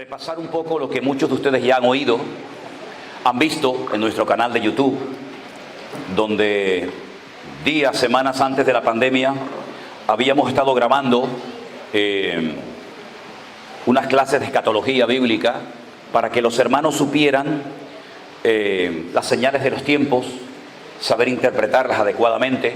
repasar un poco lo que muchos de ustedes ya han oído, han visto en nuestro canal de YouTube, donde días, semanas antes de la pandemia, habíamos estado grabando unas clases de escatología bíblica para que los hermanos supieran las señales de los tiempos, saber interpretarlas adecuadamente.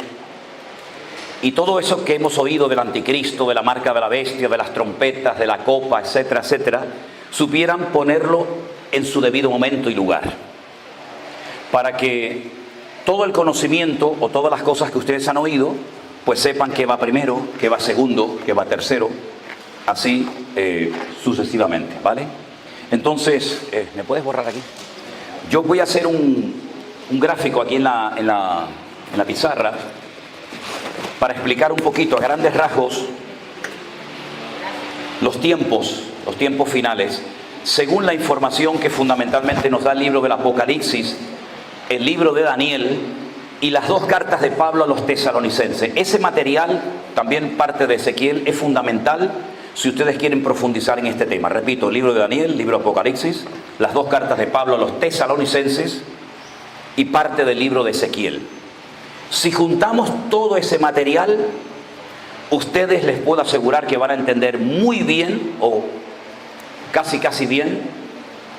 Y todo eso que hemos oído del anticristo, de la marca de la bestia, de las trompetas, de la copa, etcétera, etcétera, supieran ponerlo en su debido momento y lugar. Para que todo el conocimiento o todas las cosas que ustedes han oído, pues sepan qué va primero, qué va segundo, qué va tercero, así sucesivamente, ¿vale? Entonces, ¿me puedes borrar aquí? Yo voy a hacer un gráfico aquí en la pizarra, para explicar un poquito a grandes rasgos los tiempos finales, según la información que fundamentalmente nos da el libro del Apocalipsis, el libro de Daniel y las dos cartas de Pablo a los tesalonicenses. Ese material, también parte de Ezequiel, es fundamental si ustedes quieren profundizar en este tema. Repito, el libro de Daniel, el libro de Apocalipsis, las dos cartas de Pablo a los tesalonicenses y parte del libro de Ezequiel. Si juntamos todo ese material, ustedes les puedo asegurar que van a entender muy bien, o casi bien,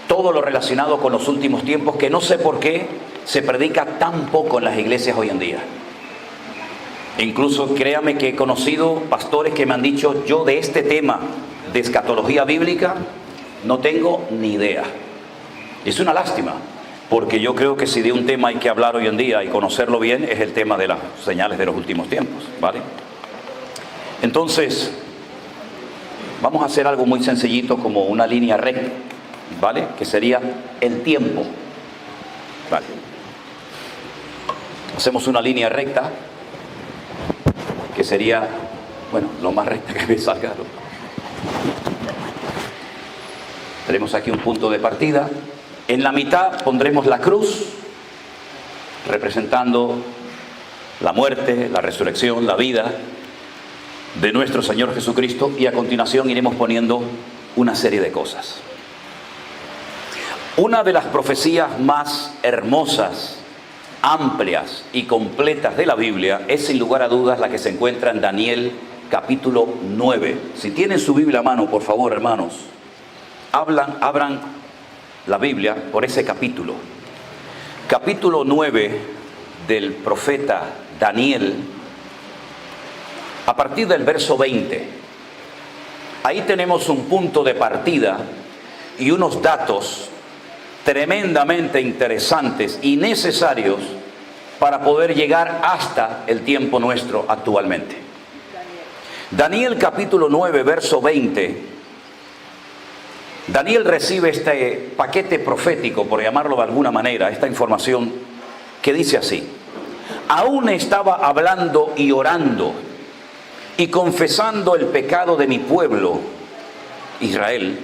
todo lo relacionado con los últimos tiempos, que no sé por qué se predica tan poco en las iglesias hoy en día. Incluso créame que he conocido pastores que me han dicho: yo de este tema de escatología bíblica no tengo ni idea. Es una lástima. Porque yo creo que si de un tema hay que hablar hoy en día y conocerlo bien, es el tema de las señales de los últimos tiempos, ¿vale? Entonces, vamos a hacer algo muy sencillito, como una línea recta, ¿vale? Que sería el tiempo, ¿vale? Hacemos una línea recta, que sería, bueno, lo más recta que me salga, ¿no? Tenemos aquí un punto de partida. En la mitad pondremos la cruz, representando la muerte, la resurrección, la vida de nuestro Señor Jesucristo, y a continuación iremos poniendo una serie de cosas. Una de las profecías más hermosas, amplias y completas de la Biblia es sin lugar a dudas la que se encuentra en Daniel capítulo 9. Si tienen su Biblia a mano, por favor, hermanos, abran la Biblia por ese capítulo. Capítulo 9 del profeta Daniel, a partir del verso 20. Ahí tenemos un punto de partida y unos datos tremendamente interesantes y necesarios para poder llegar hasta el tiempo nuestro actualmente. Daniel capítulo 9, verso 20. Daniel recibe este paquete profético, por llamarlo de alguna manera, esta información que dice así: aún estaba hablando y orando y confesando el pecado de mi pueblo Israel,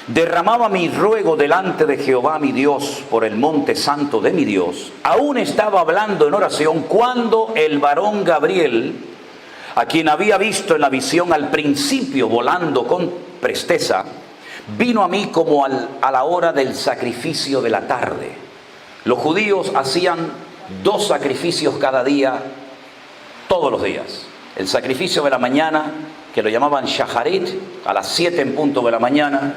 derramaba mi ruego delante de Jehová mi Dios por el monte santo de mi Dios. Aún estaba hablando en oración cuando el varón Gabriel, a quien había visto en la visión al principio volando con presteza, vino a mí como a la hora del sacrificio de la tarde. Los judíos hacían 2 sacrificios cada día, todos los días. El sacrificio de la mañana, que lo llamaban Shaharit, a las 7 en punto de la mañana.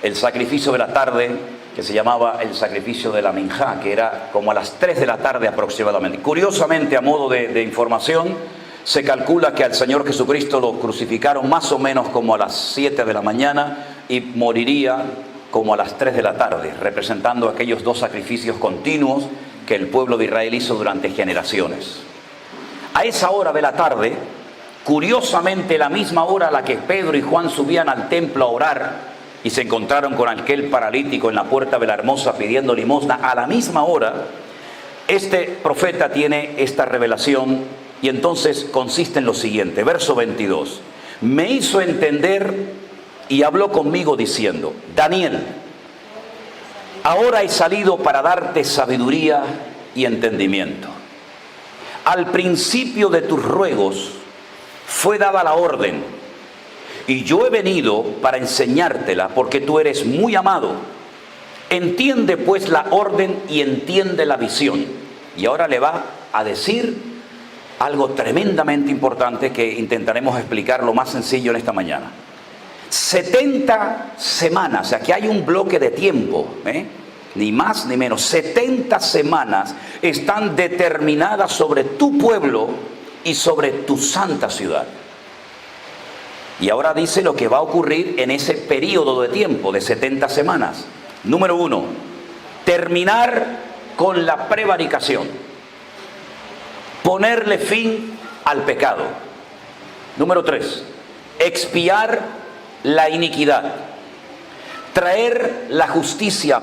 El sacrificio de la tarde, que se llamaba el sacrificio de la Minjá, que era como a las 3 de la tarde aproximadamente. Curiosamente, a modo de información, se calcula que al Señor Jesucristo lo crucificaron más o menos como a las 7 de la mañana y moriría como a las 3 de la tarde, representando aquellos 2 sacrificios continuos que el pueblo de Israel hizo durante generaciones. A esa hora de la tarde, curiosamente la misma hora a la que Pedro y Juan subían al templo a orar y se encontraron con aquel paralítico en la puerta de la Hermosa pidiendo limosna, a la misma hora, este profeta tiene esta revelación. Y entonces consiste en lo siguiente, verso 22. Me hizo entender y habló conmigo diciendo: Daniel, ahora he salido para darte sabiduría y entendimiento. Al principio de tus ruegos fue dada la orden, y yo he venido para enseñártela porque tú eres muy amado. Entiende pues la orden y entiende la visión. Y ahora le va a decir algo tremendamente importante que intentaremos explicar lo más sencillo en esta mañana. 70 semanas, aquí hay un bloque de tiempo, ni más ni menos. 70 semanas están determinadas sobre tu pueblo y sobre tu santa ciudad. Y ahora dice lo que va a ocurrir en ese periodo de tiempo de 70 semanas. Número 1, terminar con la prevaricación. Ponerle fin al pecado. Número 3, expiar la iniquidad. Traer la justicia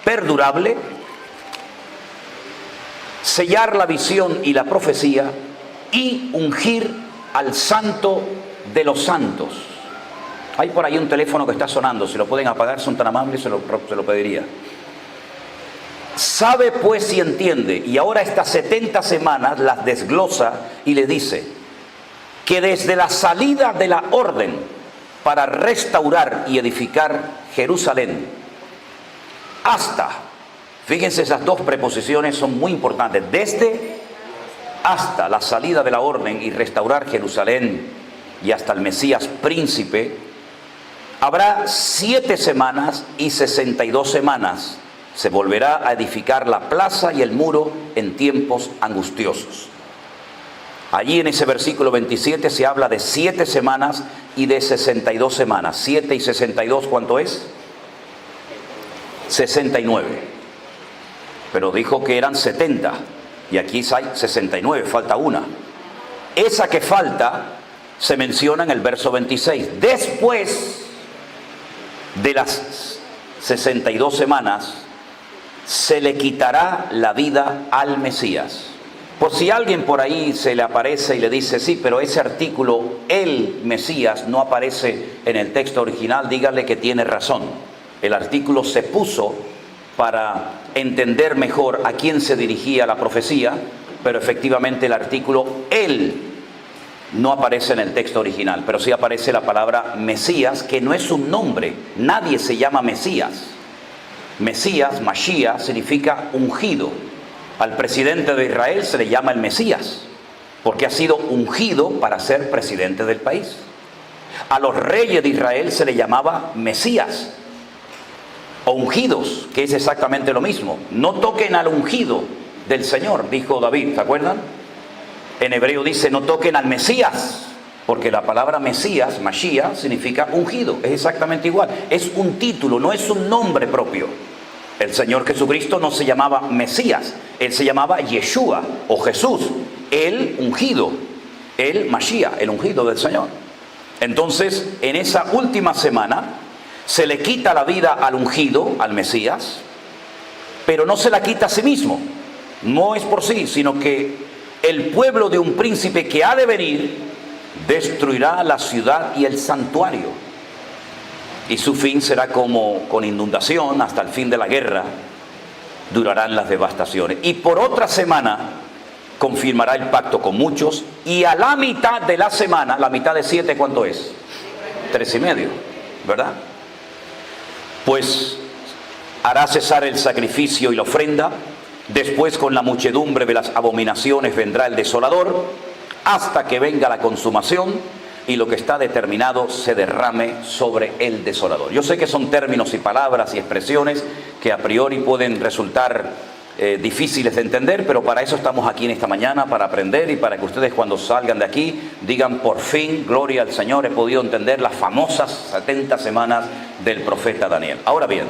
perdurable. Sellar la visión y la profecía. Y ungir al santo de los santos. Hay por ahí un teléfono que está sonando, si lo pueden apagar, son tan amables, se lo pediría. Sabe pues y entiende, y ahora estas 70 semanas las desglosa y le dice que desde la salida de la orden para restaurar y edificar Jerusalén hasta, fíjense, esas dos preposiciones son muy importantes, desde hasta la salida de la orden y restaurar Jerusalén y hasta el Mesías príncipe, habrá 7 semanas y 62 semanas. Se volverá a edificar la plaza y el muro en tiempos angustiosos. Allí en ese versículo 27 se habla de 7 semanas y de 62 semanas. 7 y 62, ¿cuánto es? 69. Pero dijo que eran 70 y aquí hay 69, falta una. Esa que falta se menciona en el verso 26. Después de las 62 semanas, se le quitará la vida al Mesías. Por si alguien por ahí se le aparece y le dice, sí, pero ese artículo, el Mesías, no aparece en el texto original, dígale que tiene razón. El artículo se puso para entender mejor a quién se dirigía la profecía, pero efectivamente el artículo, él, no aparece en el texto original, pero sí aparece la palabra Mesías, que no es un nombre, nadie se llama Mesías. Mesías, Mashiach, significa ungido. Al presidente de Israel se le llama el Mesías, porque ha sido ungido para ser presidente del país. A los reyes de Israel se le llamaba Mesías, o ungidos, que es exactamente lo mismo. No toquen al ungido del Señor, dijo David, ¿se acuerdan? En hebreo dice, no toquen al Mesías, porque la palabra Mesías, Mashiach, significa ungido. Es exactamente igual. Es un título, no es un nombre propio. El Señor Jesucristo no se llamaba Mesías, Él se llamaba Yeshua o Jesús, el ungido, el Mashiach, el ungido del Señor. Entonces, en esa última semana, se le quita la vida al ungido, al Mesías, pero no se la quita a sí mismo. No es por sí, sino que el pueblo de un príncipe que ha de venir destruirá la ciudad y el santuario. Y su fin será como con inundación hasta el fin de la guerra. Durarán las devastaciones. Y por otra semana confirmará el pacto con muchos. Y a la mitad de la semana, la mitad de 7, ¿cuánto es? 3,5, ¿verdad? Pues hará cesar el sacrificio y la ofrenda. Después, con la muchedumbre de las abominaciones, vendrá el desolador, hasta que venga la consumación y lo que está determinado se derrame sobre el desolador. Yo sé que son términos y palabras y expresiones que a priori pueden resultar difíciles de entender, pero para eso estamos aquí en esta mañana, para aprender y para que ustedes cuando salgan de aquí digan, por fin, gloria al Señor, he podido entender las famosas 70 semanas del profeta Daniel. Ahora bien,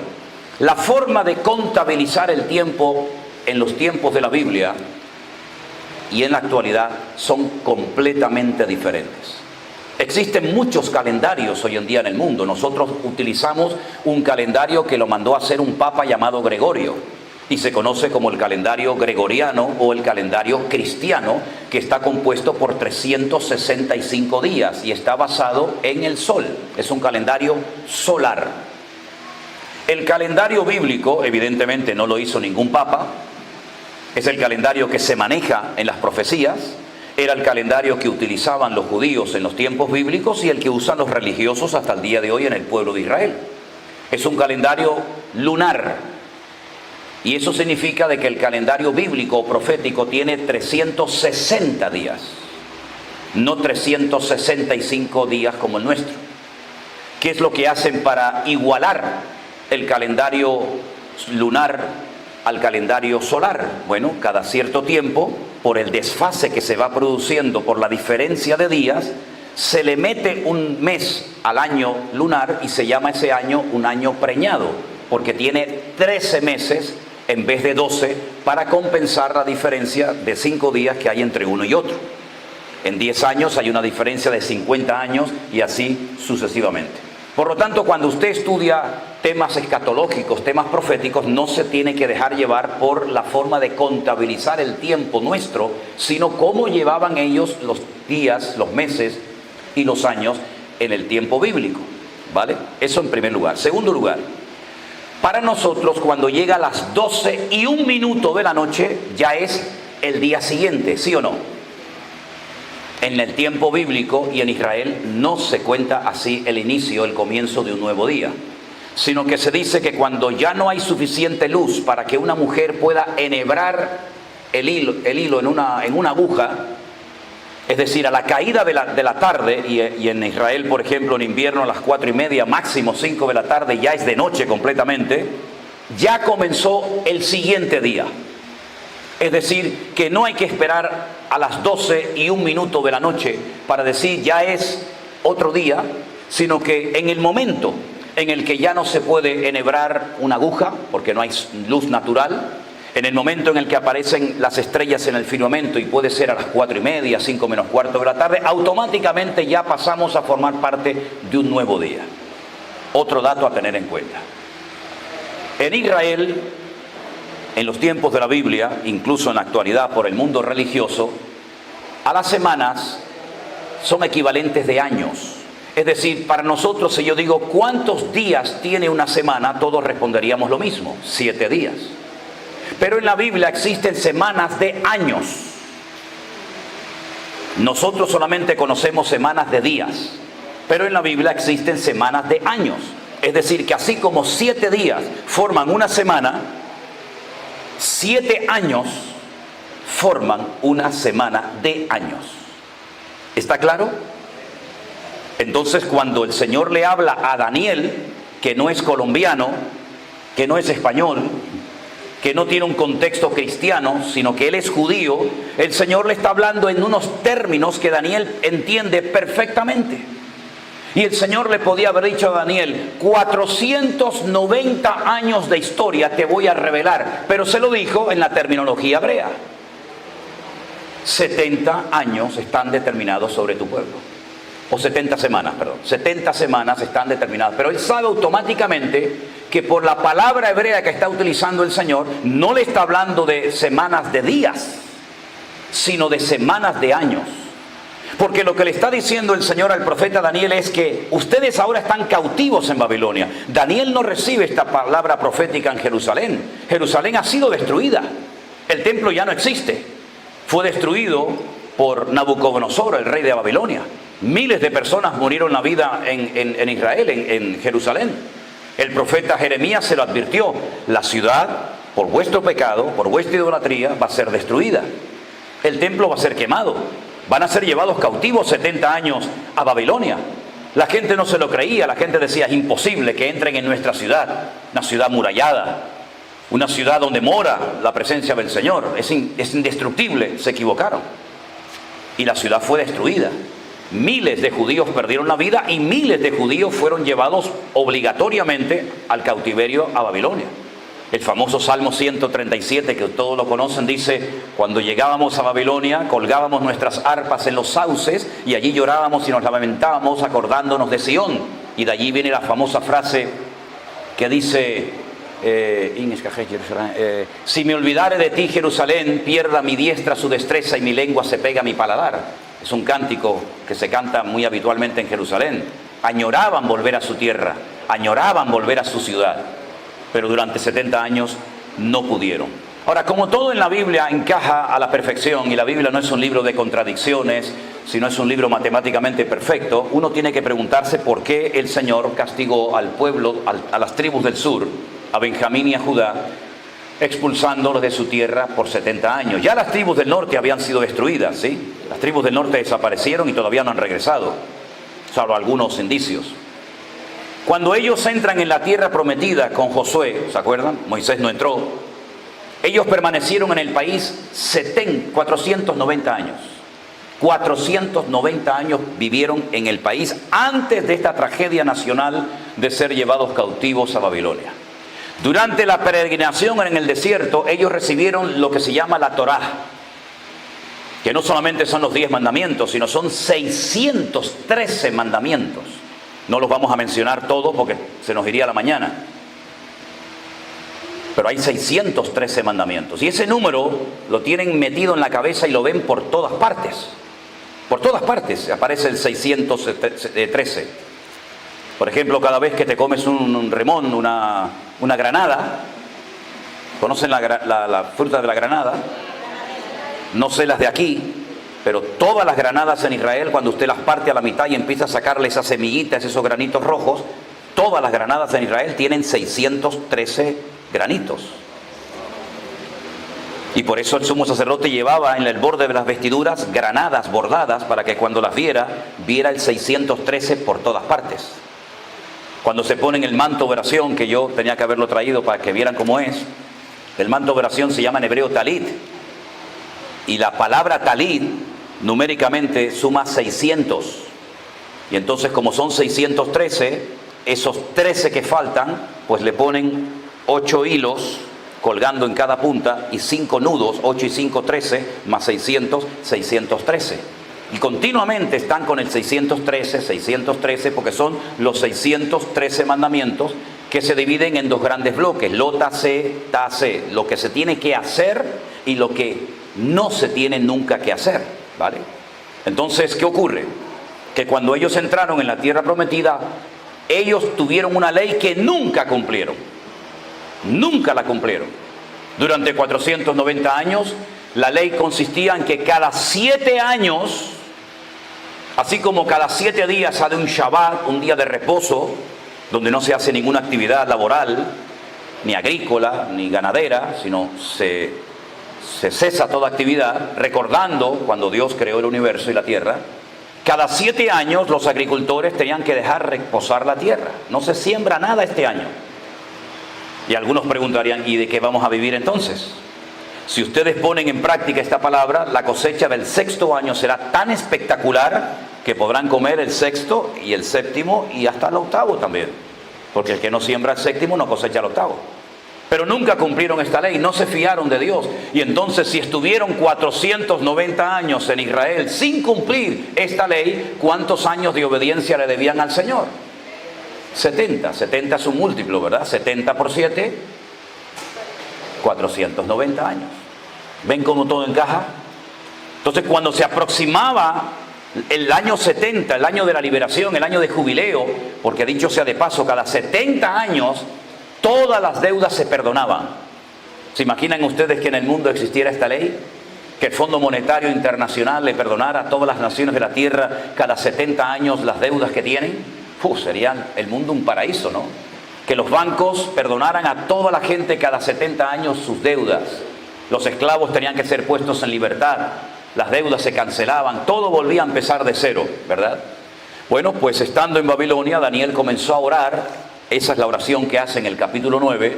la forma de contabilizar el tiempo en los tiempos de la Biblia y en la actualidad son completamente diferentes. Existen muchos calendarios hoy en día en el mundo. Nosotros utilizamos un calendario que lo mandó a hacer un papa llamado Gregorio y se conoce como el calendario gregoriano o el calendario cristiano, que está compuesto por 365 días y está basado en el sol. Es un calendario solar. El calendario bíblico, evidentemente, no lo hizo ningún papa. Es el calendario que se maneja en las profecías era el calendario que utilizaban los judíos en los tiempos bíblicos y el que usan los religiosos hasta el día de hoy en el pueblo de Israel. Es un calendario lunar. Y eso significa de que el calendario bíblico o profético tiene 360 días, no 365 días como el nuestro. ¿Qué es lo que hacen para igualar el calendario lunar al calendario solar? Bueno, cada cierto tiempo, por el desfase que se va produciendo por la diferencia de días, se le mete un mes al año lunar y se llama ese año un año preñado, porque tiene 13 meses en vez de 12 para compensar la diferencia de 5 días que hay entre uno y otro. En 10 años hay una diferencia de 50 años y así sucesivamente. Por lo tanto, cuando usted estudia temas escatológicos, temas proféticos, no se tiene que dejar llevar por la forma de contabilizar el tiempo nuestro, sino cómo llevaban ellos los días, los meses y los años en el tiempo bíblico, ¿vale? Eso en primer lugar. Segundo lugar, para nosotros cuando llega a las 12:01 de la noche ya es el día siguiente, ¿sí o no? En el tiempo bíblico y en Israel no se cuenta así el inicio, el comienzo de un nuevo día, sino que se dice que cuando ya no hay suficiente luz para que una mujer pueda enhebrar el hilo en una aguja, es decir, a la caída de la tarde, y en Israel, por ejemplo, en invierno a las 4:30, máximo 5 de la tarde, ya es de noche completamente, ya comenzó el siguiente día. Es decir, que no hay que esperar a las 12:01 de la noche para decir ya es otro día, sino que en el momento en el que ya no se puede enhebrar una aguja, porque no hay luz natural, en el momento en el que aparecen las estrellas en el firmamento, y puede ser a las 4:30, 5 menos cuarto de la tarde, automáticamente ya pasamos a formar parte de un nuevo día. Otro dato a tener en cuenta. En Israel, en los tiempos de la Biblia, incluso en la actualidad por el mundo religioso, a las semanas son equivalentes de años. Es decir, para nosotros, si yo digo ¿cuántos días tiene una semana?, todos responderíamos lo mismo, 7 días. Pero en la Biblia existen semanas de años. Nosotros solamente conocemos semanas de días, pero en la Biblia existen semanas de años. Es decir, que así como 7 días forman una semana, 7 años forman una semana de años. ¿Está claro? Entonces, cuando el Señor le habla a Daniel, que no es colombiano, que no es español, que no tiene un contexto cristiano, sino que él es judío, el Señor le está hablando en unos términos que Daniel entiende perfectamente. Y el Señor le podía haber dicho a Daniel, 490 años de historia te voy a revelar, pero se lo dijo en la terminología hebrea. 70 años están determinados sobre tu pueblo. O 70 semanas, perdón. 70 semanas están determinadas. Pero él sabe automáticamente que por la palabra hebrea que está utilizando el Señor, no le está hablando de semanas de días, sino de semanas de años. Porque lo que le está diciendo el Señor al profeta Daniel es que ustedes ahora están cautivos en Babilonia. Daniel no recibe esta palabra profética en Jerusalén. Jerusalén ha sido destruida. El templo ya no existe. Fue destruido por Nabucodonosor, el rey de Babilonia. Miles de personas murieron la vida en Israel, en Jerusalén. El profeta Jeremías se lo advirtió. La ciudad, por vuestro pecado, por vuestra idolatría, va a ser destruida. El templo va a ser quemado. Van a ser llevados cautivos 70 años a Babilonia. La gente no se lo creía. La gente decía, es imposible que entren en nuestra ciudad. Una ciudad murallada. Una ciudad donde mora la presencia del Señor. Es indestructible. Se equivocaron. Y la ciudad fue destruida. Miles de judíos perdieron la vida y miles de judíos fueron llevados obligatoriamente al cautiverio a Babilonia. El famoso Salmo 137, que todos lo conocen, dice, cuando llegábamos a Babilonia, colgábamos nuestras arpas en los sauces y allí llorábamos y nos lamentábamos acordándonos de Sión. Y de allí viene la famosa frase que dice, si me olvidare de ti, Jerusalén, pierda mi diestra su destreza y mi lengua se pega a mi paladar. Es un cántico que se canta muy habitualmente en Jerusalén. Añoraban volver a su tierra, añoraban volver a su ciudad, pero durante 70 años no pudieron. Ahora, como todo en la Biblia encaja a la perfección, y la Biblia no es un libro de contradicciones, sino es un libro matemáticamente perfecto, uno tiene que preguntarse por qué el Señor castigó al pueblo, a las tribus del sur, a Benjamín y a Judá, expulsándolos de su tierra por 70 años. Ya las tribus del norte habían sido destruidas, ¿sí? Las tribus del norte desaparecieron y todavía no han regresado, salvo algunos indicios. Cuando ellos entran en la tierra prometida con Josué, ¿se acuerdan? Moisés no entró. Ellos permanecieron en el país 490 años. 490 años vivieron en el país antes de esta tragedia nacional de ser llevados cautivos a Babilonia. Durante la peregrinación en el desierto, ellos recibieron lo que se llama la Torá, que no solamente son los 10 mandamientos, sino son 613 mandamientos. No los vamos a mencionar todos porque se nos iría la mañana. Pero hay 613 mandamientos. Y ese número lo tienen metido en la cabeza y lo ven por todas partes. Por todas partes aparece el 613. Por ejemplo, cada vez que te comes un remón, una granada, ¿conocen la fruta de la granada? No sé las de aquí, pero todas las granadas en Israel, cuando usted las parte a la mitad y empieza a sacarle esas semillitas, esos granitos rojos, todas las granadas en Israel tienen 613 granitos. Y por eso el sumo sacerdote llevaba en el borde de las vestiduras granadas bordadas para que cuando las viera el 613 por todas partes. Cuando se ponen el manto de oración, que yo tenía que haberlo traído para que vieran cómo es, el manto de oración se llama en hebreo talit. Y la palabra talit numéricamente suma 600. Y entonces, como son 613, esos 13 que faltan, pues le ponen 8 hilos colgando en cada punta y 5 nudos, 8 y 5, 13, más 600, 613. Y continuamente están con el 613, porque son los 613 mandamientos que se dividen en dos grandes bloques, lo tase, lo que se tiene que hacer y lo que no se tiene nunca que hacer, ¿vale? Entonces, ¿qué ocurre? Que cuando ellos entraron en la tierra prometida, ellos tuvieron una ley que nunca cumplieron. Nunca la cumplieron. Durante 490 años, la ley consistía en que cada 7 años, así como cada 7 días sale un Shabbat, un día de reposo, donde no se hace ninguna actividad laboral, ni agrícola, ni ganadera, sino se cesa toda actividad, recordando cuando Dios creó el universo y la tierra. Cada 7 años los agricultores tenían que dejar reposar la tierra. No se siembra nada este año. Y algunos preguntarían, ¿y de qué vamos a vivir entonces? Si ustedes ponen en práctica esta palabra, la cosecha del 6º año será tan espectacular que podrán comer el 6º y el 7º y hasta el 8º también. Porque el que no siembra el 7º no cosecha el 8º. Pero nunca cumplieron esta ley, no se fiaron de Dios. Y entonces, si estuvieron 490 años en Israel sin cumplir esta ley, ¿cuántos años de obediencia le debían al Señor? 70. 70 es un múltiplo, ¿verdad? 70 por 7, 490 años. ¿Ven cómo todo encaja? Entonces, cuando se aproximaba el año 70, el año de la liberación, el año de jubileo, porque dicho sea de paso, cada 70 años todas las deudas se perdonaban. ¿Se imaginan ustedes que en el mundo existiera esta ley? Que el Fondo Monetario Internacional le perdonara a todas las naciones de la tierra cada 70 años las deudas que tienen. Sería el mundo un paraíso, ¿no? Que los bancos perdonaran a toda la gente cada 70 años sus deudas. Los esclavos tenían que ser puestos en libertad. Las deudas se cancelaban. Todo volvía a empezar de cero, ¿verdad? Bueno, pues estando en Babilonia, Daniel comenzó a orar. Esa es la oración que hace en el capítulo 9,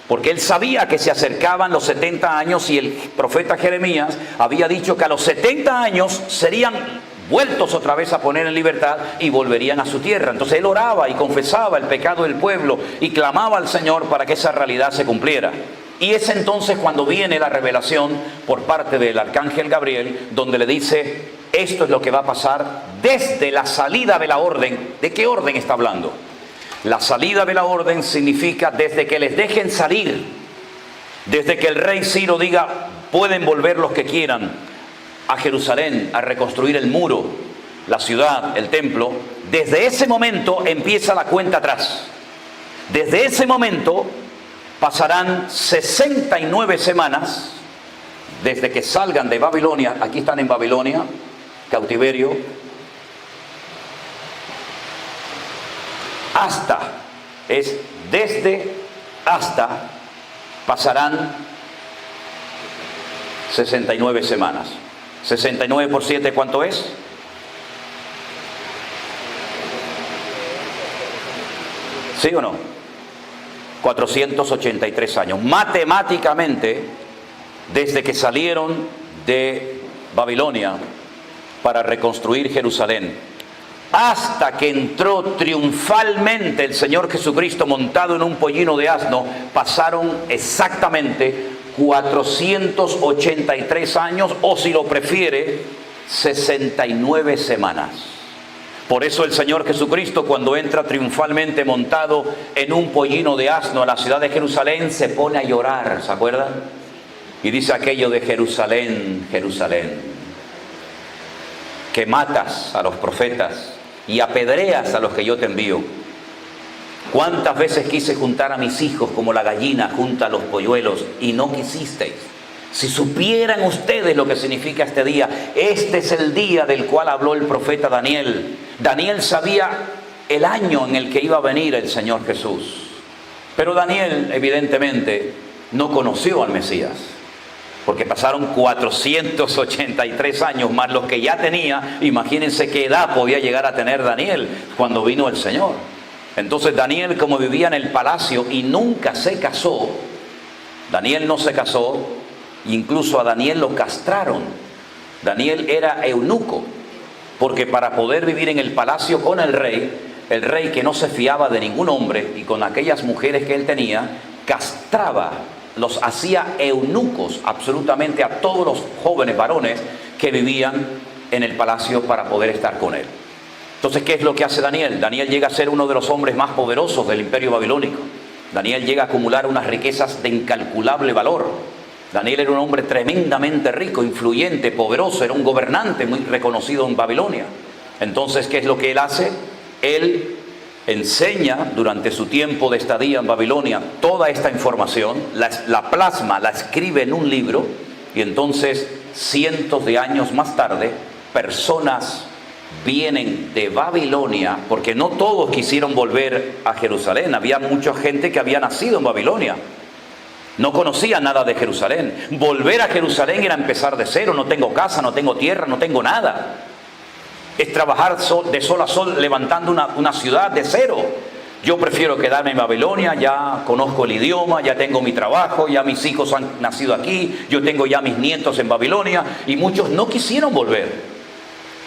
porque él sabía que se acercaban los 70 años y el profeta Jeremías había dicho que a los 70 años serían vueltos otra vez a poner en libertad y volverían a su tierra. Entonces él oraba y confesaba el pecado del pueblo y clamaba al Señor para que esa realidad se cumpliera. Y es entonces cuando viene la revelación por parte del arcángel Gabriel, donde le dice, esto es lo que va a pasar desde la salida de la orden. ¿De qué orden está hablando? La salida de la orden significa desde que les dejen salir, desde que el rey Ciro diga, pueden volver los que quieran a Jerusalén a reconstruir el muro, la ciudad, el templo. Desde ese momento empieza la cuenta atrás. Desde ese momento pasarán 69 semanas desde que salgan de Babilonia. Aquí están en Babilonia, cautiverio, hasta, es desde hasta, pasarán 69 semanas. 69 por 7, ¿cuánto es? ¿Sí o no? 483 años. Matemáticamente, desde que salieron de Babilonia para reconstruir Jerusalén, hasta que entró triunfalmente el Señor Jesucristo montado en un pollino de asno, pasaron exactamente 483 años, o si lo prefiere, 69 semanas. Por eso el Señor Jesucristo, cuando entra triunfalmente montado en un pollino de asno a la ciudad de Jerusalén, se pone a llorar, ¿se acuerdan? Y dice aquello de: Jerusalén, Jerusalén, que matas a los profetas y apedreas a los que yo te envío. ¿Cuántas veces quise juntar a mis hijos como la gallina junta a los polluelos y no quisisteis? Si supieran ustedes lo que significa este día. Este es el día del cual habló el profeta Daniel. Daniel sabía el año en el que iba a venir el Señor Jesús. Pero Daniel evidentemente no conoció al Mesías, porque pasaron 483 años más los que ya tenía. Imagínense qué edad podía llegar a tener Daniel cuando vino el Señor. Entonces Daniel, como vivía en el palacio y nunca se casó, Daniel no se casó, incluso a Daniel lo castraron. Daniel era eunuco, porque para poder vivir en el palacio con el rey que no se fiaba de ningún hombre, y con aquellas mujeres que él tenía, castraba, los hacía eunucos absolutamente a todos los jóvenes varones que vivían en el palacio para poder estar con él. Entonces, ¿qué es lo que hace Daniel? Daniel llega a ser uno de los hombres más poderosos del imperio babilónico. Daniel llega a acumular unas riquezas de incalculable valor. Daniel era un hombre tremendamente rico, influyente, poderoso, era un gobernante muy reconocido en Babilonia. Entonces, ¿qué es lo que él hace? Él enseña durante su tiempo de estadía en Babilonia toda esta información, la plasma, la escribe en un libro, y entonces cientos de años más tarde, personas vienen de Babilonia, porque no todos quisieron volver a Jerusalén. Había mucha gente que había nacido en Babilonia, no conocía nada de Jerusalén. Volver a Jerusalén era empezar de cero. No tengo casa, no tengo tierra, no tengo nada. Es trabajar de sol a sol levantando una ciudad de cero. Yo prefiero quedarme en Babilonia, ya conozco el idioma, ya tengo mi trabajo, ya mis hijos han nacido aquí, yo tengo ya mis nietos en Babilonia, y muchos no quisieron volver,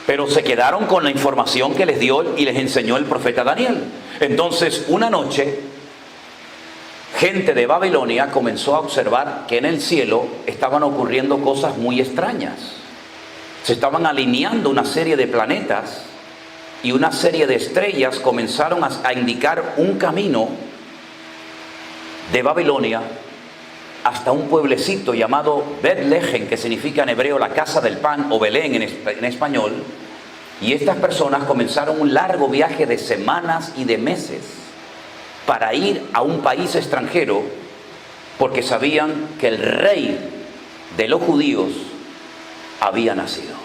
pero se quedaron con la información que les dio y les enseñó el profeta Daniel. Entonces, una noche, gente de Babilonia comenzó a observar que en el cielo estaban ocurriendo cosas muy extrañas. Se estaban alineando una serie de planetas y una serie de estrellas comenzaron a indicar un camino de Babilonia hasta un pueblecito llamado Betlehem, que significa en hebreo la casa del pan, o Belén en español. Y estas personas comenzaron un largo viaje de semanas y de meses para ir a un país extranjero, porque sabían que el rey de los judíos había nacido.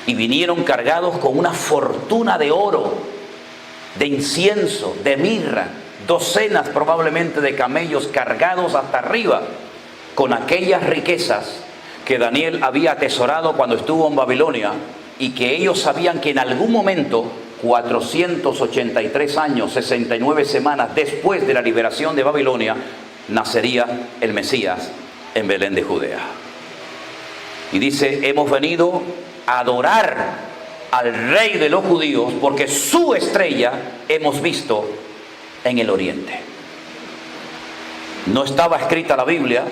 Y vinieron cargados con una fortuna de oro, de incienso, de mirra, docenas probablemente de camellos cargados hasta arriba con aquellas riquezas que Daniel había atesorado cuando estuvo en Babilonia, y que ellos sabían que en algún momento, 483 años, 69 semanas después de la liberación de Babilonia, nacería el Mesías en Belén de Judea. Y dice: hemos venido a adorar al rey de los judíos, porque su estrella hemos visto en el oriente. No estaba escrita la Biblia,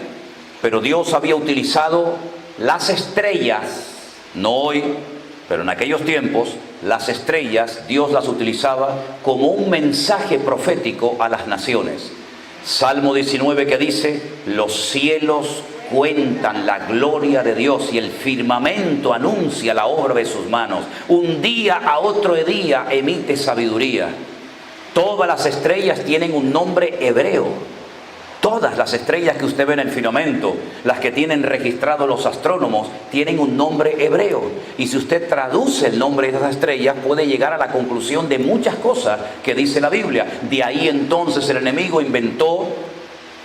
pero Dios había utilizado las estrellas, no hoy, pero en aquellos tiempos, las estrellas, Dios las utilizaba como un mensaje profético a las naciones. Salmo 19 que dice: los cielos cuentan la gloria de Dios y el firmamento anuncia la obra de sus manos. Un día a otro día emite sabiduría. Todas las estrellas tienen un nombre hebreo. Todas las estrellas que usted ve en el firmamento, las que tienen registrado los astrónomos, tienen un nombre hebreo. Y si usted traduce el nombre de esas estrellas, puede llegar a la conclusión de muchas cosas que dice la Biblia. De ahí entonces el enemigo inventó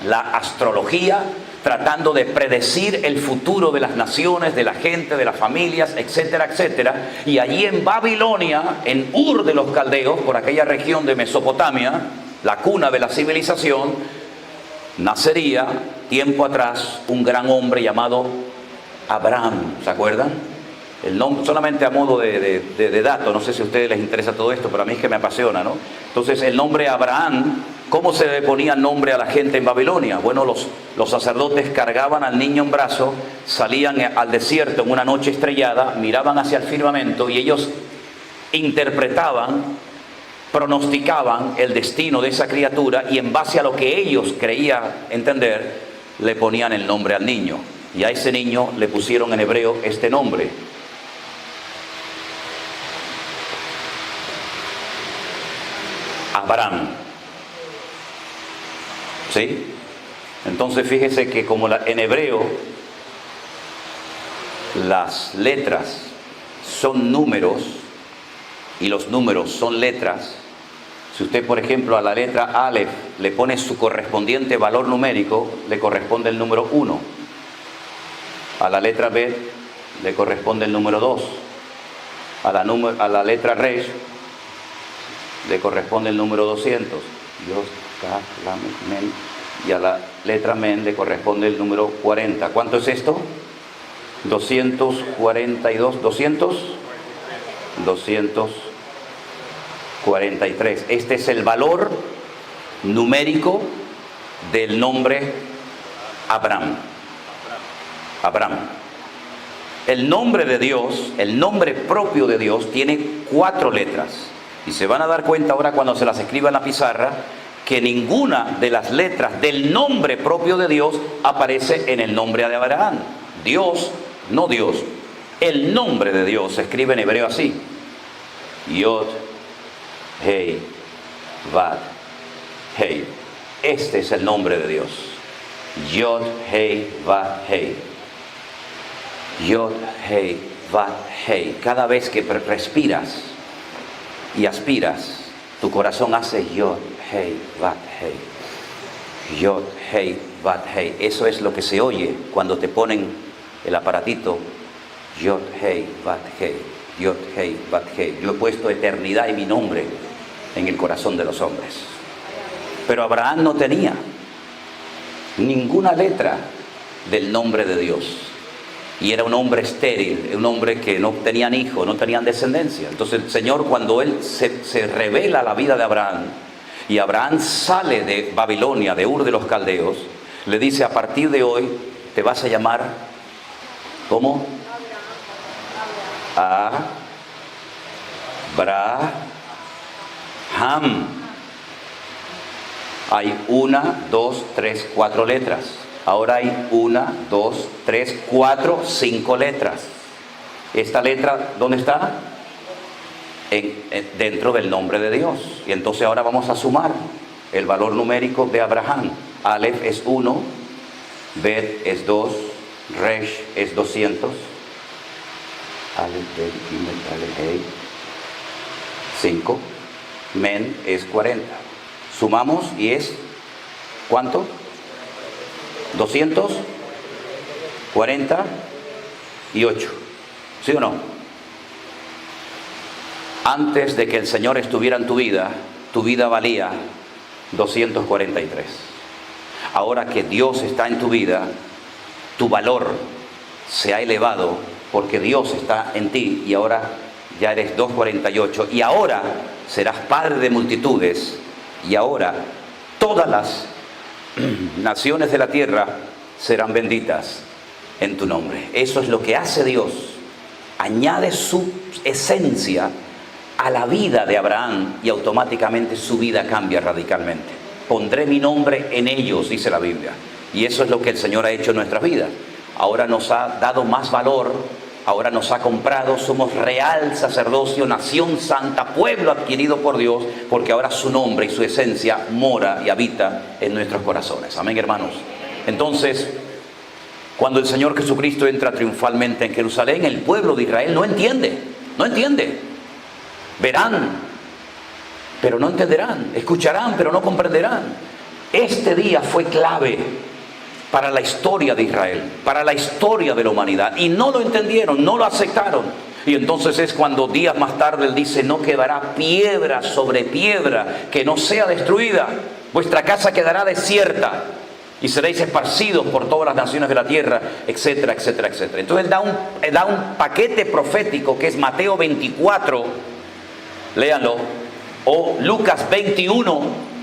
la astrología, tratando de predecir el futuro de las naciones, de la gente, de las familias, etcétera, etcétera. Y allí en Babilonia, en Ur de los Caldeos, por aquella región de Mesopotamia, la cuna de la civilización, nacería tiempo atrás un gran hombre llamado Abraham. ¿Se acuerdan? El nombre, solamente a modo de dato, no sé si a ustedes les interesa todo esto, pero a mí es que me apasiona, ¿no? Entonces el nombre Abraham, ¿cómo se le ponía nombre a la gente en Babilonia? Bueno, los sacerdotes cargaban al niño en brazos, salían al desierto en una noche estrellada, miraban hacia el firmamento y ellos interpretaban, pronosticaban el destino de esa criatura y en base a lo que ellos creían entender, le ponían el nombre al niño. Y a ese niño le pusieron en hebreo este nombre: Abraham. ¿Sí? Entonces fíjese que como en hebreo las letras son números y los números son letras, si usted por ejemplo a la letra Aleph le pone su correspondiente valor numérico, le corresponde el número 1. A la letra Bet le corresponde el número 2. A la letra Resh le corresponde el número 200. Dios, Ka, Lam, Men. Y a la letra Men le corresponde el número 40. ¿Cuánto es esto? 242. 243. Este es el valor numérico del nombre Abraham. Abraham. El nombre de Dios, el nombre propio de Dios, tiene 4 letras. Y se van a dar cuenta ahora cuando se las escriba en la pizarra que ninguna de las letras del nombre propio de Dios aparece en el nombre de Abraham. Dios, no Dios. El nombre de Dios se escribe en hebreo así: Yod, Hei, Vad, Hei. Este es el nombre de Dios. Yod, Hei, Vad, Hei. Yod, Hei, Vad, Hei. Cada vez que respiras y aspiras, tu corazón hace Yod, Hei, Vad, Hei. Yod, Hei, Vad, Hei. Eso es lo que se oye cuando te ponen el aparatito Yod, Hei, Vad, Hei. Yod, Hei, Vad, Hei. Yo he puesto eternidad y mi nombre en el corazón de los hombres. Pero Abraham no tenía ninguna letra del nombre de Dios. Y era un hombre estéril, un hombre que no tenían hijos, no tenían descendencia. Entonces el Señor, cuando Él se revela la vida de Abraham, y Abraham sale de Babilonia, de Ur de los Caldeos, le dice: a partir de hoy te vas a llamar, ¿cómo? Abraham. Hay 1, 2, 3, 4 letras. Ahora hay 1, 2, 3, 4, 5 letras. Esta letra, ¿dónde está? Dentro del nombre de Dios. Y entonces ahora vamos a sumar el valor numérico de Abraham. Aleph es 1, Bet es 2, Resh es 200. Aleph, Bet, Gimel, Aleph, Hei, 5. Men es 40. Sumamos y es, ¿cuánto? 248. ¿Sí o no? Antes de que el Señor estuviera en tu vida valía 243. Ahora que Dios está en tu vida, tu valor se ha elevado porque Dios está en ti y ahora ya eres 248. Y ahora serás padre de multitudes y ahora todas las naciones de la tierra serán benditas en tu nombre. Eso es lo que hace Dios. Añade su esencia a la vida de Abraham y automáticamente su vida cambia radicalmente. Pondré mi nombre en ellos, dice la Biblia. Y eso es lo que el Señor ha hecho en nuestras vidas. Ahora nos ha dado más valor ahora nos ha comprado, somos real sacerdocio, nación santa, pueblo adquirido por Dios, porque ahora su nombre y su esencia mora y habita en nuestros corazones. Amén, hermanos. Entonces, cuando el Señor Jesucristo entra triunfalmente en Jerusalén, el pueblo de Israel no entiende. Verán, pero no entenderán. Escucharán, pero no comprenderán. Este día fue clave para la historia de Israel, para la historia de la humanidad. Y no lo entendieron, no lo aceptaron. Y entonces es cuando días más tarde Él dice: no quedará piedra sobre piedra que no sea destruida. Vuestra casa quedará desierta y seréis esparcidos por todas las naciones de la tierra, etcétera, etcétera, etcétera. Entonces Él da un paquete profético que es Mateo 24, léanlo, o Lucas 21,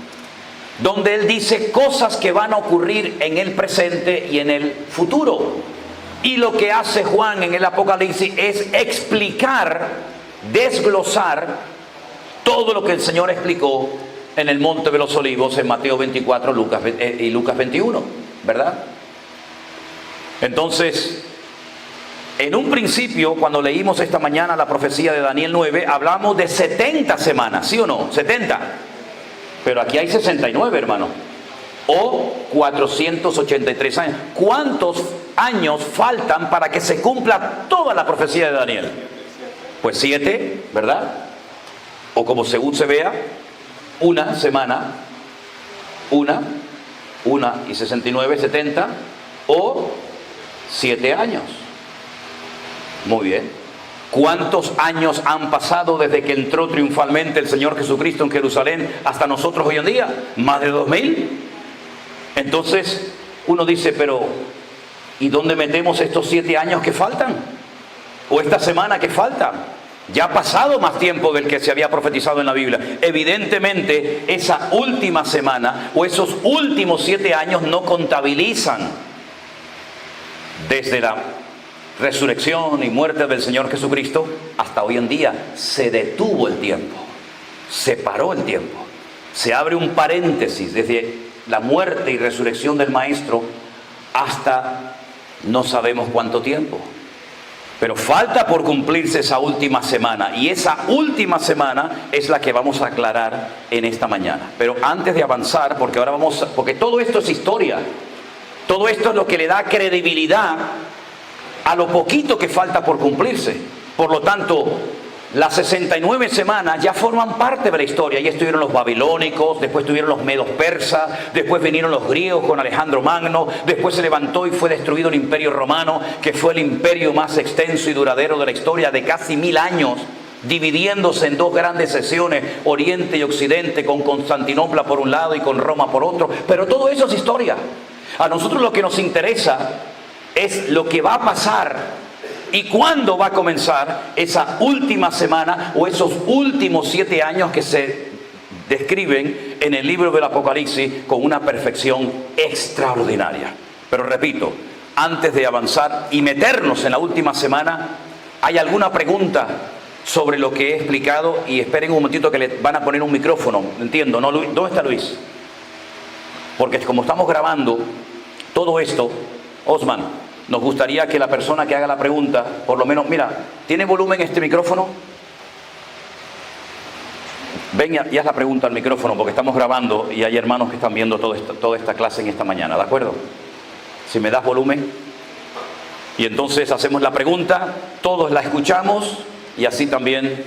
donde Él dice cosas que van a ocurrir en el presente y en el futuro. Y lo que hace Juan en el Apocalipsis es explicar, desglosar todo lo que el Señor explicó en el Monte de los Olivos en Mateo 24 y Lucas 21, ¿verdad? Entonces, en un principio, cuando leímos esta mañana la profecía de Daniel 9, hablamos de 70 semanas, ¿sí o no? 70. Pero aquí hay 69, hermano. O 483 años. ¿Cuántos años faltan para que se cumpla toda la profecía de Daniel? Pues 7, ¿verdad? O como según se vea, una semana, una y 69, 70, o 7 años. Muy bien. ¿Cuántos años han pasado desde que entró triunfalmente el Señor Jesucristo en Jerusalén hasta nosotros hoy en día? Más de 2000. Entonces uno dice, pero ¿y dónde metemos estos 7 años que faltan? ¿O esta semana que falta? Ya ha pasado más tiempo del que se había profetizado en la Biblia. Evidentemente esa última semana o esos últimos 7 años no contabilizan desde la resurrección y muerte del Señor Jesucristo hasta hoy en día. Se detuvo el tiempo, se paró el tiempo, se abre un paréntesis desde la muerte y resurrección del Maestro hasta no sabemos cuánto tiempo. Pero falta por cumplirse esa última semana, y esa última semana es la que vamos a aclarar en esta mañana. Pero antes de avanzar, porque todo esto es historia, todo esto es lo que le da credibilidad a lo poquito que falta por cumplirse. Por lo tanto, las 69 semanas ya forman parte de la historia. Ya estuvieron los babilónicos, después estuvieron los medos persas, después vinieron los griegos con Alejandro Magno, después se levantó y fue destruido el Imperio Romano, que fue el imperio más extenso y duradero de la historia, de casi 1000 años, dividiéndose en 2 grandes secciones, Oriente y Occidente, con Constantinopla por un lado y con Roma por otro. Pero todo eso es historia. A nosotros lo que nos interesa es lo que va a pasar y cuándo va a comenzar esa última semana o esos últimos 7 años que se describen en el libro del Apocalipsis con una perfección extraordinaria. Pero repito, antes de avanzar y meternos en la última semana, ¿hay alguna pregunta sobre lo que he explicado? Y esperen un momentito que le van a poner un micrófono, entiendo, ¿no? ¿Dónde está Luis? Porque como estamos grabando todo esto, Osman, nos gustaría que la persona que haga la pregunta, por lo menos, mira, ¿tiene volumen este micrófono? Ven y haz la pregunta al micrófono, porque estamos grabando y hay hermanos que están viendo toda esta clase en esta mañana, ¿de acuerdo? Si me das volumen. Y entonces hacemos la pregunta, todos la escuchamos y así también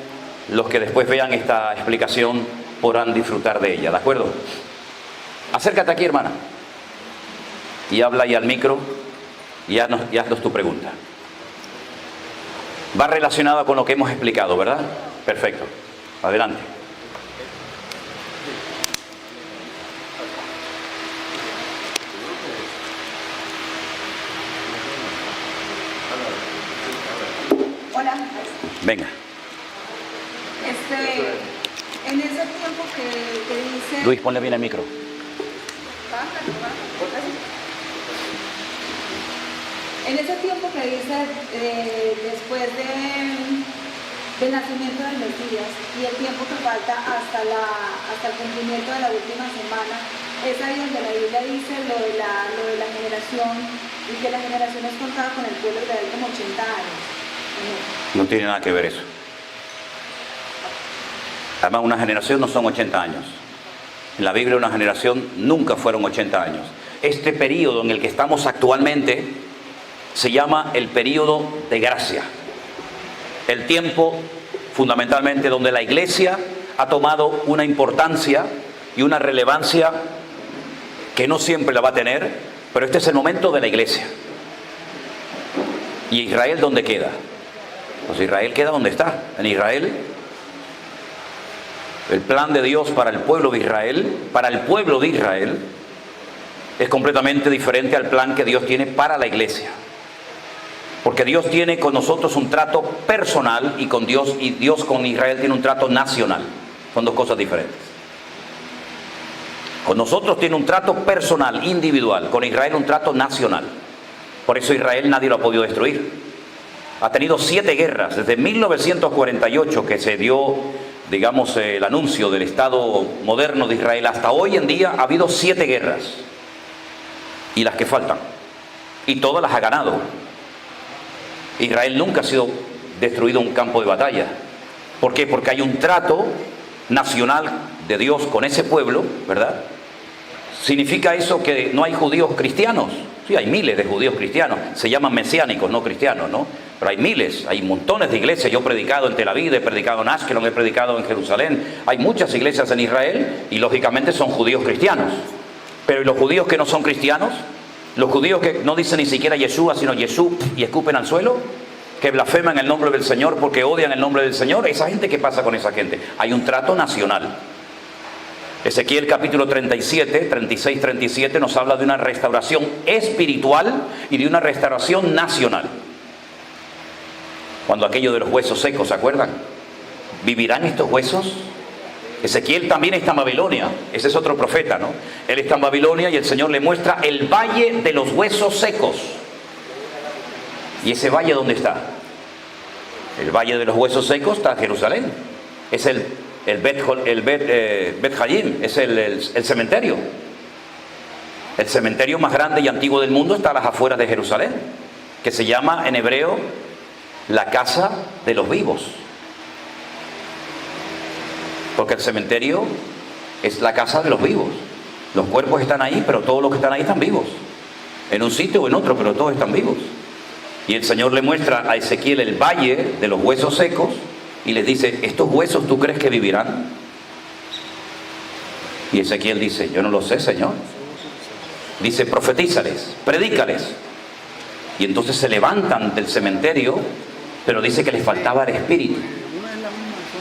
los que después vean esta explicación podrán disfrutar de ella, ¿de acuerdo? Acércate aquí, hermana, y habla ahí al micro. Y haznos tu pregunta. Va relacionada con lo que hemos explicado, ¿verdad? Perfecto. Adelante. Hola. Venga. En ese tiempo que dice... Luis, ponle bien el micro. En ese tiempo que dice después del nacimiento del Mesías y el tiempo que falta hasta el cumplimiento de la última semana, es ahí donde la Biblia dice lo de la generación, y que la generación es contada con el pueblo de Israel como 80 años. No tiene nada que ver eso. Además, una generación no son 80 años. En la Biblia una generación nunca fueron 80 años. Este periodo en el que estamos actualmente se llama el periodo de gracia. El tiempo fundamentalmente donde la iglesia ha tomado una importancia y una relevancia que no siempre la va a tener, pero este es el momento de la iglesia. ¿Y Israel dónde queda? Pues Israel queda donde está. En Israel, el plan de Dios para el pueblo de Israel, es completamente diferente al plan que Dios tiene para la iglesia. Porque Dios tiene con nosotros un trato personal y Dios con Israel tiene un trato nacional. Son dos cosas diferentes. Con nosotros tiene un trato personal, individual. Con Israel un trato nacional. Por eso Israel nadie lo ha podido destruir. Ha tenido 7 guerras. Desde 1948 que se dio, digamos, el anuncio del Estado moderno de Israel, hasta hoy en día ha habido 7 guerras. Y las que faltan. Y todas las ha ganado. Israel nunca ha sido destruido en un campo de batalla. ¿Por qué? Porque hay un trato nacional de Dios con ese pueblo, ¿verdad? ¿Significa eso que no hay judíos cristianos? Sí, hay miles de judíos cristianos. Se llaman mesiánicos, no cristianos, ¿no? Pero hay miles, hay montones de iglesias. Yo he predicado en Tel Aviv, he predicado en Ashkelon, he predicado en Jerusalén. Hay muchas iglesias en Israel y lógicamente son judíos cristianos. Pero ¿y los judíos que no son cristianos? Los judíos que no dicen ni siquiera Yeshua, sino Yeshú y escupen al suelo, que blasfeman el nombre del Señor porque odian el nombre del Señor. Esa gente, ¿qué pasa con esa gente? Hay un trato nacional. Ezequiel capítulo 37, 36, 37 nos habla de una restauración espiritual y de una restauración nacional. Cuando aquello de los huesos secos, ¿se acuerdan? ¿Vivirán estos huesos? Ezequiel también está en Babilonia, ese es otro profeta, ¿no? Él está en Babilonia y el Señor le muestra el valle de los huesos secos. ¿Y ese valle dónde está? El valle de los huesos secos está en Jerusalén. Es el Bet Hayim, es el cementerio. El cementerio más grande y antiguo del mundo está a las afueras de Jerusalén, que se llama en hebreo la casa de los vivos. Porque el cementerio es la casa de los vivos. Los cuerpos están ahí, pero todos los que están ahí están vivos. En un sitio o en otro, pero todos están vivos. Y el Señor le muestra a Ezequiel el valle de los huesos secos y les dice, ¿estos huesos tú crees que vivirán? Y Ezequiel dice, yo no lo sé, Señor. Dice, profetízales, predícales. Y entonces se levantan del cementerio, pero dice que les faltaba el espíritu.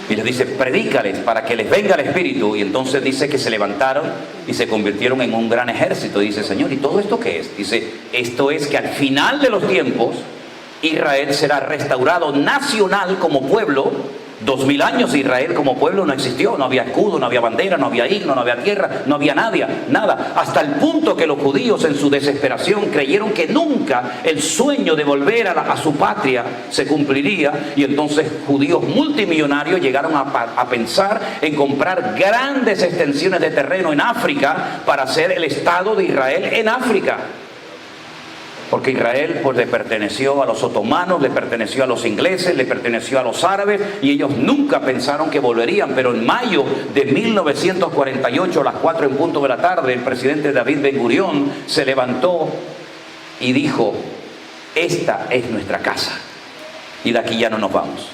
Y les dice, predícales para que les venga el espíritu. Y entonces dice que se levantaron y se convirtieron en un gran ejército. Y dice, Señor, ¿y todo esto qué es? Dice, esto es que al final de los tiempos Israel será restaurado nacional como pueblo. 2000 años Israel como pueblo no existió, no había escudo, no había bandera, no había himno, no había tierra, no había nada, hasta el punto que los judíos en su desesperación creyeron que nunca el sueño de volver a su patria se cumpliría, y entonces judíos multimillonarios llegaron a pensar en comprar grandes extensiones de terreno en África para hacer el Estado de Israel en África. Porque Israel pues le perteneció a los otomanos, le perteneció a los ingleses, le perteneció a los árabes, y ellos nunca pensaron que volverían. Pero en mayo de 1948, a las 4 en punto de la tarde, el presidente David Ben Gurión se levantó y dijo, esta es nuestra casa y de aquí ya no nos vamos.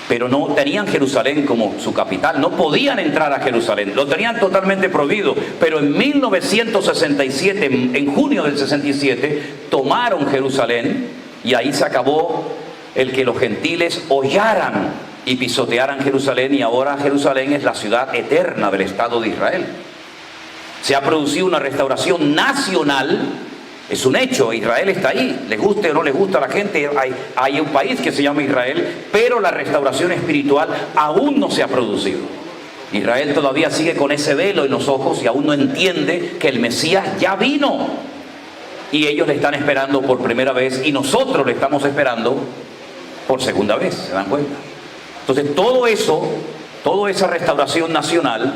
Pero no tenían Jerusalén como su capital, no podían entrar a Jerusalén, lo tenían totalmente prohibido. Pero en 1967, en junio del 67, tomaron Jerusalén, y ahí se acabó el que los gentiles hollaran y pisotearan Jerusalén, y ahora Jerusalén es la ciudad eterna del Estado de Israel. Se ha producido una restauración nacional. Es un hecho, Israel está ahí, les guste o no les gusta a la gente, hay un país que se llama Israel, pero la restauración espiritual aún no se ha producido. Israel todavía sigue con ese velo en los ojos y aún no entiende que el Mesías ya vino. Y ellos le están esperando por primera vez y nosotros le estamos esperando por segunda vez, ¿se dan cuenta? Entonces todo eso, toda esa restauración nacional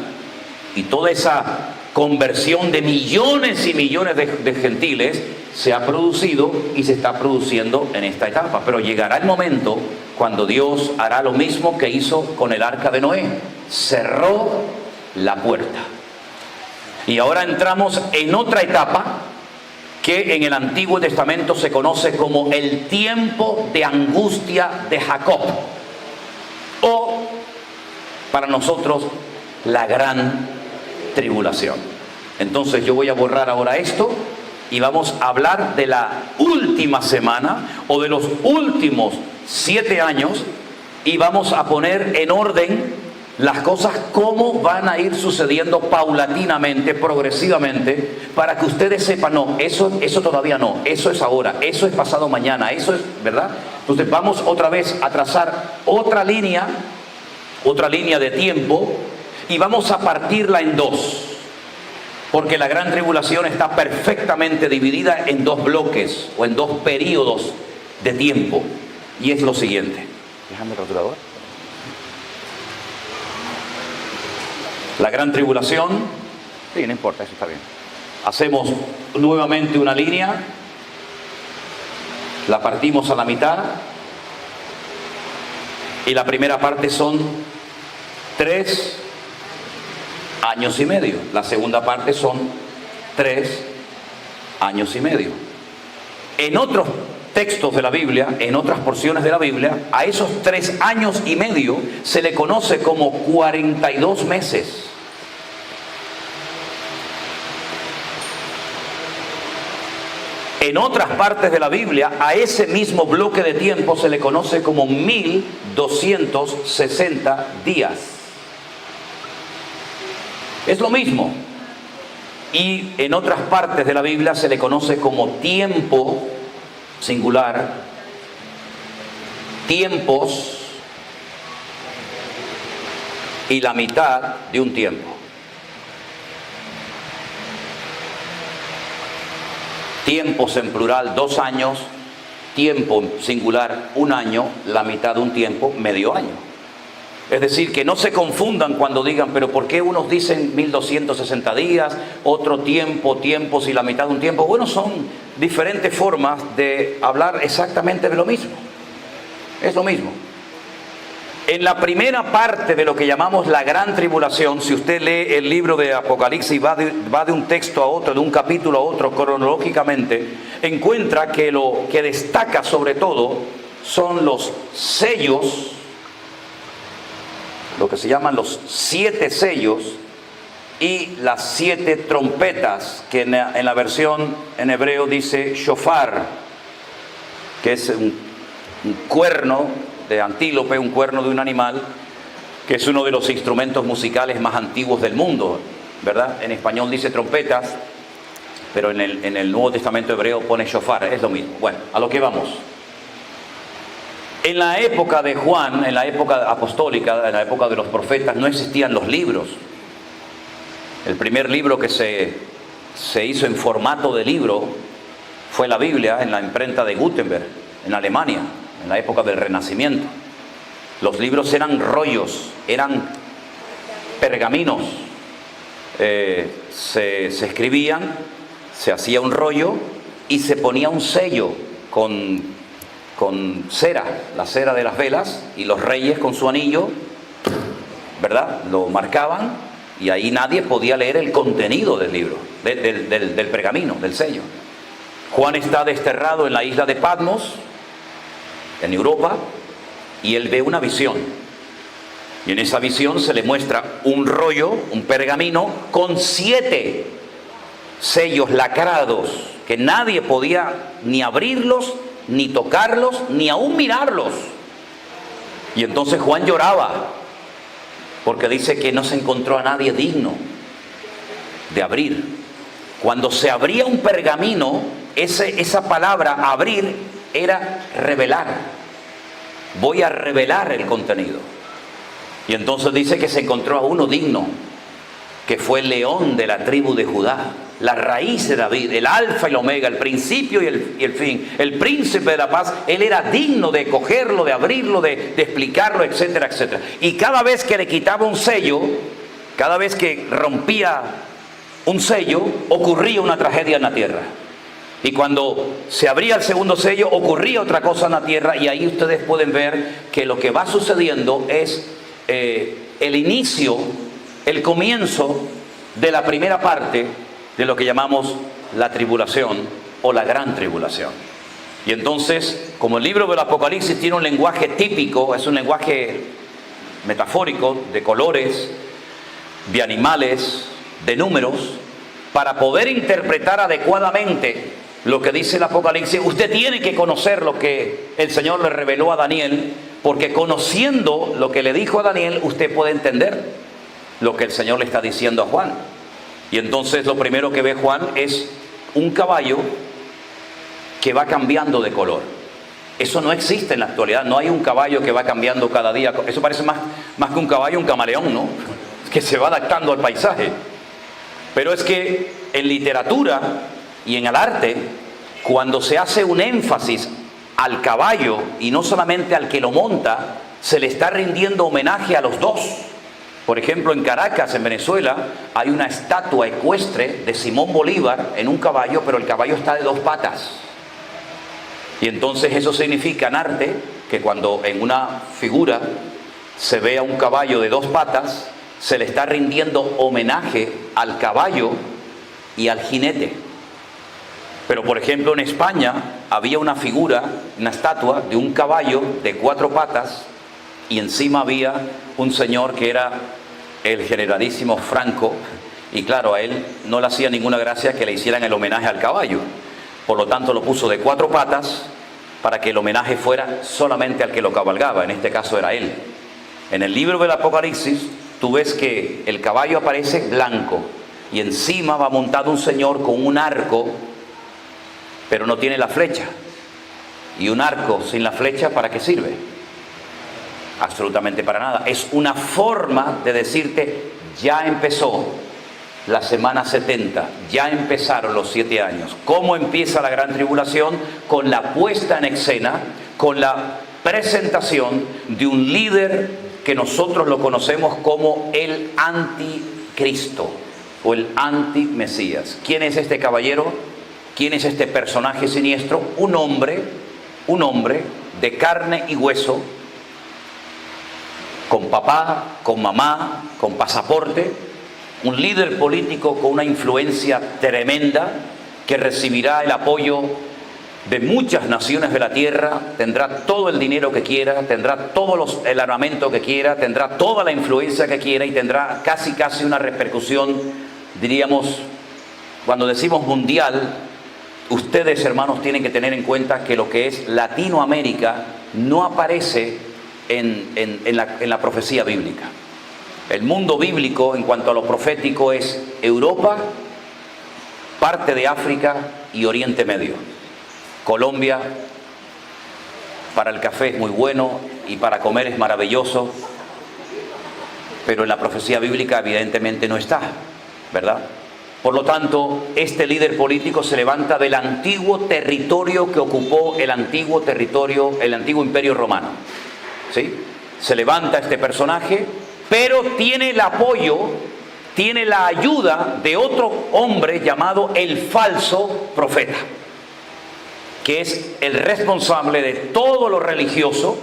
y toda esa conversión de millones y millones de gentiles se ha producido y se está produciendo en esta etapa. Pero llegará el momento cuando Dios hará lo mismo que hizo con el arca de Noé. Cerró la puerta. Y ahora entramos en otra etapa que en el Antiguo Testamento se conoce como el tiempo de angustia de Jacob. O, para nosotros, la gran tribulación. Entonces yo voy a borrar ahora esto y vamos a hablar de la última semana o de los últimos 7 años y vamos a poner en orden las cosas como van a ir sucediendo paulatinamente, progresivamente, para que ustedes sepan, no, eso todavía no, eso es ahora, eso es pasado mañana, eso es, ¿verdad? Entonces vamos otra vez a trazar otra línea de tiempo y vamos a partirla en dos. Porque la gran tribulación está perfectamente dividida en 2 bloques o en 2 periodos de tiempo. Y es lo siguiente. Déjame el rotulador. La gran tribulación, sí, no importa, eso está bien. Hacemos nuevamente una línea, la partimos a la mitad y la primera parte son 3 años y medio. La segunda parte son 3 años y medio. En otros textos de la Biblia, en otras porciones de la Biblia, a esos 3 años y medio se le conoce como 42 meses. En otras partes de la Biblia, a ese mismo bloque de tiempo se le conoce como 1260 días. Es lo mismo. Y en otras partes de la Biblia se le conoce como tiempo singular, tiempos y la mitad de un tiempo. Tiempos en plural, 2 años, tiempo singular, 1 año, la mitad de un tiempo, medio año. Es decir, que no se confundan cuando digan, pero ¿por qué unos dicen 1260 días, otro tiempos y la mitad de un tiempo? Bueno, son diferentes formas de hablar exactamente de lo mismo. Es lo mismo. En la primera parte de lo que llamamos la gran tribulación, si usted lee el libro de Apocalipsis, va de un texto a otro, de un capítulo a otro cronológicamente, encuentra que lo que destaca sobre todo son los sellos, lo que se llaman los 7 sellos y las 7 trompetas, que en la versión en hebreo dice shofar, que es un cuerno de antílope, un cuerno de un animal, que es uno de los instrumentos musicales más antiguos del mundo, ¿verdad? En español dice trompetas, pero en el Nuevo Testamento hebreo pone shofar, es lo mismo. Bueno, a lo que vamos. En la época de Juan, en la época apostólica, en la época de los profetas, no existían los libros. El primer libro que se hizo en formato de libro fue la Biblia, en la imprenta de Gutenberg, en Alemania, en la época del Renacimiento. Los libros eran rollos, eran pergaminos. Se escribían, se hacía un rollo y se ponía un sello con cera, la cera de las velas, y los reyes con su anillo, ¿verdad? Lo marcaban y ahí nadie podía leer el contenido del libro, del pergamino, del sello. Juan está desterrado en la isla de Patmos, en Europa, y él ve una visión. Y en esa visión se le muestra un rollo, un pergamino, con 7 sellos lacrados, que nadie podía ni abrirlos, ni tocarlos, ni aún mirarlos. Y entonces Juan lloraba, porque dice que no se encontró a nadie digno de abrir. Cuando se abría un pergamino, esa palabra abrir era revelar. Voy a revelar el contenido. Y entonces dice que se encontró a uno digno, que fue el león de la tribu de Judá, la raíz de David, el alfa y el omega, el principio y el fin, el príncipe de la paz. Él era digno de cogerlo, de abrirlo, de explicarlo, etcétera, etcétera. Y cada vez que le quitaba un sello, cada vez que rompía un sello, ocurría una tragedia en la tierra. Y cuando se abría el segundo sello, ocurría otra cosa en la tierra, y ahí ustedes pueden ver que lo que va sucediendo es el inicio, el comienzo de la primera parte de lo que llamamos la tribulación o la gran tribulación. Y entonces, como el libro del Apocalipsis tiene un lenguaje típico, es un lenguaje metafórico, de colores, de animales, de números, para poder interpretar adecuadamente lo que dice el Apocalipsis, usted tiene que conocer lo que el Señor le reveló a Daniel, porque conociendo lo que le dijo a Daniel, usted puede entender lo que el Señor le está diciendo a Juan. Y entonces lo primero que ve Juan es un caballo que va cambiando de color. Eso no existe en la actualidad, no hay un caballo que va cambiando cada día. Eso parece más que un caballo, un camaleón, ¿no? Que se va adaptando al paisaje. Pero es que en literatura y en el arte, cuando se hace un énfasis al caballo y no solamente al que lo monta, se le está rindiendo homenaje a los dos. Por ejemplo, en Caracas, en Venezuela, hay una estatua ecuestre de Simón Bolívar en un caballo, pero el caballo está de dos patas. Y entonces eso significa en arte que cuando en una figura se ve a un caballo de dos patas, se le está rindiendo homenaje al caballo y al jinete. Pero por ejemplo en España había una figura, una estatua de un caballo de cuatro patas, y encima había un señor que era el generalísimo Franco, y claro, a él no le hacía ninguna gracia que le hicieran el homenaje al caballo. Por lo tanto lo puso de cuatro patas para que el homenaje fuera solamente al que lo cabalgaba, en este caso era él. En el libro del Apocalipsis tú ves que el caballo aparece blanco y encima va montado un señor con un arco, pero no tiene la flecha. Y un arco sin la flecha, ¿para qué sirve? Absolutamente para nada. Es una forma de decirte, ya empezó la semana 70, ya empezaron los 7 años. ¿Cómo empieza la gran tribulación? Con la puesta en escena, con la presentación de un líder que nosotros lo conocemos como el anticristo o el antimesías. ¿Quién es este caballero? ¿Quién es este personaje siniestro? Un hombre de carne y hueso, con papá, con mamá, con pasaporte, un líder político con una influencia tremenda, que recibirá el apoyo de muchas naciones de la tierra, tendrá todo el dinero que quiera, tendrá el armamento que quiera, tendrá toda la influencia que quiera y tendrá casi una repercusión, diríamos, cuando decimos mundial. Ustedes, hermanos, tienen que tener en cuenta que lo que es Latinoamérica no aparece en la profecía bíblica. El mundo bíblico, en cuanto a lo profético, es Europa, parte de África y Oriente Medio. Colombia, para el café es muy bueno y para comer es maravilloso, pero en la profecía bíblica evidentemente no está, ¿verdad? Por lo tanto, este líder político se levanta del antiguo territorio que ocupó el antiguo imperio romano. ¿Sí? Se levanta este personaje, pero tiene el apoyo, tiene la ayuda de otro hombre llamado el falso profeta, que es el responsable de todo lo religioso,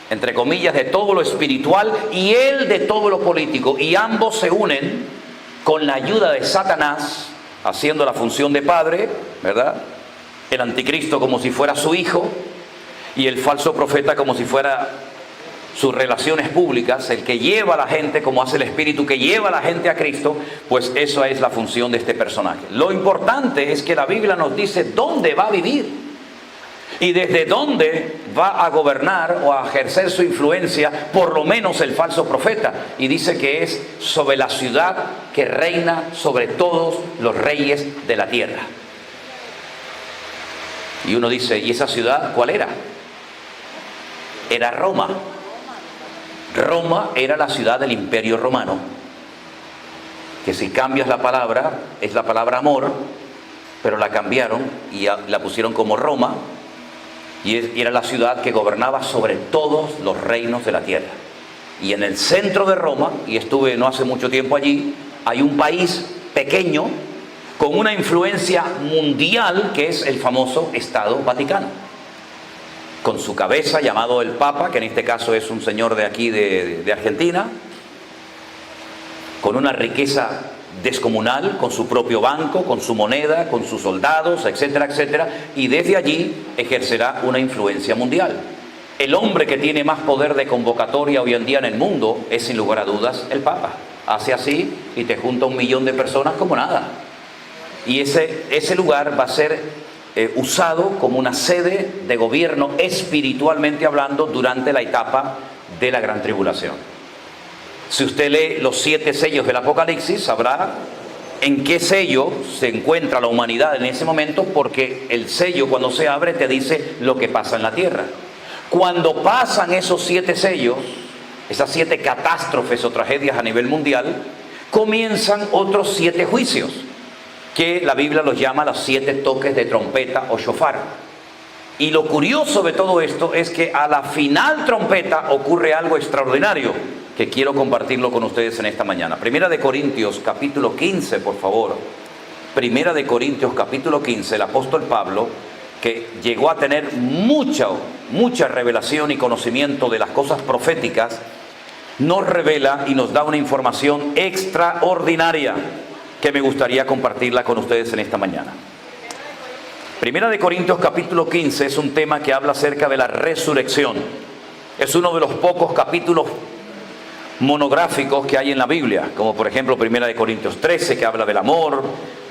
entre comillas, de todo lo espiritual, y él de todo lo político. Y ambos se unen con la ayuda de Satanás, haciendo la función de padre, ¿verdad? El anticristo como si fuera su hijo, y el falso profeta como si fuera sus relaciones públicas, el que lleva a la gente, como hace el Espíritu, que lleva a la gente a Cristo. Pues esa es la función de este personaje. Lo importante es que la Biblia nos dice dónde va a vivir y desde dónde va a gobernar o a ejercer su influencia, por lo menos el falso profeta. Y dice que es sobre la ciudad que reina sobre todos los reyes de la tierra. Y uno dice, ¿y esa ciudad cuál era? Era Roma. Roma era la ciudad del Imperio Romano, que si cambias la palabra, es la palabra amor, pero la cambiaron y la pusieron como Roma, y era la ciudad que gobernaba sobre todos los reinos de la tierra. Y en el centro de Roma, y estuve no hace mucho tiempo allí, hay un país pequeño con una influencia mundial, que es el famoso Estado Vaticano, con su cabeza llamado el Papa, que en este caso es un señor de aquí de Argentina, con una riqueza descomunal, con su propio banco, con su moneda, con sus soldados, etcétera, etcétera, y desde allí ejercerá una influencia mundial. El hombre que tiene más poder de convocatoria hoy en día en el mundo es, sin lugar a dudas, el Papa. Hace así y te junta 1 millón de personas como nada. Y ese lugar va a ser usado como una sede de gobierno, espiritualmente hablando, durante la etapa de la Gran Tribulación. Si usted lee los 7 sellos del Apocalipsis, sabrá en qué sello se encuentra la humanidad en ese momento, porque el sello, cuando se abre, te dice lo que pasa en la tierra. Cuando pasan esos 7 sellos, esas 7 catástrofes o tragedias a nivel mundial, comienzan otros 7 juicios, que la Biblia los llama los 7 toques de trompeta o shofar. Y lo curioso de todo esto es que a la final trompeta ocurre algo extraordinario, que quiero compartirlo con ustedes en esta mañana. Primera de Corintios capítulo 15, por favor. Primera de Corintios capítulo 15, el apóstol Pablo, que llegó a tener mucha revelación y conocimiento de las cosas proféticas, nos revela y nos da una información extraordinaria que me gustaría compartirla con ustedes en esta mañana. Primera de Corintios capítulo 15 es un tema que habla acerca de la resurrección. Es uno de los pocos capítulos monográficos que hay en la Biblia, como por ejemplo Primera de Corintios 13, que habla del amor,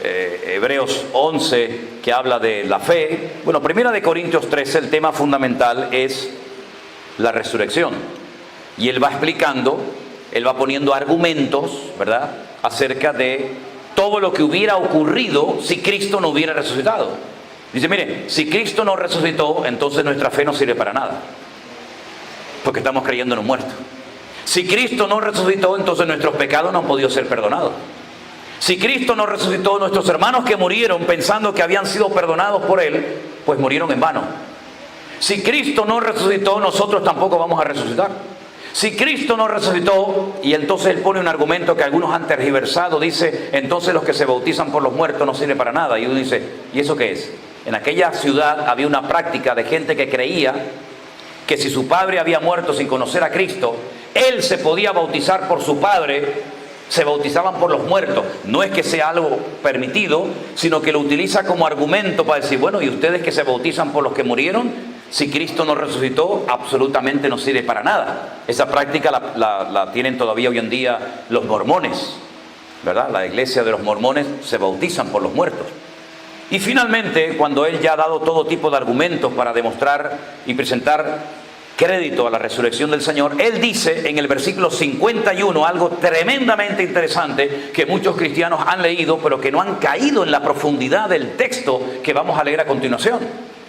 Hebreos 11, que habla de la fe. Bueno, Primera de Corintios 13, el tema fundamental es la resurrección. Y él va explicando, él va poniendo argumentos, ¿verdad?, acerca de todo lo que hubiera ocurrido si Cristo no hubiera resucitado. Dice, mire, si Cristo no resucitó, entonces nuestra fe no sirve para nada, porque estamos creyendo en un muerto. Si Cristo no resucitó, entonces nuestros pecados no han podido ser perdonados. Si Cristo no resucitó, nuestros hermanos que murieron pensando que habían sido perdonados por Él, pues murieron en vano. Si Cristo no resucitó, nosotros tampoco vamos a resucitar. Si Cristo no resucitó, y entonces él pone un argumento que algunos han tergiversado, dice, entonces los que se bautizan por los muertos no sirve para nada. Y uno dice, ¿y eso qué es? En aquella ciudad había una práctica de gente que creía que si su padre había muerto sin conocer a Cristo, él se podía bautizar por su padre, se bautizaban por los muertos. No es que sea algo permitido, sino que lo utiliza como argumento para decir, bueno, ¿y ustedes que se bautizan por los que murieron? Si Cristo no resucitó, absolutamente no sirve para nada. Esa práctica la tienen todavía hoy en día los mormones, ¿verdad? La iglesia de los mormones se bautizan por los muertos. Y finalmente, cuando él ya ha dado todo tipo de argumentos para demostrar y presentar crédito a la resurrección del Señor, él dice en el versículo 51 algo tremendamente interesante que muchos cristianos han leído, pero que no han caído en la profundidad del texto que vamos a leer a continuación,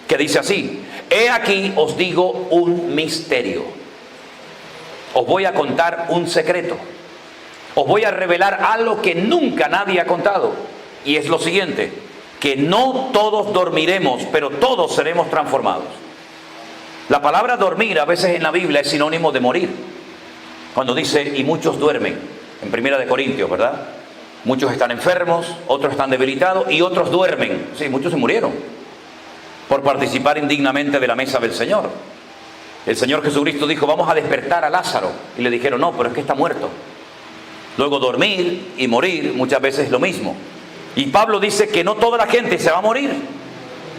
que dice así: he aquí os digo un misterio. Os voy a contar un secreto. Os voy a revelar algo que nunca nadie ha contado. Y es lo siguiente: que no todos dormiremos, pero todos seremos transformados. La palabra dormir a veces en la Biblia es sinónimo de morir. Cuando dice, y muchos duermen, en Primera de Corintios, ¿verdad? Muchos están enfermos, otros están debilitados y otros duermen. Sí, muchos se murieron por participar indignamente de la mesa del Señor. El Señor Jesucristo dijo, vamos a despertar a Lázaro. Y le dijeron, no, pero es que está muerto. Luego dormir y morir muchas veces es lo mismo. Y Pablo dice que no toda la gente se va a morir.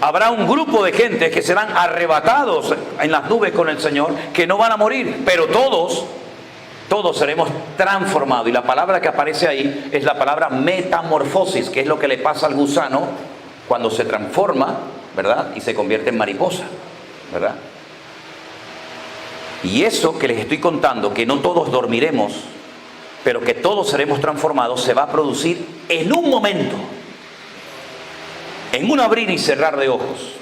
Habrá un grupo de gente que serán arrebatados en las nubes con el Señor, que no van a morir, pero todos seremos transformados. Y la palabra que aparece ahí es la palabra metamorfosis, que es lo que le pasa al gusano cuando se transforma, ¿verdad? Y se convierte en mariposa, ¿verdad? Y eso que les estoy contando, que no todos dormiremos, pero que todos seremos transformados, se va a producir en un momento, en un abrir y cerrar de ojos,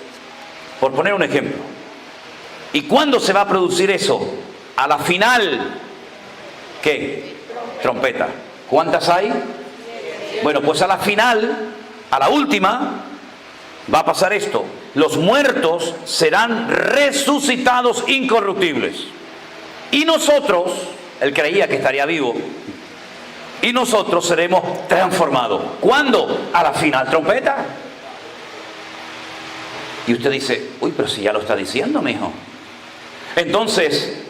por poner un ejemplo. ¿Y cuándo se va a producir eso? A la final, ¿qué? Trompeta. ¿Cuántas hay? Bueno, pues a la final, a la última, va a pasar esto: los muertos serán resucitados incorruptibles. Y nosotros, él creía que estaría vivo, y nosotros seremos transformados. ¿Cuándo? A la final trompeta. Y usted dice, uy, pero si ya lo está diciendo, mijo. Entonces,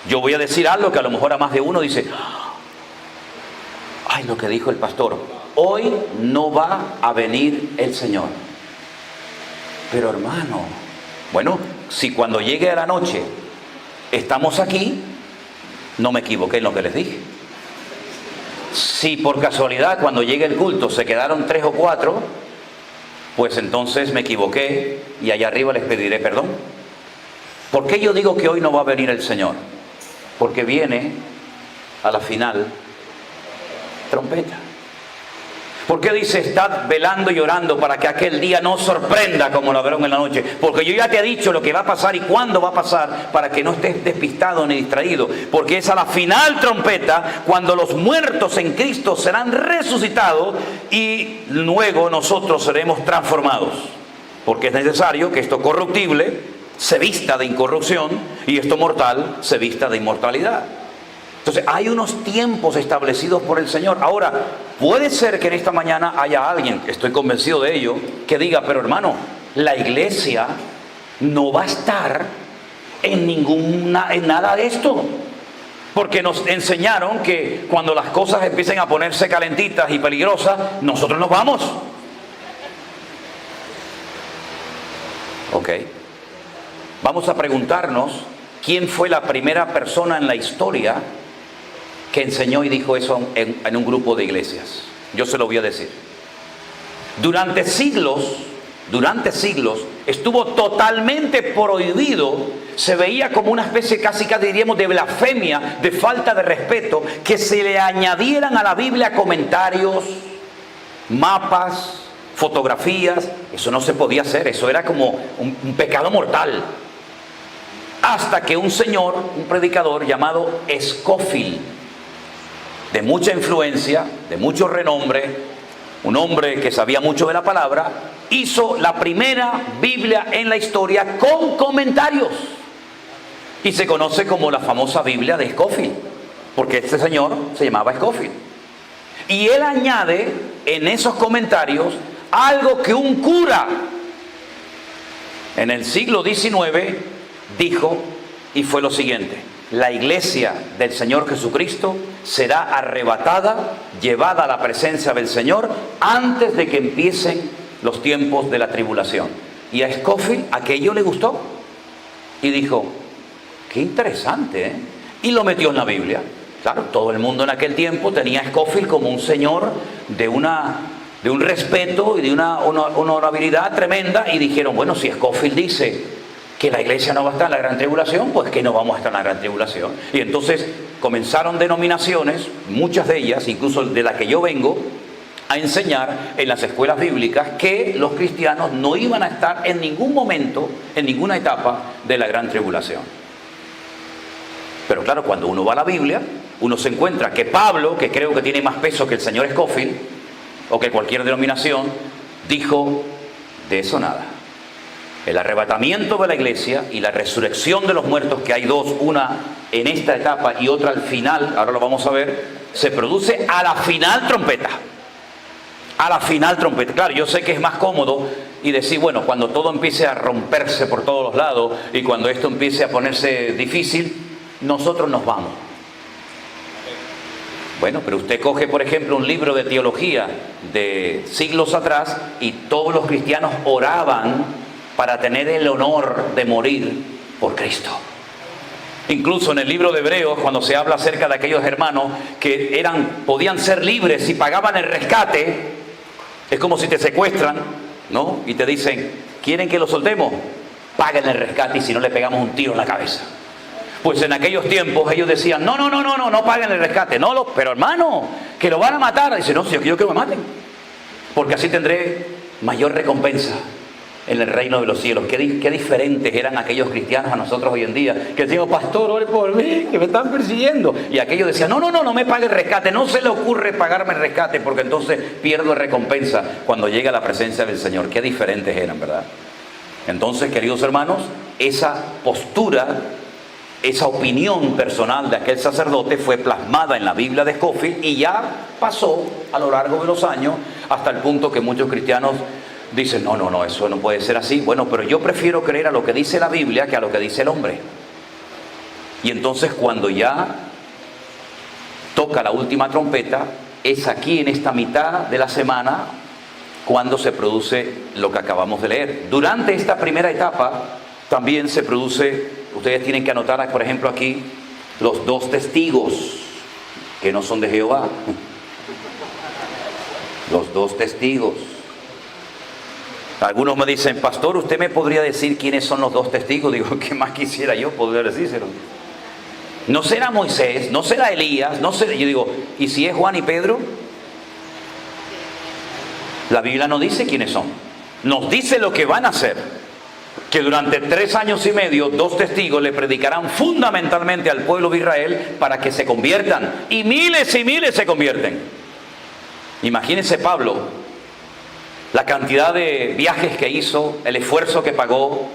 yo voy a decir algo que a lo mejor a más de uno dice, ay, lo que dijo el pastor, hoy no va a venir el Señor. Pero hermano, bueno, si cuando llegue a la noche estamos aquí, no me equivoqué en lo que les dije. Si por casualidad cuando llegue el culto se quedaron 3 o 4, pues entonces me equivoqué y allá arriba les pediré perdón. ¿Por qué yo digo que hoy no va a venir el Señor? Porque viene a la final trompeta. ¿Por qué dice estad velando y orando para que aquel día no sorprenda como ladrón en la noche? Porque yo ya te he dicho lo que va a pasar y cuándo va a pasar para que no estés despistado ni distraído. Porque es a la final trompeta cuando los muertos en Cristo serán resucitados y luego nosotros seremos transformados. Porque es necesario que esto corruptible se vista de incorrupción y esto mortal se vista de inmortalidad. Entonces hay unos tiempos establecidos por el Señor. Ahora, puede ser que en esta mañana haya alguien, estoy convencido de ello, que diga, pero hermano, la iglesia no va a estar en nada de esto. Porque nos enseñaron que cuando las cosas empiecen a ponerse calentitas y peligrosas, nosotros nos vamos. Ok. Vamos a preguntarnos quién fue la primera persona en la historia que enseñó y dijo eso en un grupo de iglesias. Yo se lo voy a decir. Durante siglos estuvo totalmente prohibido, se veía como una especie casi diríamos de blasfemia, de falta de respeto, que se le añadieran a la Biblia comentarios, mapas, fotografías. Eso no se podía hacer, eso era como un pecado mortal. Hasta que un señor, un predicador llamado Scofield, de mucha influencia, de mucho renombre, un hombre que sabía mucho de la palabra, hizo la primera Biblia en la historia con comentarios. Y se conoce como la famosa Biblia de Scofield, porque este señor se llamaba Scofield. Y él añade en esos comentarios algo que un cura en el siglo XIX dijo, y fue lo siguiente: la iglesia del Señor Jesucristo será arrebatada, llevada a la presencia del Señor antes de que empiecen los tiempos de la tribulación. Y a Scofield aquello le gustó y dijo, qué interesante, ¿eh? Y lo metió en la Biblia. Claro, todo el mundo en aquel tiempo tenía a Scofield como un señor de un respeto y de una honorabilidad tremenda, y dijeron, bueno, si Scofield dice que la iglesia no va a estar en la gran tribulación, pues que no vamos a estar en la gran tribulación. Y entonces comenzaron denominaciones, muchas de ellas, incluso de la que yo vengo, a enseñar en las escuelas bíblicas que los cristianos no iban a estar en ningún momento, en ninguna etapa de la gran tribulación. Pero claro, cuando uno va a la Biblia, uno se encuentra que Pablo, que creo que tiene más peso que el señor Scofield, o que cualquier denominación, dijo, de eso nada. El arrebatamiento de la iglesia y la resurrección de los muertos, que hay dos, una en esta etapa y otra al final, ahora lo vamos a ver, se produce a la final trompeta. A la final trompeta. Claro, yo sé que es más cómodo y decir, bueno, cuando todo empiece a romperse por todos los lados y cuando esto empiece a ponerse difícil, nosotros nos vamos. Bueno, pero usted coge, por ejemplo, un libro de teología de siglos atrás y todos los cristianos oraban para tener el honor de morir por Cristo. Incluso en el libro de Hebreos, cuando se habla acerca de aquellos hermanos que podían ser libres y pagaban el rescate, es como si te secuestran, ¿no? Y te dicen, ¿quieren que lo soltemos? Paguen el rescate y si no le pegamos un tiro en la cabeza. Pues en aquellos tiempos ellos decían, no paguen el rescate, pero hermano, que lo van a matar. Dice, no, si yo quiero que me maten, porque así tendré mayor recompensa en el reino de los cielos. Qué diferentes eran aquellos cristianos a nosotros hoy en día, que decimos, pastor, ore por mí, que me están persiguiendo. Y aquellos decían, no me pague el rescate, no se le ocurre pagarme el rescate, porque entonces pierdo recompensa cuando llega a la presencia del Señor. Qué diferentes eran, ¿verdad? Entonces, queridos hermanos, esa postura esa opinión personal de aquel sacerdote fue plasmada en la Biblia de Scofield y ya pasó a lo largo de los años hasta el punto que muchos cristianos dicen, no, eso no puede ser así. Bueno, pero yo prefiero creer a lo que dice la Biblia que a lo que dice el hombre. Y entonces cuando ya toca la última trompeta, es aquí en esta mitad de la semana cuando se produce lo que acabamos de leer. Durante esta primera etapa también se produce, ustedes tienen que anotar, por ejemplo, aquí los 2 testigos que no son de Jehová. Los 2 testigos. Algunos me dicen, pastor, ¿usted me podría decir quiénes son los 2 testigos? Digo, ¿qué más quisiera yo poder decírselo? No será Moisés, no será Elías, no será... Yo digo, ¿y si es Juan y Pedro? La Biblia no dice quiénes son. Nos dice lo que van a hacer. Que durante 3 años y medio, 2 testigos le predicarán fundamentalmente al pueblo de Israel para que se conviertan. Y miles se convierten. Imagínense Pablo, la cantidad de viajes que hizo, el esfuerzo que pagó,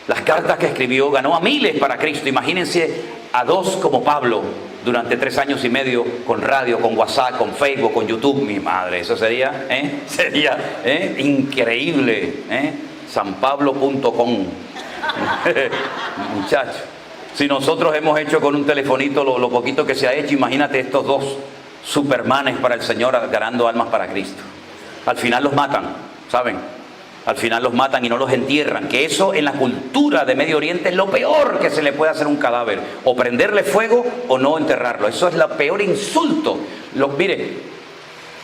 las cartas que escribió, ganó a miles para Cristo. Imagínense a 2 como Pablo durante 3 años y medio con radio, con WhatsApp, con Facebook, con YouTube. Mi madre, eso sería increíble. Sanpablo.com. Muchachos, si nosotros hemos hecho con un telefonito lo poquito que se ha hecho, imagínate estos 2 supermanes para el Señor ganando almas para Cristo. Al final los matan, ¿saben? Al final los matan y no los entierran, que eso en la cultura de Medio Oriente es lo peor que se le puede hacer a un cadáver, o prenderle fuego o no enterrarlo. Eso es el peor insulto. Mire,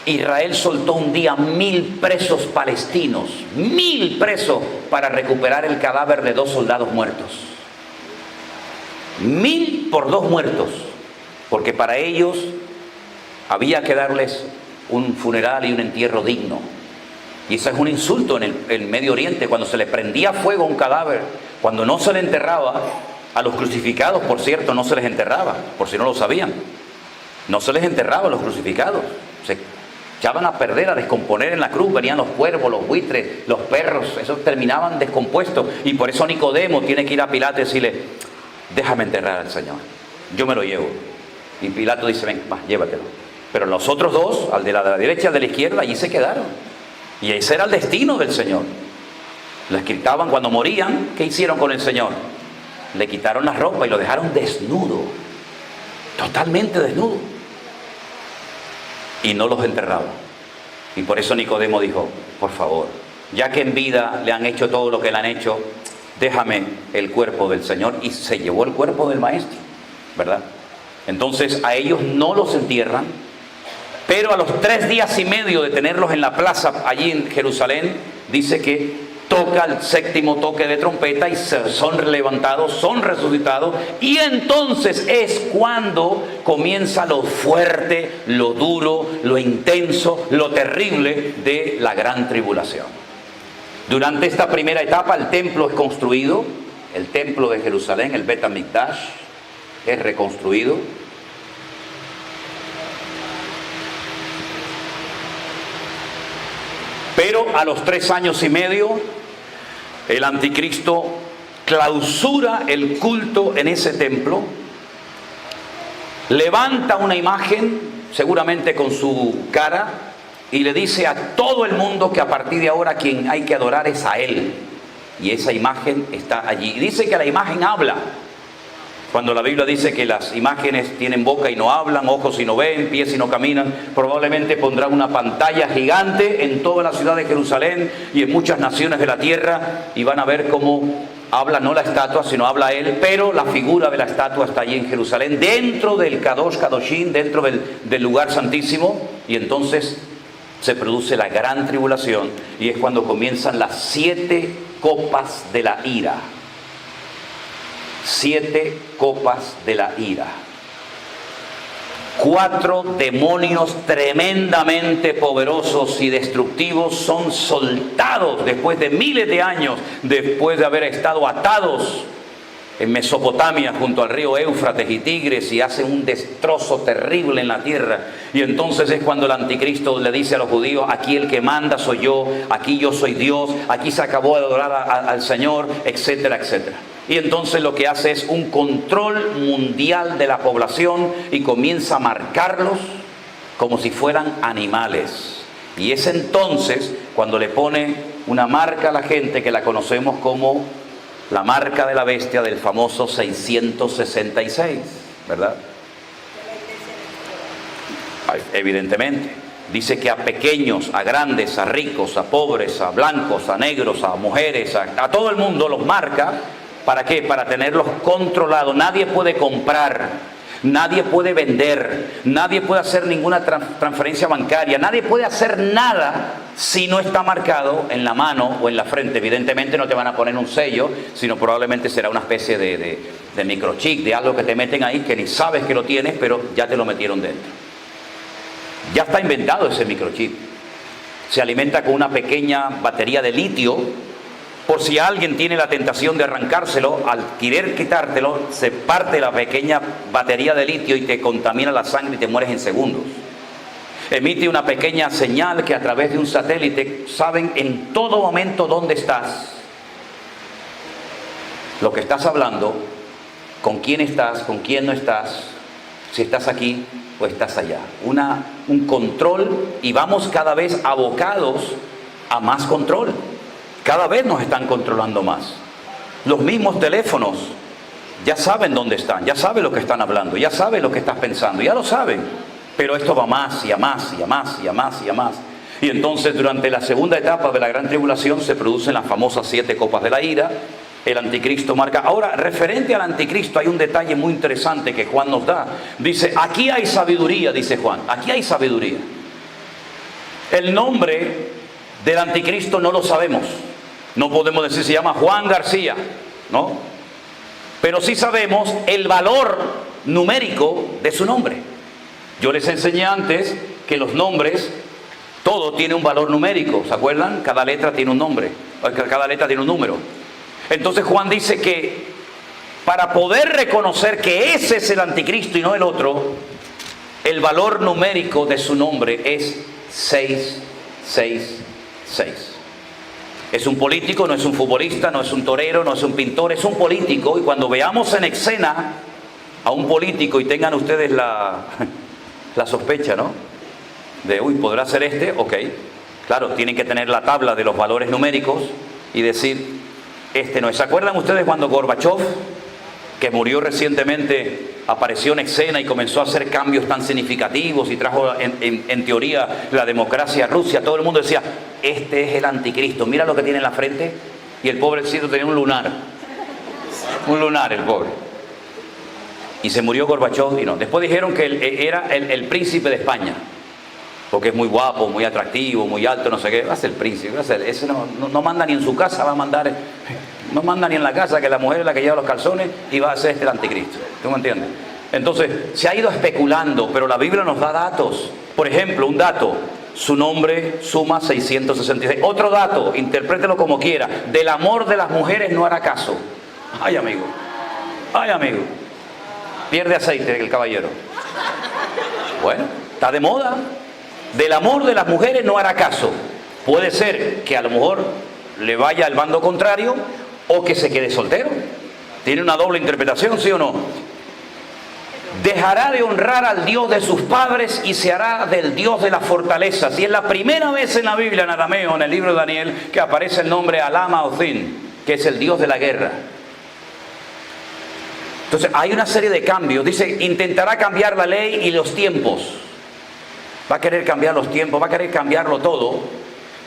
Israel soltó un día 1000 presos palestinos, 1000 presos para recuperar el cadáver de 2 soldados muertos. 1000 por 2 muertos, porque para ellos había que darles un funeral y un entierro digno. Y eso es un insulto en el Medio Oriente, cuando se le prendía fuego a un cadáver, cuando no se le enterraba, a los crucificados, por cierto, no se les enterraba, por si no lo sabían. No se les enterraba a los crucificados, se echaban a perder, a descomponer en la cruz, venían los cuervos, los buitres, los perros, esos terminaban descompuestos. Y por eso Nicodemo tiene que ir a Pilato y decirle, déjame enterrar al Señor, yo me lo llevo. Y Pilato dice, ven, va, llévatelo. Pero los otros 2, al de la derecha y al de la izquierda, allí se quedaron. Y ese era el destino del Señor. Les quitaban cuando morían, ¿qué hicieron con el Señor? Le quitaron la ropa y lo dejaron desnudo, totalmente desnudo. Y no los enterraban. Y por eso Nicodemo dijo, por favor, ya que en vida le han hecho todo lo que le han hecho, déjame el cuerpo del Señor. Y se llevó el cuerpo del Maestro, ¿verdad? Entonces a ellos no los entierran, pero a los 3 días y medio de tenerlos en la plaza allí en Jerusalén, dice que toca el 7º toque de trompeta y son levantados, son resucitados, y entonces es cuando comienza lo fuerte, lo duro, lo intenso, lo terrible de la gran tribulación. Durante esta primera etapa el templo es construido, el templo de Jerusalén, el Bet HaMikdash, es reconstruido. Pero a los 3 años y medio, el anticristo clausura el culto en ese templo, levanta una imagen, seguramente con su cara, y le dice a todo el mundo que a partir de ahora quien hay que adorar es a él. Y esa imagen está allí. Y dice que la imagen habla. Cuando la Biblia dice que las imágenes tienen boca y no hablan, ojos y no ven, pies y no caminan, probablemente pondrán una pantalla gigante en toda la ciudad de Jerusalén y en muchas naciones de la tierra, y van a ver cómo habla no la estatua, sino habla él, pero la figura de la estatua está allí en Jerusalén, dentro del Kadosh Kadoshim, dentro del lugar santísimo. Y entonces se produce la gran tribulación, y es cuando comienzan las 7 copas de la ira. 7 copas de la ira. 4 demonios tremendamente poderosos y destructivos son soltados después de miles de años, después de haber estado atados en Mesopotamia junto al río Éufrates y Tigres, y hacen un destrozo terrible en la tierra. Y entonces es cuando el anticristo le dice a los judíos, aquí el que manda soy yo, aquí yo soy Dios, aquí se acabó de adorar al Señor, etcétera, etcétera. Y entonces lo que hace es un control mundial de la población y comienza a marcarlos como si fueran animales. Y es entonces cuando le pone una marca a la gente que la conocemos como la marca de la bestia del famoso 666, ¿verdad? Evidentemente. Dice que a pequeños, a grandes, a ricos, a pobres, a blancos, a negros, a mujeres, a todo el mundo los marca. ¿Para qué? Para tenerlos controlados. Nadie puede comprar, nadie puede vender, nadie puede hacer ninguna transferencia bancaria, nadie puede hacer nada si no está marcado en la mano o en la frente. Evidentemente no te van a poner un sello, sino probablemente será una especie de microchip, de algo que te meten ahí que ni sabes que lo tienes, pero ya te lo metieron dentro. Ya está inventado ese microchip. Se alimenta con una pequeña batería de litio. Por si alguien tiene la tentación de arrancárselo, al querer quitártelo, se parte la pequeña batería de litio y te contamina la sangre y te mueres en segundos. Emite una pequeña señal que a través de un satélite saben en todo momento dónde estás, lo que estás hablando, con quién no estás, si estás aquí o estás allá. Un control, y vamos cada vez abocados a más control. Cada vez nos están controlando más. Los mismos teléfonos ya saben dónde están, ya saben lo que están hablando, ya saben lo que estás pensando, ya lo saben. Pero esto va más y a más y a más y a más y a más. Y entonces durante la segunda etapa de la gran tribulación se producen las famosas 7 copas de la ira. El anticristo marca. Ahora, referente al anticristo hay un detalle muy interesante que Juan nos da. Dice, aquí hay sabiduría, dice Juan, aquí hay sabiduría. El nombre del anticristo no lo sabemos. No podemos decir se llama Juan García, ¿no? Pero sí sabemos el valor numérico de su nombre. Yo les enseñé antes que los nombres, todo tiene un valor numérico, ¿se acuerdan? Cada letra tiene un nombre, cada letra tiene un número. Entonces Juan dice que para poder reconocer que ese es el anticristo y no el otro, el valor numérico de su nombre es 666. Es un político, no es un futbolista, no es un torero, no es un pintor, es un político. Y cuando veamos en escena a un político y tengan ustedes la sospecha, ¿no? De, uy, ¿podrá ser este? Ok. Claro, tienen que tener la tabla de los valores numéricos y decir, este no es. ¿Se acuerdan ustedes cuando Gorbachev, que murió recientemente, apareció en escena y comenzó a hacer cambios tan significativos y trajo en teoría la democracia a Rusia? Todo el mundo decía, este es el anticristo, mira lo que tiene en la frente. Y el pobrecito tenía un lunar el pobre. Y se murió Gorbachev y no. Después dijeron que él era el príncipe de España, porque es muy guapo, muy atractivo, muy alto, no sé qué. Va a ser el príncipe, ese no manda ni en su casa, va a mandar, no manda ni en la casa, que la mujer es la que lleva los calzones y va a ser el anticristo. ¿Tú me entiendes? Entonces, se ha ido especulando, pero la Biblia nos da datos. Por ejemplo, un dato, su nombre suma 666. Otro dato, interprételo como quiera, del amor de las mujeres no hará caso. Ay, amigo, pierde aceite el caballero. Bueno, está de moda. Del amor de las mujeres no hará caso. Puede ser que a lo mejor le vaya al bando contrario o que se quede soltero. Tiene una doble interpretación, ¿sí o no? Dejará de honrar al Dios de sus padres y se hará del Dios de las fortalezas. Y es la primera vez en la Biblia, en arameo, en el libro de Daniel, que aparece el nombre Alama Ozin, que es el Dios de la guerra. Entonces hay una serie de cambios. Dice, intentará cambiar la ley y los tiempos. Va a querer cambiar los tiempos, va a querer cambiarlo todo.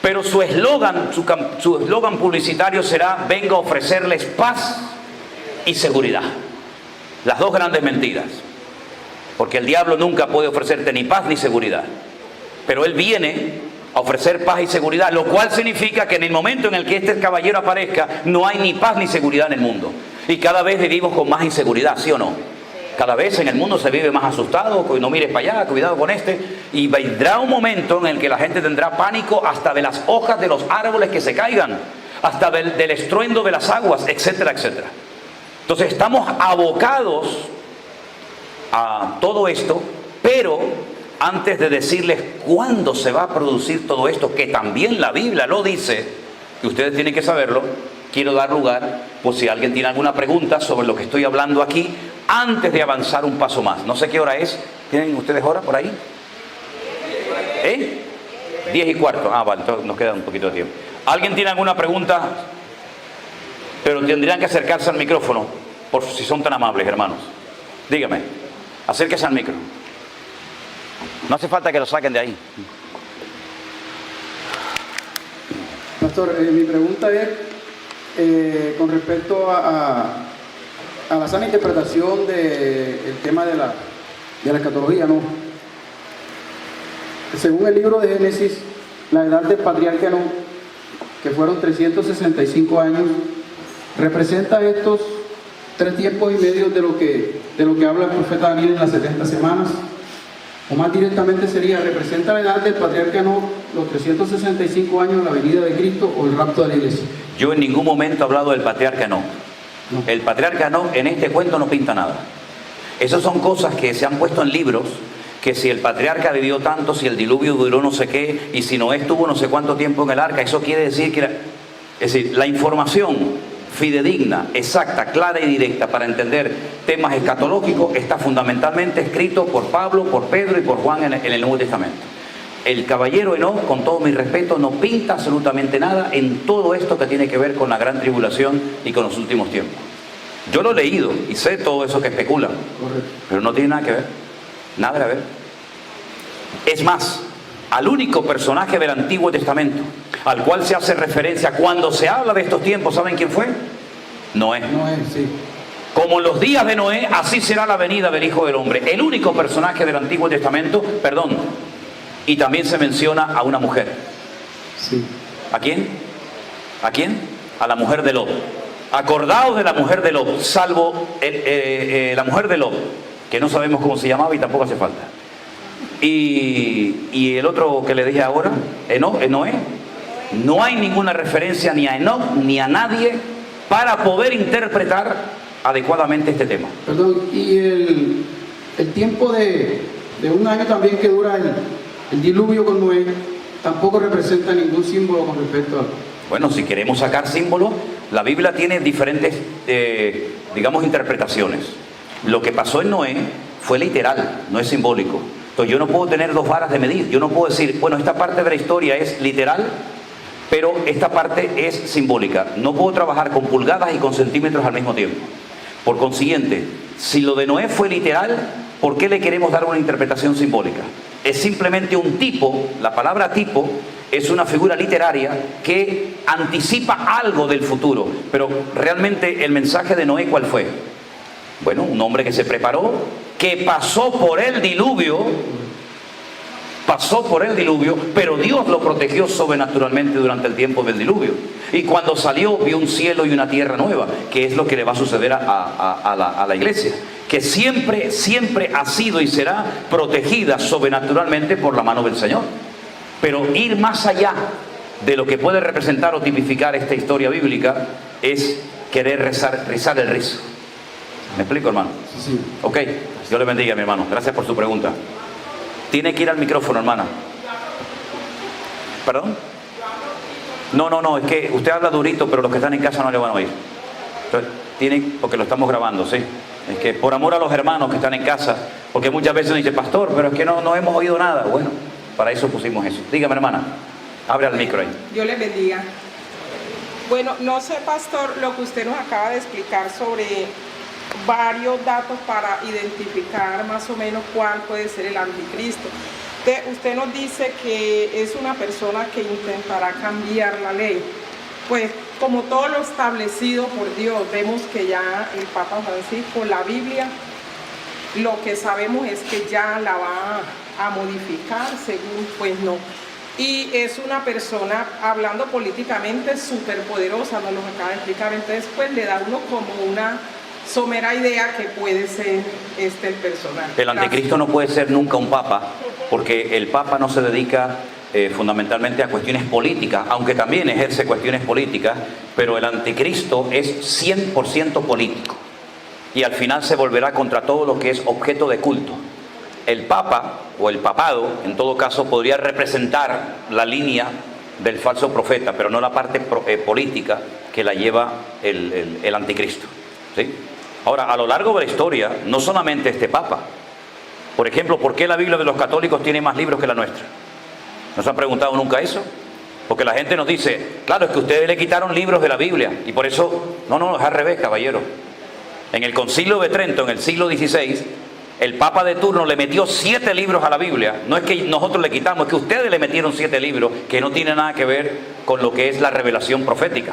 Pero su eslogan publicitario será, vengo a ofrecerles paz y seguridad. Las dos grandes mentiras. Porque el diablo nunca puede ofrecerte ni paz ni seguridad. Pero él viene a ofrecer paz y seguridad, lo cual significa que en el momento en el que este caballero aparezca, no hay ni paz ni seguridad en el mundo. Y cada vez vivimos con más inseguridad, ¿sí o no? Cada vez en el mundo se vive más asustado, no mires para allá, cuidado con este. Y vendrá un momento en el que la gente tendrá pánico hasta de las hojas de los árboles que se caigan, hasta del estruendo de las aguas, etcétera, etcétera. Entonces estamos abocados a todo esto, pero antes de decirles cuándo se va a producir todo esto, que también la Biblia lo dice, y ustedes tienen que saberlo, quiero dar lugar, por si alguien tiene alguna pregunta sobre lo que estoy hablando aquí, antes de avanzar un paso más. No sé qué hora es. ¿Tienen ustedes hora por ahí? 10:15. Ah, vale, entonces nos queda un poquito de tiempo. ¿Alguien tiene alguna pregunta? Pero tendrían que acercarse al micrófono, por si son tan amables, hermanos. Dígame, acérquese al micro. No hace falta que lo saquen de ahí. Pastor, mi pregunta es con respecto a la sana interpretación del tema de la escatología, ¿no? Según el libro de Génesis, la edad del patriarca Enoc, que fueron 365 años, representa estos 3 tiempos y medio de lo que habla el profeta Daniel en las 70 semanas. O más directamente sería, representa la edad del patriarca Enoc, los 365 años de la venida de Cristo o el rapto de la iglesia. Yo en ningún momento he hablado del patriarca Enoc. No. El patriarca Enoc en este cuento no pinta nada. Esas son cosas que se han puesto en libros, que si el patriarca vivió tanto, si el diluvio duró no sé qué, y si Noé estuvo no sé cuánto tiempo en el arca, eso quiere decir que... Es decir, la información fidedigna, exacta, clara y directa para entender temas escatológicos está fundamentalmente escrito por Pablo, por Pedro y por Juan en el Nuevo Testamento. El caballero Enoc, con todo mi respeto, no pinta absolutamente nada en todo esto que tiene que ver con la gran tribulación y con los últimos tiempos. Yo lo he leído y sé todo eso que especulan, pero no tiene nada que ver, nada que ver. Es más, al único personaje del Antiguo Testamento al cual se hace referencia cuando se habla de estos tiempos, ¿saben quién fue? Noé. Noé, sí. Como en los días de Noé, así será la venida del Hijo del Hombre. El único personaje del Antiguo Testamento, perdón, y también se menciona a una mujer. Sí. ¿A quién? ¿A quién? A la mujer de Lot. Acordaos de la mujer de Lot, salvo la mujer de Lot, que no sabemos cómo se llamaba y tampoco hace falta. Y el otro que le dije ahora, Noé. No hay ninguna referencia ni a Enoc ni a nadie para poder interpretar adecuadamente este tema. Perdón, y el tiempo de 1 año también que dura el diluvio con Noé, tampoco representa ningún símbolo con respecto a... Bueno, si queremos sacar símbolos, la Biblia tiene diferentes, digamos, interpretaciones. Lo que pasó en Noé fue literal, no es simbólico. Entonces yo no puedo tener 2 varas de medir. Yo no puedo decir, bueno, esta parte de la historia es literal, pero esta parte es simbólica. No puedo trabajar con pulgadas y con centímetros al mismo tiempo. Por consiguiente, si lo de Noé fue literal, ¿por qué le queremos dar una interpretación simbólica? Es simplemente un tipo, la palabra tipo es una figura literaria que anticipa algo del futuro. Pero realmente el mensaje de Noé, ¿cuál fue? Bueno, un hombre que se preparó, que pasó por el diluvio, pero Dios lo protegió sobrenaturalmente durante el tiempo del diluvio. Y cuando salió vio un cielo y una tierra nueva, que es lo que le va a suceder a la iglesia, que siempre ha sido y será protegida sobrenaturalmente por la mano del Señor. Pero ir más allá de lo que puede representar o tipificar esta historia bíblica es querer rizar el rizo. ¿Me explico, hermano? Sí. Ok, Dios le bendiga, mi hermano. Gracias por su pregunta. Tiene que ir al micrófono, hermana. ¿Perdón? No, es que usted habla durito, pero los que están en casa no le van a oír. Entonces, porque lo estamos grabando, ¿sí? Es que por amor a los hermanos que están en casa, porque muchas veces dice, pastor, pero es que no hemos oído nada. Bueno, para eso pusimos eso. Dígame, hermana, abre el micro ahí. Dios le bendiga. Bueno, no sé, pastor, lo que usted nos acaba de explicar sobre varios datos para identificar más o menos cuál puede ser el anticristo. Usted nos dice que es una persona que intentará cambiar la ley. Pues como todo lo establecido por Dios, vemos que ya el Papa Francisco, la Biblia, lo que sabemos es que ya la va a modificar según, pues no. Y es una persona, hablando políticamente, súper poderosa, nos lo acaba de explicar. Entonces, pues le da uno como una somera idea que puede ser el personaje. El anticristo no puede ser nunca un papa, porque el papa no se dedica fundamentalmente a cuestiones políticas, aunque también ejerce cuestiones políticas, pero el anticristo es 100% político y al final se volverá contra todo lo que es objeto de culto. El papa o el papado, en todo caso, podría representar la línea del falso profeta, pero no la parte política que la lleva el anticristo, ¿sí? Ahora, a lo largo de la historia, no solamente este papa. Por ejemplo, ¿por qué la Biblia de los católicos tiene más libros que la nuestra? ¿No se han preguntado nunca eso? Porque la gente nos dice, claro, es que ustedes le quitaron libros de la Biblia y por eso... No, es al revés, caballero. En el Concilio de Trento, en el siglo XVI, el Papa de turno le metió 7 libros a la Biblia. No es que nosotros le quitamos, es que ustedes le metieron 7 libros que no tienen nada que ver con lo que es la revelación profética.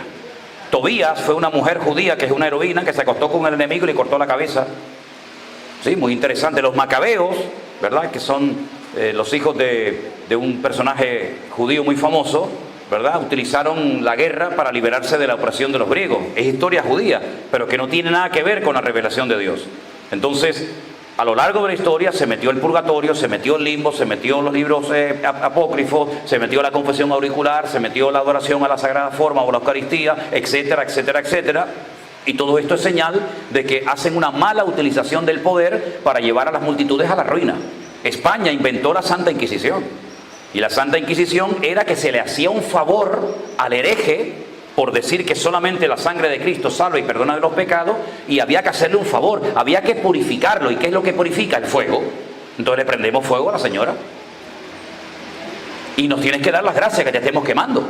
Tobías fue una mujer judía que es una heroína que se acostó con el enemigo y le cortó la cabeza. Sí, muy interesante. Los macabeos, ¿verdad? Que son los hijos de un personaje judío muy famoso, ¿verdad? Utilizaron la guerra para liberarse de la opresión de los griegos. Es historia judía, pero que no tiene nada que ver con la revelación de Dios. Entonces, a lo largo de la historia se metió el purgatorio, se metió el limbo, se metió los libros apócrifos, se metió la confesión auricular, se metió la adoración a la sagrada forma o la Eucaristía, etcétera, etcétera, etcétera. Y todo esto es señal de que hacen una mala utilización del poder para llevar a las multitudes a la ruina. España inventó la Santa Inquisición. Y la Santa Inquisición era que se le hacía un favor al hereje por decir que solamente la sangre de Cristo salva y perdona de los pecados, y había que hacerle un favor, había que purificarlo. ¿Y qué es lo que purifica? El fuego. Entonces le prendemos fuego a la señora. Y nos tienes que dar las gracias que te estemos quemando,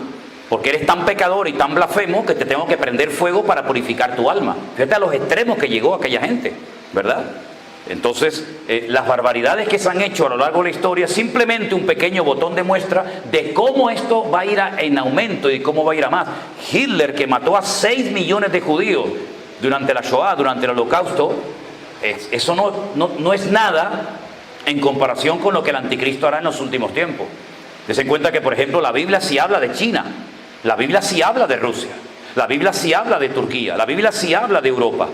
porque eres tan pecador y tan blasfemo que te tengo que prender fuego para purificar tu alma. Fíjate a los extremos que llegó aquella gente, ¿verdad? Entonces, las barbaridades que se han hecho a lo largo de la historia, simplemente un pequeño botón de muestra de cómo esto va a ir en aumento y cómo va a ir a más. Hitler, que mató a 6 millones de judíos durante la Shoah, durante el Holocausto, eso no es nada en comparación con lo que el anticristo hará en los últimos tiempos. Desen cuenta que, por ejemplo, la Biblia sí habla de China, la Biblia sí habla de Rusia, la Biblia sí habla de Turquía, la Biblia sí habla de Europa.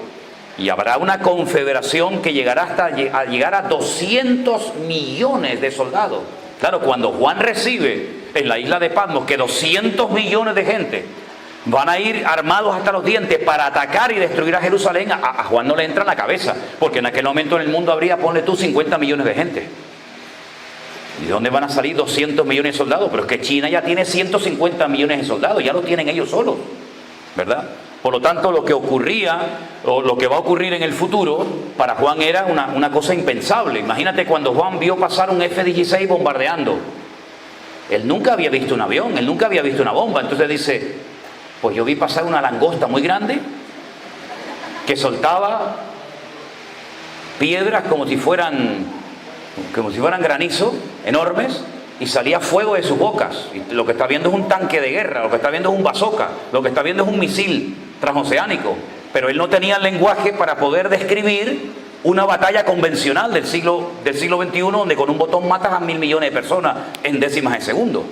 Y habrá una confederación que llegará hasta llegar a 200 millones de soldados. Claro, cuando Juan recibe en la isla de Patmos que 200 millones de gente van a ir armados hasta los dientes para atacar y destruir a Jerusalén, a Juan no le entra en la cabeza, porque en aquel momento en el mundo habría, ponle tú, 50 millones de gente. ¿Y de dónde van a salir 200 millones de soldados? Pero es que China ya tiene 150 millones de soldados, ya lo tienen ellos solos, ¿verdad? Por lo tanto, lo que ocurría, o lo que va a ocurrir en el futuro, para Juan era una cosa impensable. Imagínate cuando Juan vio pasar un F-16 bombardeando. Él nunca había visto un avión, él nunca había visto una bomba. Entonces dice, pues yo vi pasar una langosta muy grande que soltaba piedras como si fueran granizo, enormes, y salía fuego de sus bocas. Y lo que está viendo es un tanque de guerra, lo que está viendo es un bazooka, lo que está viendo es un misil transoceánico. Pero él no tenía el lenguaje para poder describir una batalla convencional del siglo XXI, donde con un botón matas a 1.000 millones de personas en décimas de segundo.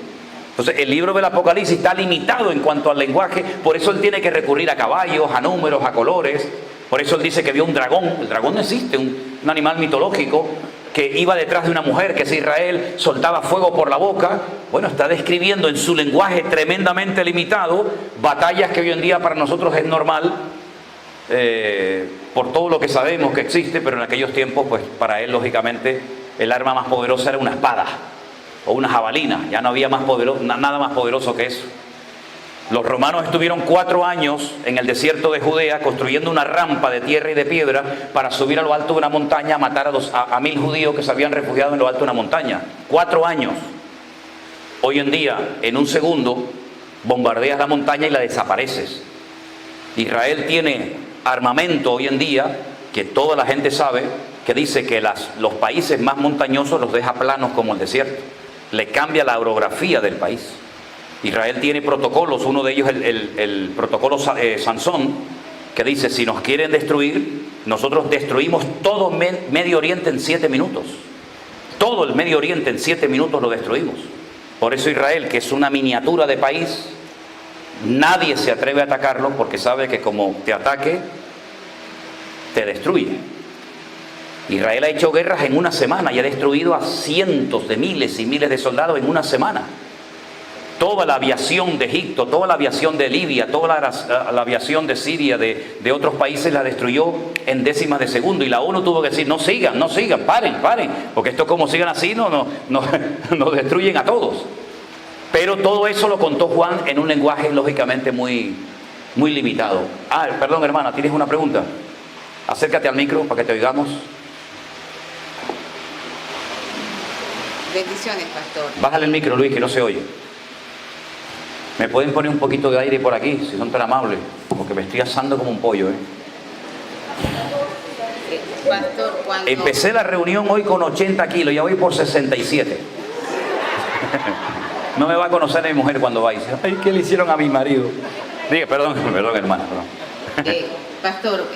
Entonces el libro del Apocalipsis está limitado en cuanto al lenguaje, por eso él tiene que recurrir a caballos, a números, a colores. Por eso él dice que vio un dragón. El dragón no existe, un animal mitológico que iba detrás de una mujer, que es Israel, soltaba fuego por la boca. Bueno, está describiendo en su lenguaje tremendamente limitado batallas que hoy en día para nosotros es normal, por todo lo que sabemos que existe, pero en aquellos tiempos, pues para él, lógicamente, el arma más poderosa era una espada o una jabalina. Ya no había nada más poderoso que eso. Los romanos estuvieron 4 años en el desierto de Judea construyendo una rampa de tierra y de piedra para subir a lo alto de una montaña a matar a 1.000 judíos que se habían refugiado en lo alto de una montaña. 4 años. Hoy en día, en un segundo, bombardeas la montaña y la desapareces. Israel tiene armamento hoy en día que toda la gente sabe, que dice que los países más montañosos los deja planos como el desierto. Le cambia la orografía del país. Israel tiene protocolos, uno de ellos el protocolo Sansón, que dice, si nos quieren destruir, nosotros destruimos todo Medio Oriente en 7 minutos. Todo el Medio Oriente en 7 minutos lo destruimos. Por eso Israel, que es una miniatura de país, nadie se atreve a atacarlo porque sabe que como te ataque, te destruye. Israel ha hecho guerras en una semana y ha destruido a cientos de miles y miles de soldados en una semana. Toda la aviación de Egipto, toda la aviación de Libia, toda la aviación de Siria, de otros países la destruyó en décimas de segundo. Y la ONU tuvo que decir, no sigan, paren, porque esto como sigan así nos destruyen a todos. Pero todo eso lo contó Juan en un lenguaje lógicamente muy limitado. Perdón, hermana, ¿tienes una pregunta? Acércate al micro para que te oigamos. Bendiciones, pastor. Bájale el micro, Luis, que no se oye. ¿Me pueden poner un poquito de aire por aquí, si son tan amables? Porque me estoy asando como un pollo, Pastor, cuando... Empecé la reunión hoy con 80 kilos, ya voy por 67. No me va a conocer mi mujer cuando va y dice, ay, ¿qué le hicieron a mi marido? Diga, perdón, hermana, perdón. Pastor,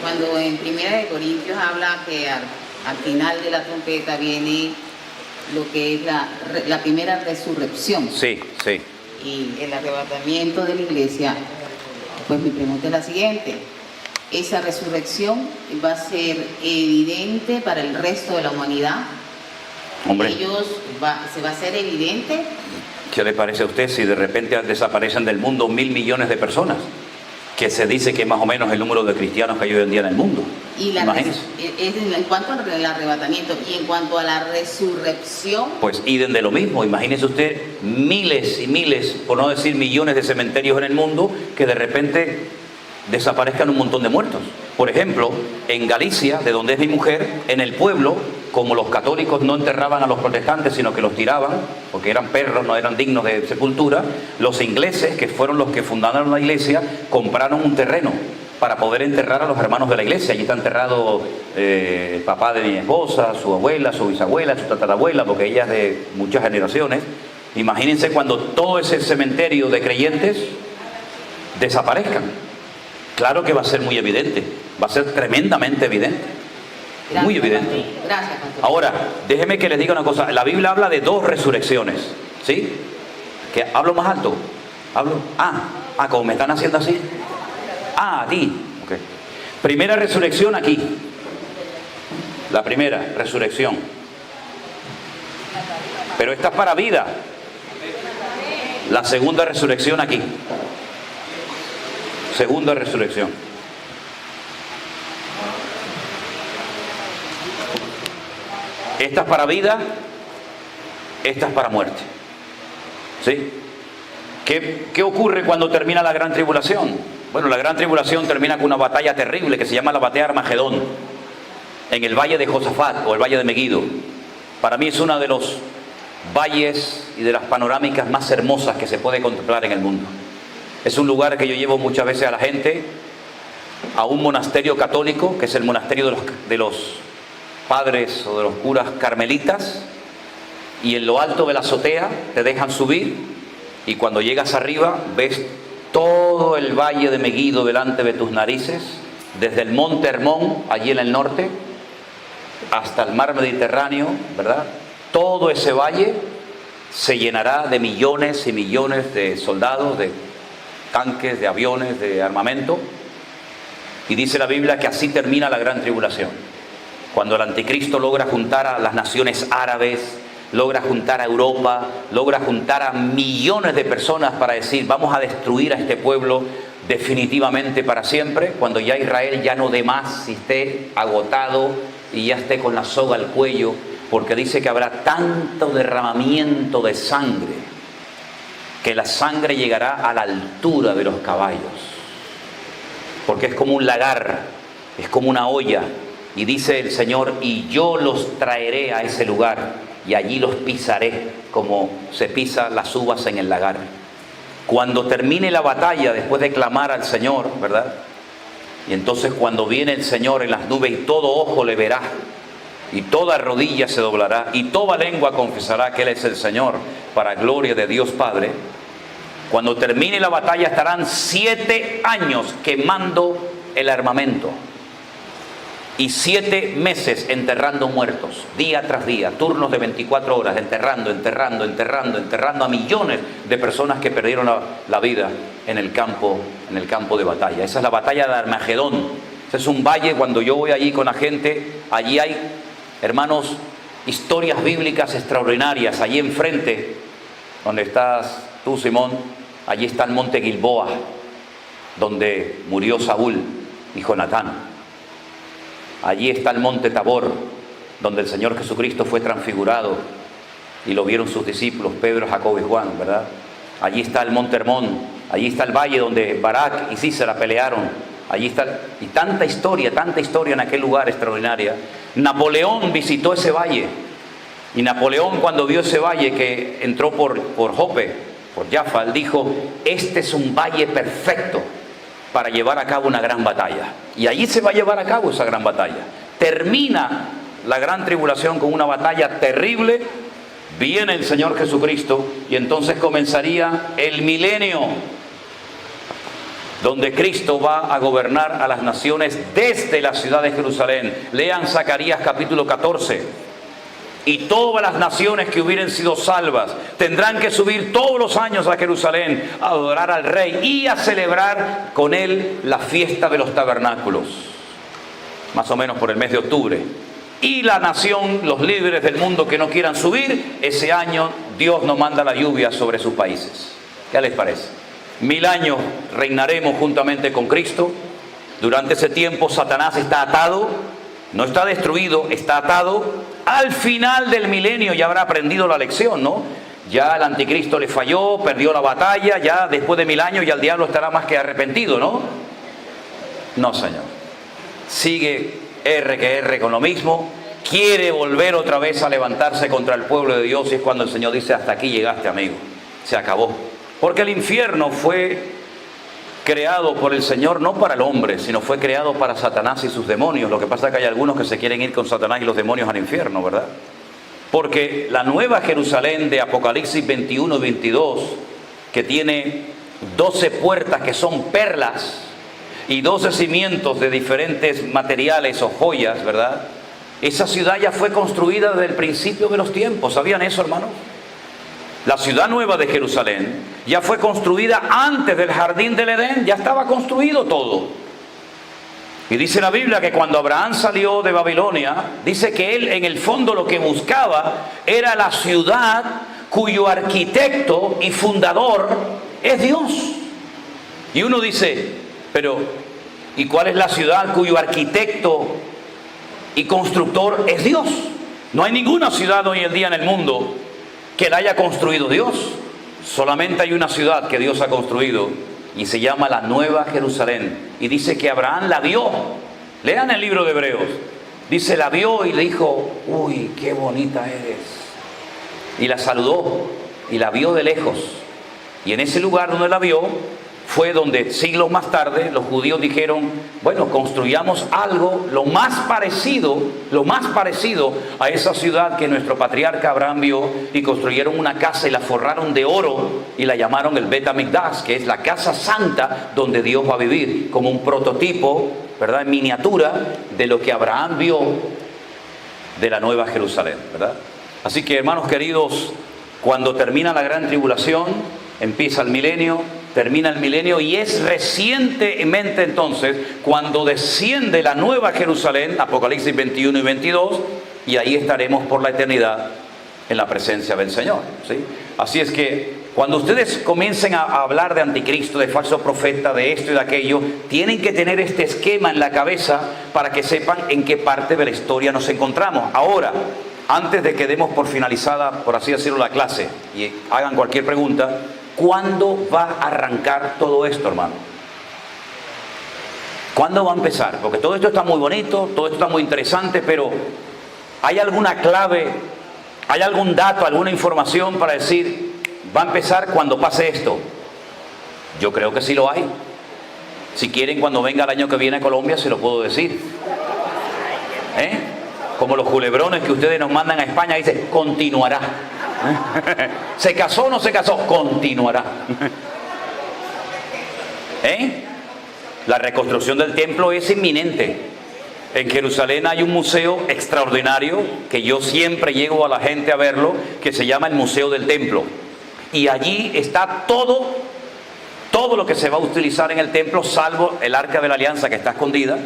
cuando en Primera de Corintios habla que al final de la trompeta viene lo que es la primera resurrección. Sí, sí. Y el arrebatamiento de la iglesia, pues mi pregunta es la siguiente. ¿Esa resurrección va a ser evidente para el resto de la humanidad? Hombre. ¿Se va a hacer evidente? ¿Qué le parece a usted si de repente desaparecen del mundo 1.000 millones de personas? Que se dice que es más o menos el número de cristianos que hay hoy en día en el mundo. Imagínense. En cuanto al arrebatamiento y en cuanto a la resurrección. Pues idem de lo mismo. Imagínese usted miles y miles, por no decir millones de cementerios en el mundo que de repente desaparezcan un montón de muertos. Por ejemplo, en Galicia, de donde es mi mujer, en el pueblo, como los católicos no enterraban a los protestantes, sino que los tiraban, porque eran perros, no eran dignos de sepultura, los ingleses, que fueron los que fundaron la iglesia, compraron un terreno para poder enterrar a los hermanos de la iglesia. Allí está enterrado el papá de mi esposa, su abuela, su bisabuela, su tatarabuela, porque ella es de muchas generaciones. Imagínense cuando todo ese cementerio de creyentes desaparezcan. Claro que va a ser muy evidente, va a ser tremendamente evidente. Gracias, muy evidente. Pastor. Gracias, pastor. Ahora, déjeme que les diga una cosa. La Biblia habla de 2 resurrecciones, ¿sí? ¿Que hablo más alto? ¿Hablo? Como me están haciendo así. A ti. Okay. Primera resurrección aquí. La primera resurrección. Pero esta es para vida. La segunda resurrección aquí. Segunda resurrección. Esta es para vida, esta es para muerte. ¿Sí? ¿Qué ocurre cuando termina la gran tribulación? Bueno, la gran tribulación termina con una batalla terrible que se llama la batalla de Armagedón, en el valle de Josafat o el valle de Meguido. Para mí es uno de los valles y de las panorámicas más hermosas que se puede contemplar en el mundo. Es un lugar que yo llevo muchas veces a la gente a un monasterio católico, que es el monasterio de los padres o de los curas carmelitas, y en lo alto de la azotea te dejan subir, y cuando llegas arriba ves todo el valle de Meguido delante de tus narices, desde el monte Hermón, allí en el norte, hasta el mar Mediterráneo, ¿verdad? Todo ese valle se llenará de millones y millones de soldados, de tanques, de aviones, de armamento. Y dice la Biblia que así termina la gran tribulación. Cuando el anticristo logra juntar a las naciones árabes, logra juntar a Europa, logra juntar a millones de personas para decir, vamos a destruir a este pueblo definitivamente para siempre, cuando ya Israel ya no dé más, y esté agotado y ya esté con la soga al cuello, porque dice que habrá tanto derramamiento de sangre que la sangre llegará a la altura de los caballos, porque es como un lagar, es como una olla, y dice el Señor, y yo los traeré a ese lugar, y allí los pisaré, como se pisa las uvas en el lagar. Cuando termine la batalla, después de clamar al Señor, ¿verdad? Y entonces cuando viene el Señor en las nubes, y todo ojo le verá, y toda rodilla se doblará, y toda lengua confesará que Él es el Señor, para gloria de Dios Padre. Cuando termine la batalla estarán 7 años quemando el armamento y 7 meses enterrando muertos, día tras día, turnos de 24 horas, enterrando a millones de personas que perdieron la vida en el campo de batalla. Esa es la batalla de Armagedón. Ese es un valle. Cuando yo voy allí con la gente, allí hay, hermanos, historias bíblicas extraordinarias. Allí enfrente, donde estás tú, Simón, allí está el monte Gilboa, donde murió Saúl y Jonatán. Allí está el monte Tabor, donde el Señor Jesucristo fue transfigurado. y lo vieron sus discípulos, Pedro, Jacobo y Juan, ¿verdad? Allí está el monte Hermón, allí está el valle donde Barak y Sísera pelearon, allí está, y tanta historia en aquel lugar extraordinaria. Napoleón visitó ese valle, y Napoleón, cuando vio ese valle que entró por Jope, por Jaffa, él dijo: este es un valle perfecto para llevar a cabo una gran batalla. Y allí se va a llevar a cabo esa gran batalla. Termina la gran tribulación con una batalla terrible, viene el Señor Jesucristo y entonces comenzaría el milenio, donde Cristo va a gobernar a las naciones desde la ciudad de Jerusalén. Lean Zacarías capítulo 14. Y todas las naciones que hubieren sido salvas tendrán que subir todos los años a Jerusalén a adorar al Rey y a celebrar con él la fiesta de los tabernáculos, más o menos por el mes de octubre. Y la nación, los líderes del mundo que no quieran subir, ese año Dios no manda la lluvia sobre sus países. ¿Qué les parece? 1000 años reinaremos juntamente con Cristo. Durante ese tiempo Satanás está atado, no está destruido, está atado. Al final del milenio ya habrá aprendido la lección, ¿no? Ya el anticristo le falló, perdió la batalla, ya después de 1000 años ya el diablo estará más que arrepentido, ¿no? No, Señor. Sigue R que R con lo mismo, quiere volver otra vez a levantarse contra el pueblo de Dios, y es cuando el Señor dice: hasta aquí llegaste, amigo, se acabó. Porque el infierno fue creado por el Señor no para el hombre, sino fue creado para Satanás y sus demonios. Lo que pasa es que hay algunos que se quieren ir con Satanás y los demonios al infierno, ¿verdad? Porque la nueva Jerusalén de Apocalipsis 21 y 22, que tiene 12 puertas que son perlas y 12 cimientos de diferentes materiales o joyas, ¿verdad? Esa ciudad ya fue construida desde el principio de los tiempos. ¿Sabían eso, hermanos? La ciudad nueva de Jerusalén ya fue construida antes del jardín del Edén, ya estaba construido todo. Y dice la Biblia que cuando Abraham salió de Babilonia, dice que él en el fondo lo que buscaba era la ciudad cuyo arquitecto y fundador es Dios. Y uno dice: pero ¿y cuál es la ciudad cuyo arquitecto y constructor es Dios? No hay ninguna ciudad hoy en día en el mundo que la haya construido Dios. Solamente hay una ciudad que Dios ha construido y se llama la Nueva Jerusalén. Y dice que Abraham la vio. Lean el libro de Hebreos. Dice, la vio y le dijo: uy, qué bonita eres. Y la saludó y la vio de lejos. Y en ese lugar donde la vio fue donde siglos más tarde los judíos dijeron: bueno, construyamos algo lo más parecido a esa ciudad que nuestro patriarca Abraham vio, y construyeron una casa y la forraron de oro y la llamaron el Bet Hamikdash, que es la casa santa donde Dios va a vivir, como un prototipo, ¿verdad?, en miniatura de lo que Abraham vio de la Nueva Jerusalén, ¿verdad? Así que, hermanos queridos, cuando termina la gran tribulación, empieza el milenio, termina el milenio, y es recientemente entonces cuando desciende la Nueva Jerusalén, Apocalipsis 21 y 22, y ahí estaremos por la eternidad en la presencia del Señor, ¿sí? Así es que cuando ustedes comiencen a hablar de anticristo, de falso profeta, de esto y de aquello, tienen que tener este esquema en la cabeza para que sepan en qué parte de la historia nos encontramos. Ahora, antes de que demos por finalizada, por así decirlo, la clase y hagan cualquier pregunta, ¿cuándo va a arrancar todo esto, hermano? ¿Cuándo va a empezar? Porque todo esto está muy bonito, todo esto está muy interesante, pero ¿hay alguna clave, hay algún dato, alguna información para decir, va a empezar cuando pase esto? Yo creo que sí lo hay. Si quieren, cuando venga el año que viene a Colombia, se lo puedo decir. Como los culebrones que ustedes nos mandan a España, dice, continuará. ¿Se casó o no se casó? Continuará. La reconstrucción del templo es inminente. En Jerusalén hay un museo extraordinario que yo siempre llevo a la gente a verlo, que se llama el Museo del Templo. Y allí está todo lo que se va a utilizar en el templo, salvo el Arca de la Alianza, que está escondida.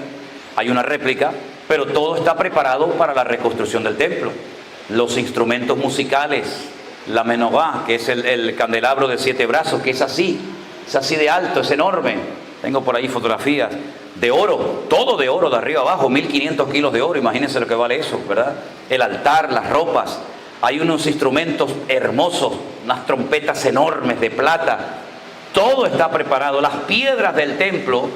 Hay una réplica, pero todo está preparado para la reconstrucción del templo. Los instrumentos musicales, la menorá, que es el candelabro de 7 brazos, que es así de alto, es enorme. Tengo por ahí fotografías de oro, todo de oro de arriba abajo, 1500 kilos de oro, imagínense lo que vale eso, ¿verdad? El altar, las ropas, hay unos instrumentos hermosos, unas trompetas enormes de plata. Todo está preparado. Las piedras del templo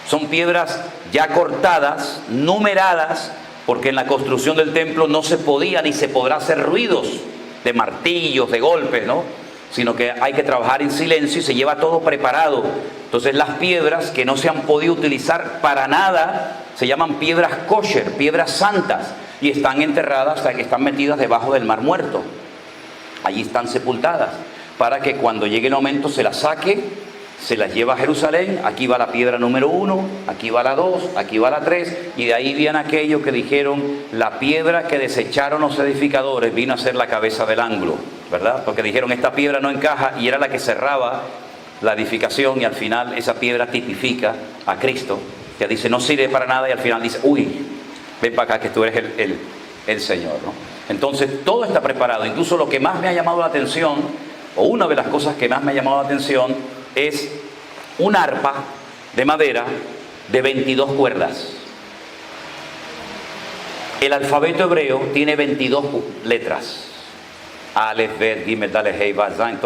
son piedras ya cortadas, numeradas, porque en la construcción del templo no se podía ni se podrá hacer ruidos de martillos, de golpes, ¿no? Sino que hay que trabajar en silencio y se lleva todo preparado. Entonces las piedras que no se han podido utilizar para nada se llaman piedras kosher, piedras santas, y están enterradas, están metidas debajo del Mar Muerto. Allí están sepultadas, para que cuando llegue el momento se las saque, se las lleva a Jerusalén. Aquí va la piedra número 1, aquí va la 2, aquí va la 3, y de ahí viene aquello que dijeron, la piedra que desecharon los edificadores vino a ser la cabeza del ángulo, ¿verdad? Porque dijeron, esta piedra no encaja, y era la que cerraba la edificación, y al final esa piedra tipifica a Cristo, que dice, no sirve para nada, y al final dice, uy, ven para acá que tú eres el Señor, ¿no? Entonces todo está preparado. Incluso lo que más me ha llamado la atención, o una de las cosas que más me ha llamado la atención, es un arpa de madera de 22 cuerdas. El alfabeto hebreo tiene 22 letras. Aleph, Bet, Gimel, Daleth, Hei, Vav, Zayin,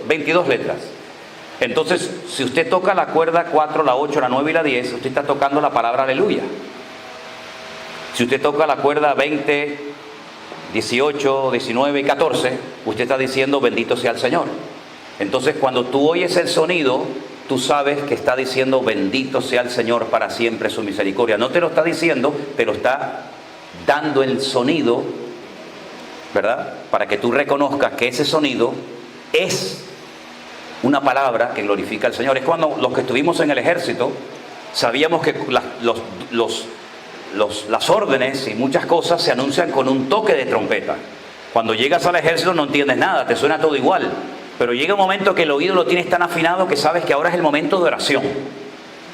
22 letras. Entonces, si usted toca la cuerda 4, la 8, la 9 y la 10, usted está tocando la palabra aleluya. Si usted toca la cuerda 20, 18, 19 y 14, usted está diciendo bendito sea el Señor. Entonces cuando tú oyes el sonido, tú sabes que está diciendo bendito sea el Señor para siempre su misericordia. No te lo está diciendo, te lo está dando el sonido, ¿verdad? Para que tú reconozcas que ese sonido es una palabra que glorifica al Señor. Es cuando los que estuvimos en el ejército sabíamos que las órdenes y muchas cosas se anuncian con un toque de trompeta. Cuando llegas al ejército no entiendes nada, te suena todo igual. Pero llega un momento que el oído lo tienes tan afinado que sabes que ahora es el momento de oración.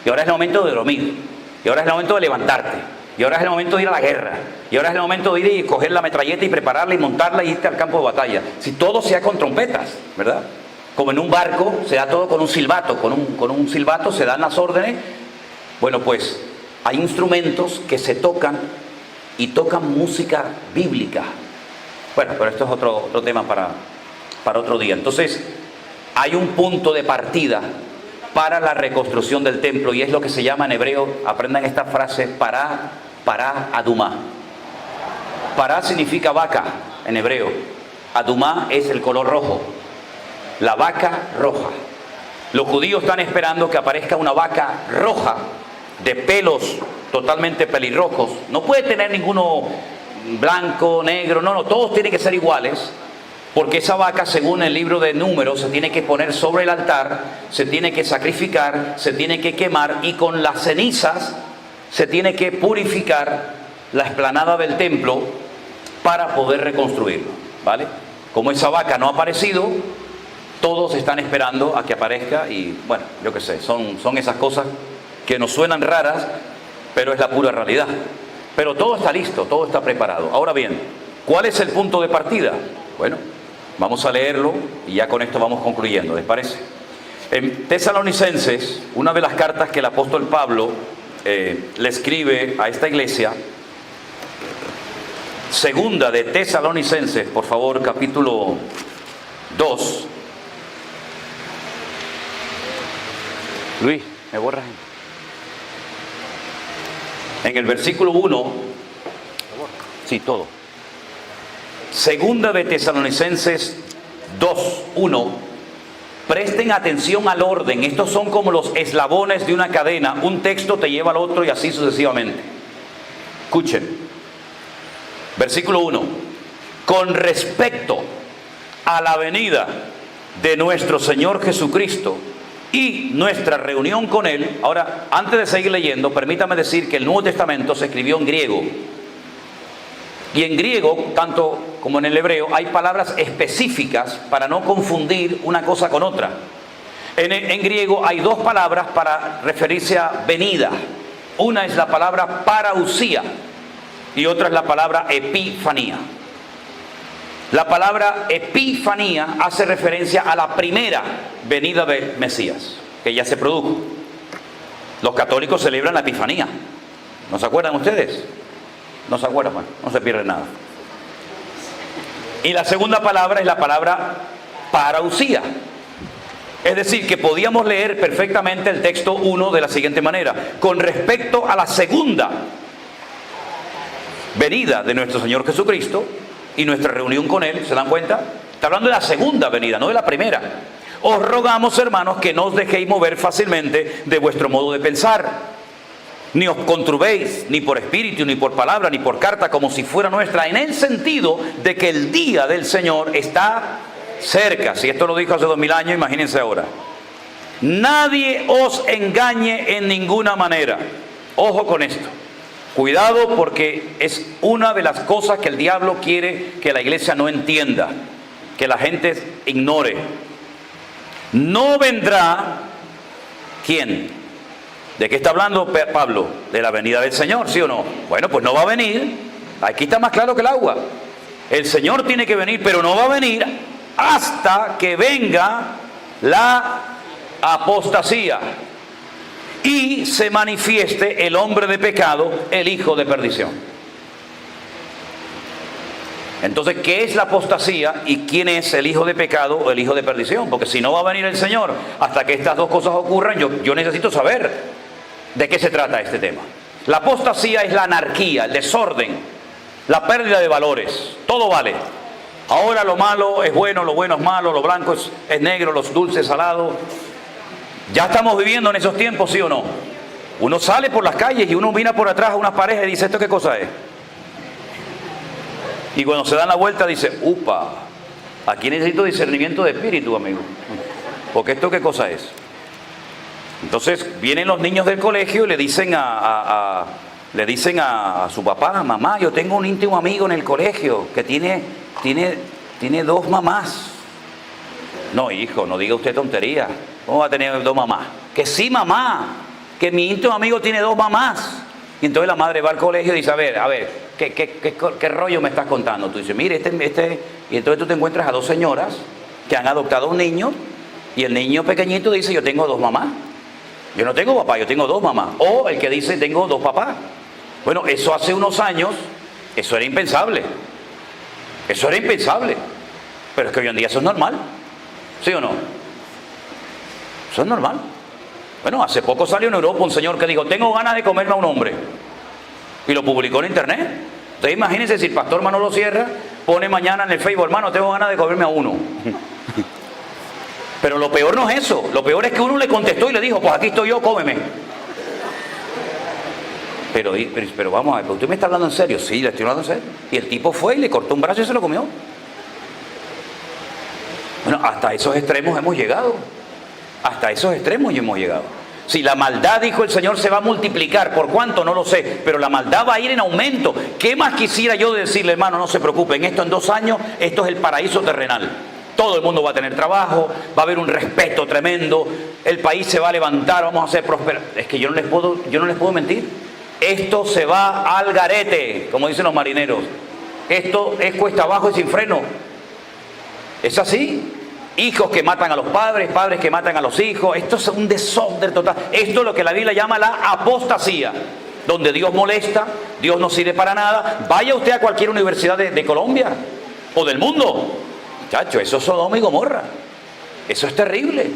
Y ahora es el momento de dormir. Y ahora es el momento de levantarte. Y ahora es el momento de ir a la guerra. Y ahora es el momento de ir y coger la metralleta y prepararla y montarla y irte al campo de batalla. Si todo sea con trompetas, ¿verdad? Como en un barco, se da todo con un silbato. Con un silbato se dan las órdenes. Bueno, pues hay instrumentos que se tocan y tocan música bíblica. Bueno, pero esto es otro tema para otro día. Entonces, hay un punto de partida para la reconstrucción del templo, y es lo que se llama en hebreo, aprendan esta frase, pará adumá. Pará significa vaca en hebreo. Adumá es el color rojo. La vaca roja. Los judíos están esperando que aparezca una vaca roja, de pelos totalmente pelirrojos. No puede tener ninguno blanco, negro, no, todos tienen que ser iguales. Porque esa vaca, según el libro de Números, se tiene que poner sobre el altar, se tiene que sacrificar, se tiene que quemar, y con las cenizas se tiene que purificar la explanada del templo para poder reconstruirlo, ¿vale? Como esa vaca no ha aparecido, todos están esperando a que aparezca, y bueno, yo qué sé, son esas cosas que nos suenan raras, pero es la pura realidad. Pero todo está listo, todo está preparado. Ahora bien, ¿cuál es el punto de partida? Bueno, vamos a leerlo y ya con esto vamos concluyendo, ¿les parece? En Tesalonicenses, una de las cartas que el apóstol Pablo le escribe a esta iglesia, segunda de Tesalonicenses, por favor, capítulo 2. Luis, ¿me borras? En el versículo 1, sí, todo. Segunda de Tesalonicenses 2:1. Presten atención al orden. Estos son como los eslabones de una cadena. Un texto te lleva al otro y así sucesivamente. Escuchen. Versículo 1. Con respecto a la venida de nuestro Señor Jesucristo y nuestra reunión con Él. Ahora, antes de seguir leyendo, permítame decir que el Nuevo Testamento se escribió en griego. Y en griego, tanto como en el hebreo, hay palabras específicas para no confundir una cosa con otra. En griego hay dos palabras para referirse a venida. Una es la palabra parausía y otra es la palabra epifanía. La palabra epifanía hace referencia a la primera venida del Mesías, que ya se produjo. Los católicos celebran la Epifanía. ¿No se acuerdan ustedes? No se acuerdan, bueno, no se pierde nada. Y la segunda palabra es la palabra parausía. Es decir, que podíamos leer perfectamente el texto 1 de la siguiente manera: con respecto a la segunda venida de nuestro Señor Jesucristo y nuestra reunión con Él, ¿se dan cuenta? Está hablando de la segunda venida, no de la primera. Os rogamos, hermanos, que no os dejéis mover fácilmente de vuestro modo de pensar, ni os conturbéis, ni por espíritu, ni por palabra, ni por carta, como si fuera nuestra, en el sentido de que el día del Señor está cerca. Si esto lo dijo hace 2000 años, imagínense ahora. Nadie os engañe en ninguna manera. Ojo con esto. Cuidado, porque es una de las cosas que el diablo quiere que la iglesia no entienda, que la gente ignore. No vendrá, ¿quién? ¿De qué está hablando Pablo? De la venida del Señor, ¿sí o no? Bueno, pues no va a venir. Aquí está más claro que el agua. El Señor tiene que venir, pero no va a venir hasta que venga la apostasía y se manifieste el hombre de pecado, el hijo de perdición. Entonces, ¿qué es la apostasía y quién es el hijo de pecado o el hijo de perdición? Porque si no va a venir el Señor hasta que estas dos cosas ocurran, yo necesito saber de qué se trata este tema. La apostasía es la anarquía, el desorden, la pérdida de valores. Todo vale. Ahora lo malo es bueno, lo bueno es malo, lo blanco es negro, los dulces salados. Ya estamos viviendo en esos tiempos, ¿sí o no? Uno sale por las calles y uno mira por atrás a unas parejas y dice, ¿esto qué cosa es? Y cuando se dan la vuelta dice, upa, aquí necesito discernimiento de espíritu, amigo. Porque ¿esto qué cosa es? Entonces vienen los niños del colegio y le dicen a su papá, mamá, yo tengo un íntimo amigo en el colegio que tiene 2 mamás. No, hijo, no diga usted tontería. ¿Cómo va a tener 2 mamás? Que sí, mamá, que mi íntimo amigo tiene 2 mamás. Y entonces la madre va al colegio y dice, a ver, ¿qué rollo me estás contando? Tú dices, mire, y entonces tú te encuentras a 2 señoras que han adoptado un niño y el niño pequeñito dice, yo tengo 2 mamás. Yo no tengo papá, yo tengo 2 mamás. O el que dice, tengo 2 papás. Bueno, eso hace unos años, eso era impensable. Eso era impensable. Pero es que hoy en día eso es normal. ¿Sí o no? Eso es normal. Bueno, hace poco salió en Europa un señor que dijo, tengo ganas de comerme a un hombre. Y lo publicó en internet. Entonces imagínense si el pastor Manolo Sierra pone mañana en el Facebook, hermano, tengo ganas de comerme a uno. Pero lo peor no es eso. Lo peor es que uno le contestó y le dijo, pues aquí estoy yo, cómeme. Pero vamos a ver, ¿usted me está hablando en serio? Sí, le estoy hablando en serio. Y el tipo fue y le cortó un brazo y se lo comió. Bueno, hasta esos extremos hemos llegado. Hasta esos extremos hemos llegado. Si la maldad, dijo el Señor, se va a multiplicar, ¿por cuánto? No lo sé, pero la maldad va a ir en aumento. ¿Qué más quisiera yo decirle, hermano? No se preocupen, esto en 2 años, esto es el paraíso terrenal. Todo el mundo va a tener trabajo, va a haber un respeto tremendo, el país se va a levantar, vamos a ser prósperos. Es que yo no les puedo mentir. Esto se va al garete, como dicen los marineros. Esto es cuesta abajo y sin freno. Es así. Hijos que matan a los padres, padres que matan a los hijos. Esto es un desorden total. Esto es lo que la Biblia llama la apostasía, donde Dios molesta, Dios no sirve para nada. Vaya usted a cualquier universidad de Colombia o del mundo. Chacho, eso es Sodoma y Gomorra. Eso es terrible.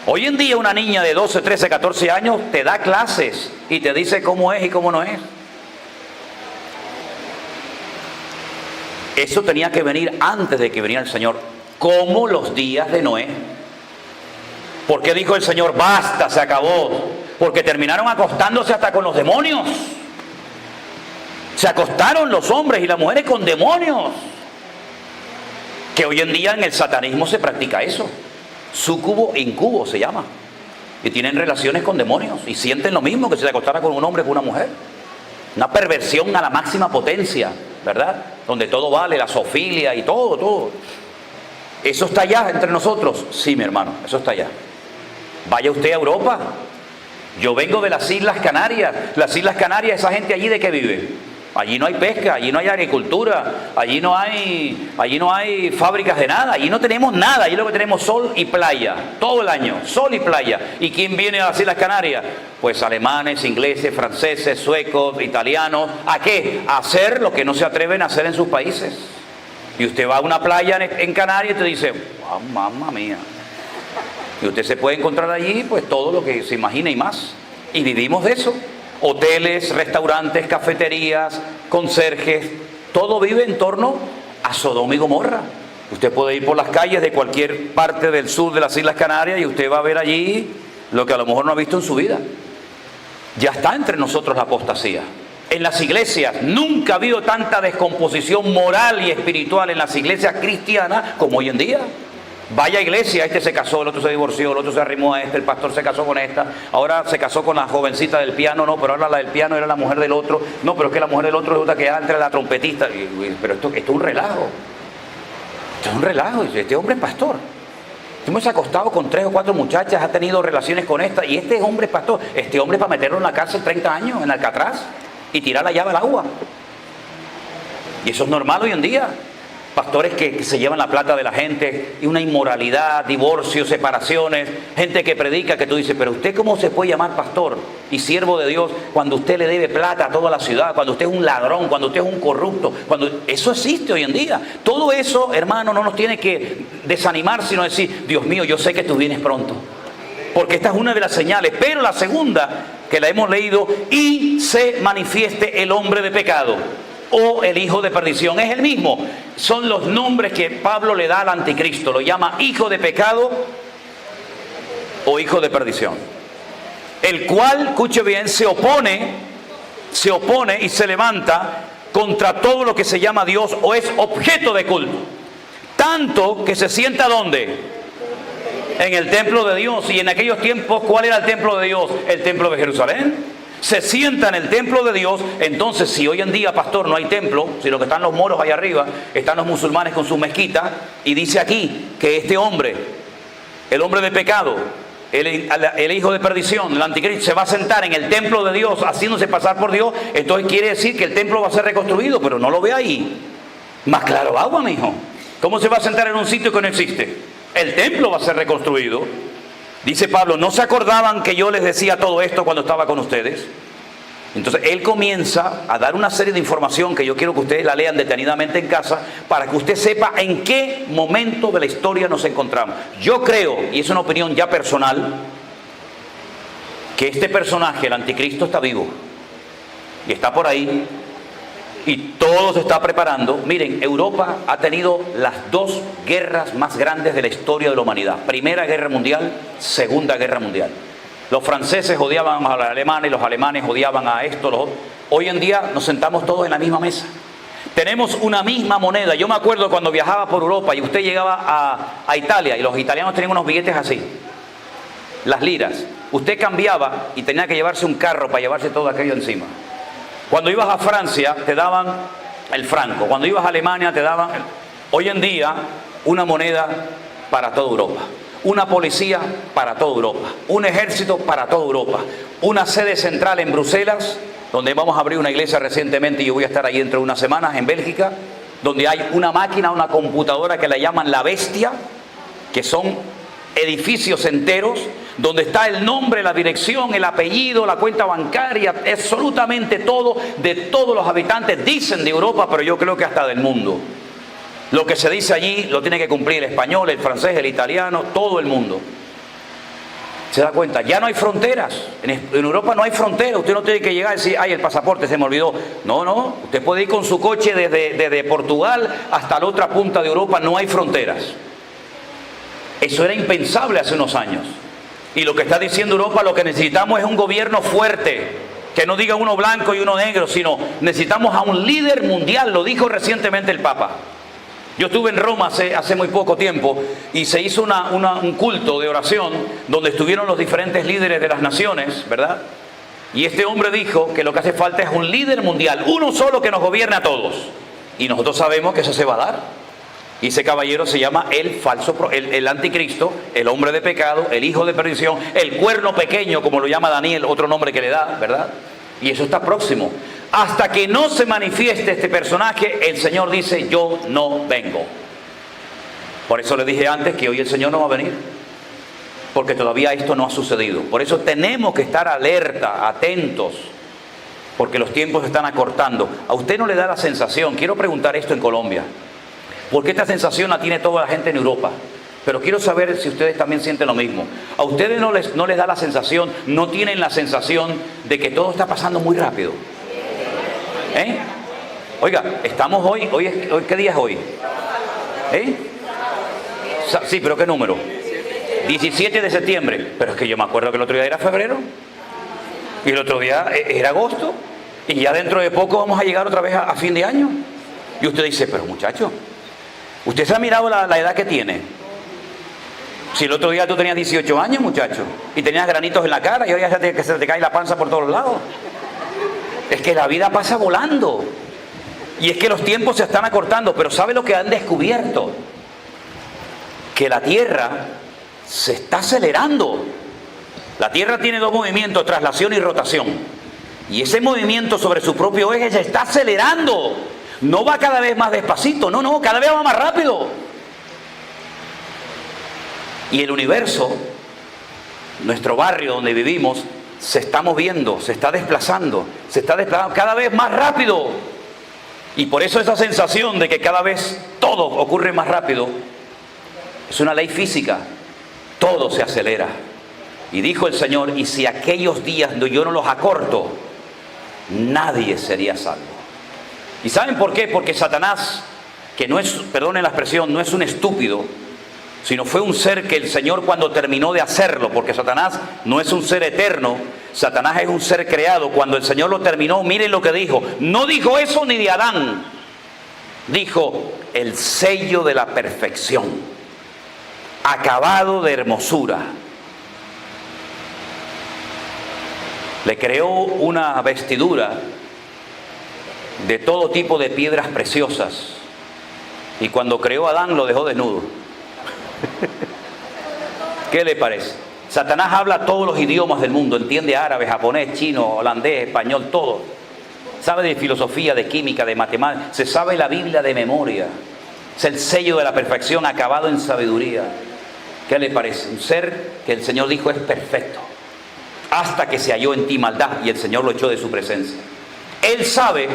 Hoy en día una niña de 12, 13, 14 años te da clases y te dice cómo es y cómo no es. Eso tenía que venir antes de que viniera el Señor, como los días de Noé. ¿Por qué dijo el Señor, basta, se acabó? Porque terminaron acostándose hasta con los demonios. Se acostaron los hombres y las mujeres con demonios. Que hoy en día en el satanismo se practica eso. Súcubo e incubo se llama. Y tienen relaciones con demonios y sienten lo mismo que si se acostara con un hombre o con una mujer. Una perversión a la máxima potencia, ¿verdad? Donde todo vale, la zoofilia y todo. ¿Eso está allá entre nosotros? Sí, mi hermano, eso está allá. Vaya usted a Europa. Yo vengo de las Islas Canarias. Las Islas Canarias, esa gente allí, ¿de qué vive? Allí no hay pesca, allí no hay agricultura, allí no hay fábricas de nada, allí no tenemos nada, allí lo que tenemos sol y playa, todo el año, sol y playa. ¿Y quién viene a las Islas Canarias? Pues alemanes, ingleses, franceses, suecos, italianos. ¿A qué? A hacer lo que no se atreven a hacer en sus países. Y usted va a una playa en Canarias y te dice, wow, mamma mía. Y usted se puede encontrar allí pues todo lo que se imagina y más. Y vivimos de eso. Hoteles, restaurantes, cafeterías, conserjes, todo vive en torno a Sodoma y Gomorra. Usted puede ir por las calles de cualquier parte del sur de las Islas Canarias y usted va a ver allí lo que a lo mejor no ha visto en su vida. Ya está entre nosotros la apostasía. En las iglesias nunca ha habido tanta descomposición moral y espiritual en las iglesias cristianas como hoy en día. Vaya iglesia, este se casó, el otro se divorció, el otro se arrimó a este, el pastor se casó con esta, ahora se casó con la jovencita del piano, no, pero ahora la del piano era la mujer del otro, no, pero es que la mujer del otro resulta que era entre la trompetista, pero esto es un relajo, esto es un relajo, este hombre es pastor. Este hombre se ha acostado con 3 o 4 muchachas, ha tenido relaciones con esta, y este hombre es pastor, este hombre es para meterlo en la cárcel 30 años, en Alcatraz, y tirar la llave al agua. Y eso es normal hoy en día. Pastores que se llevan la plata de la gente, y una inmoralidad, divorcios, separaciones, gente que predica que tú dices, pero usted cómo se puede llamar pastor y siervo de Dios cuando usted le debe plata a toda la ciudad, cuando usted es un ladrón, cuando usted es un corrupto, cuando eso existe hoy en día. Todo eso, hermano, no nos tiene que desanimar, sino decir, Dios mío, yo sé que tú vienes pronto. Porque esta es una de las señales, pero la segunda que la hemos leído, y se manifieste el hombre de pecado o el hijo de perdición, es el mismo. Son los nombres que Pablo le da al anticristo, lo llama hijo de pecado o hijo de perdición, el cual, escuche bien, se opone y se levanta contra todo lo que se llama Dios o es objeto de culto, tanto que se sienta ¿dónde? En el templo de Dios. Y en aquellos tiempos, ¿cuál era el templo de Dios? El templo de Jerusalén. Se sienta en el templo de Dios. Entonces, si hoy en día, pastor, no hay templo, sino que están los moros allá arriba, están los musulmanes con sus mezquitas, y dice aquí que este hombre, el hombre de pecado, el hijo de perdición, el anticristo, se va a sentar en el templo de Dios haciéndose pasar por Dios, entonces quiere decir que el templo va a ser reconstruido, pero no lo ve ahí. Más claro agua, mijo. ¿Cómo se va a sentar en un sitio que no existe? El templo va a ser reconstruido. Dice Pablo, ¿no se acordaban que yo les decía todo esto cuando estaba con ustedes? Entonces él comienza a dar una serie de información que yo quiero que ustedes la lean detenidamente en casa para que usted sepa en qué momento de la historia nos encontramos. Yo creo, y es una opinión ya personal, que este personaje, el anticristo, está vivo y está por ahí y todo se está preparando. Miren, Europa ha tenido las 2 guerras más grandes de la historia de la humanidad. Primera Guerra Mundial, Segunda Guerra Mundial. Los franceses odiaban a los alemanes odiaban a esto, los otros. Hoy en día nos sentamos todos en la misma mesa. Tenemos una misma moneda. Yo me acuerdo cuando viajaba por Europa y usted llegaba a Italia y los italianos tenían unos billetes así, las liras. Usted cambiaba y tenía que llevarse un carro para llevarse todo aquello encima. Cuando ibas a Francia te daban el franco, cuando ibas a Alemania te daban... Hoy en día una moneda para toda Europa, una policía para toda Europa, un ejército para toda Europa, una sede central en Bruselas, donde vamos a abrir una iglesia recientemente y yo voy a estar ahí dentro de unas semanas en Bélgica, donde hay una máquina, una computadora que la llaman la bestia, que son edificios enteros, donde está el nombre, la dirección, el apellido, la cuenta bancaria, absolutamente todo de todos los habitantes, dicen de Europa, pero yo creo que hasta del mundo. Lo que se dice allí lo tiene que cumplir el español, el francés, el italiano, todo el mundo. ¿Se da cuenta? Ya no hay fronteras. En Europa no hay fronteras. Usted no tiene que llegar y decir, ay, el pasaporte se me olvidó. No, no. Usted puede ir con su coche desde Portugal hasta la otra punta de Europa. No hay fronteras. Eso era impensable hace unos años. Y lo que está diciendo Europa, lo que necesitamos es un gobierno fuerte, que no diga uno blanco y uno negro, sino necesitamos a un líder mundial. Lo dijo recientemente el Papa. Yo estuve en Roma hace muy poco tiempo y se hizo un culto de oración donde estuvieron los diferentes líderes de las naciones, ¿verdad? Y este hombre dijo que lo que hace falta es un líder mundial, uno solo que nos gobierne a todos. Y nosotros sabemos que eso se va a dar. Y ese caballero se llama el anticristo, el hombre de pecado, el hijo de perdición, el cuerno pequeño, como lo llama Daniel, otro nombre que le da, ¿verdad? Y eso está próximo. Hasta que no se manifieste este personaje, el Señor dice, yo no vengo. Por eso le dije antes que hoy el Señor no va a venir, porque todavía esto no ha sucedido. Por eso tenemos que estar alerta, atentos, porque los tiempos se están acortando. ¿A usted no le da la sensación? Quiero preguntar esto en Colombia. Porque esta sensación la tiene toda la gente en Europa. Pero quiero saber si ustedes también sienten lo mismo. ¿A ustedes no les da la sensación, no tienen la sensación de que todo está pasando muy rápido? Oiga, estamos hoy ¿qué día es hoy? Sí, pero ¿qué número? 17 de septiembre. Pero es que yo me acuerdo que el otro día era febrero. Y el otro día era agosto. Y ya dentro de poco vamos a llegar otra vez a fin de año. Y usted dice, pero muchacho, ¿usted se ha mirado la edad que tiene? Si el otro día tú tenías 18 años, muchacho, y tenías granitos en la cara, y hoy ya se te cae la panza por todos lados. Es que la vida pasa volando. Y es que los tiempos se están acortando. Pero ¿sabe lo que han descubierto? Que la Tierra se está acelerando. La Tierra tiene dos movimientos, traslación y rotación. Y ese movimiento sobre su propio eje se está acelerando. No va cada vez más despacito, no, cada vez va más rápido. Y el universo, nuestro barrio donde vivimos, se está moviendo, se está desplazando cada vez más rápido. Y por eso esa sensación de que cada vez todo ocurre más rápido, es una ley física, todo se acelera. Y dijo el Señor, y si aquellos días yo no los acorto, nadie sería salvo. ¿Y saben por qué? Porque Satanás, que no es, perdonen la expresión, no es un estúpido, sino fue un ser que el Señor cuando terminó de hacerlo, porque Satanás no es un ser eterno, Satanás es un ser creado. Cuando el Señor lo terminó, miren lo que dijo. No dijo eso ni de Adán. Dijo, el sello de la perfección, acabado de hermosura. Le creó una vestidura de todo tipo de piedras preciosas. Y cuando creó a Adán lo dejó desnudo. ¿Qué le parece? Satanás habla todos los idiomas del mundo, entiende árabe, japonés, chino, holandés, español, todo. Sabe de filosofía, de química, de matemáticas, se sabe la Biblia de memoria. Es el sello de la perfección acabado en sabiduría. ¿Qué le parece? Un ser que el Señor dijo es perfecto, hasta que se halló en ti maldad y el Señor lo echó de su presencia. Él sabe,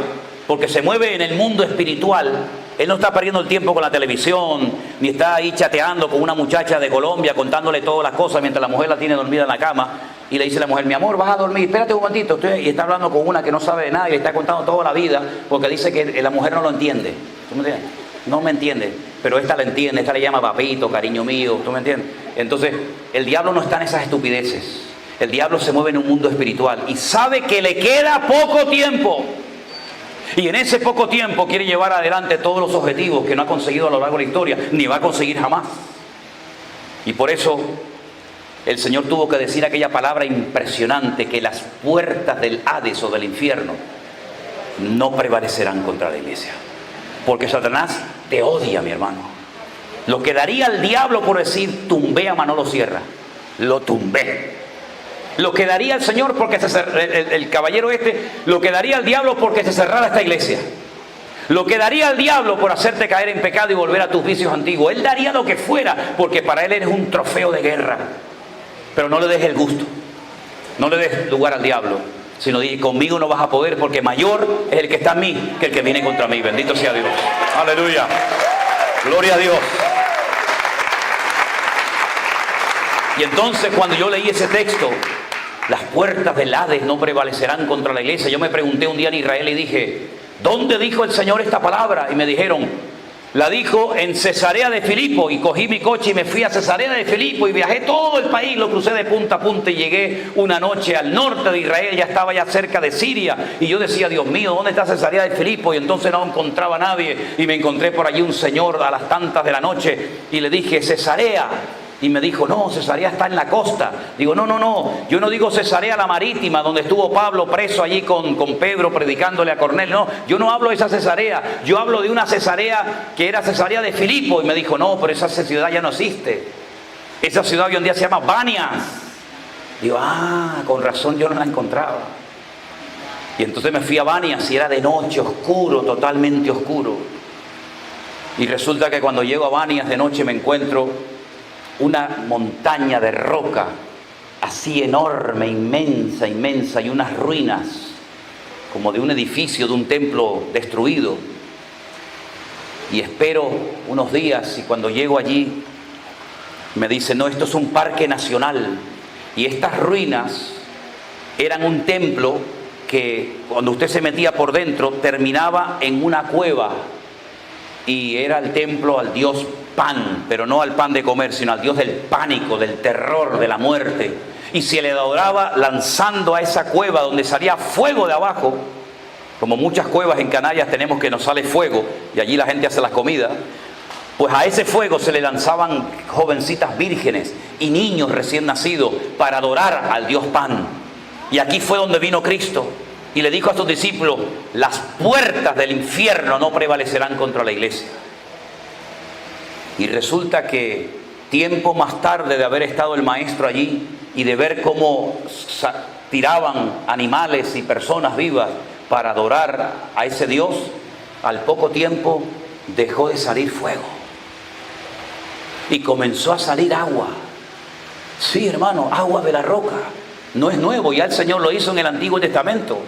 porque se mueve en el mundo espiritual. Él no está perdiendo el tiempo con la televisión, ni está ahí chateando con una muchacha de Colombia, contándole todas las cosas mientras la mujer la tiene dormida en la cama. Y le dice a la mujer, mi amor, vas a dormir, espérate un momentito. Y está hablando con una que no sabe de nada y le está contando toda la vida, porque dice que la mujer no lo entiende. ¿Tú me entiendes? No me entiende, pero esta la entiende, esta le llama papito, cariño mío, ¿tú me entiendes? Entonces, el diablo no está en esas estupideces. El diablo se mueve en un mundo espiritual y sabe que le queda poco tiempo. Y en ese poco tiempo quiere llevar adelante todos los objetivos que no ha conseguido a lo largo de la historia, ni va a conseguir jamás. Y por eso el Señor tuvo que decir aquella palabra impresionante, que las puertas del Hades o del infierno no prevalecerán contra la iglesia. Porque Satanás te odia, mi hermano. Lo que daría el diablo por decir, tumbé a Manolo Sierra, lo tumbé. Lo que daría el Señor porque el caballero lo que daría el diablo porque se cerrara esta iglesia. Lo que daría el diablo por hacerte caer en pecado y volver a tus vicios antiguos. Él daría lo que fuera, porque para él eres un trofeo de guerra. Pero no le des el gusto, no le des lugar al diablo, sino di, conmigo no vas a poder, porque mayor es el que está en mí que el que viene contra mí. Bendito sea Dios. Aleluya. Gloria a Dios. Y entonces cuando yo leí ese texto, las puertas del Hades no prevalecerán contra la iglesia, yo me pregunté un día en Israel y dije, ¿dónde dijo el Señor esta palabra? Y me dijeron, la dijo en Cesarea de Filipo. Y cogí mi coche y me fui a Cesarea de Filipo y viajé todo el país, lo crucé de punta a punta y llegué una noche al norte de Israel, ya estaba ya cerca de Siria. Y yo decía, Dios mío, ¿dónde está Cesarea de Filipo? Y entonces no encontraba a nadie y me encontré por allí un señor a las tantas de la noche y le dije, Cesarea. Y me dijo, no, Cesarea está en la costa. Digo, no, yo no digo Cesarea la marítima, donde estuvo Pablo preso allí con Pedro predicándole a Cornelio. No, yo no hablo de esa Cesarea, yo hablo de una Cesarea que era Cesarea de Filipo. Y me dijo, no, pero esa ciudad ya no existe. Esa ciudad hoy en día se llama Banias. Digo, con razón yo no la encontraba. Y entonces me fui a Banias y era de noche, oscuro, totalmente oscuro. Y resulta que cuando llego a Banias de noche me encuentro una montaña de roca, así enorme, inmensa, y unas ruinas, como de un edificio, de un templo destruido. y espero unos días, y cuando llego allí me dice, no, esto es un parque nacional, y estas ruinas eran un templo que cuando usted se metía por dentro terminaba en una cueva, y era el templo al dios Pan, pero no al pan de comer, sino al dios del pánico, del terror, de la muerte, y se le adoraba lanzando a esa cueva donde salía fuego de abajo, como muchas cuevas en Canarias tenemos que nos sale fuego, y allí la gente hace las comidas. Pues a ese fuego se le lanzaban jovencitas vírgenes y niños recién nacidos para adorar al dios Pan. Y aquí fue donde vino Cristo y le dijo a sus discípulos, las puertas del infierno no prevalecerán contra la iglesia. Y resulta que tiempo más tarde de haber estado el maestro allí y de ver cómo tiraban animales y personas vivas para adorar a ese Dios, al poco tiempo dejó de salir fuego y comenzó a salir agua. Sí, hermano, agua de la roca. No es nuevo, ya el Señor lo hizo en el Antiguo Testamento.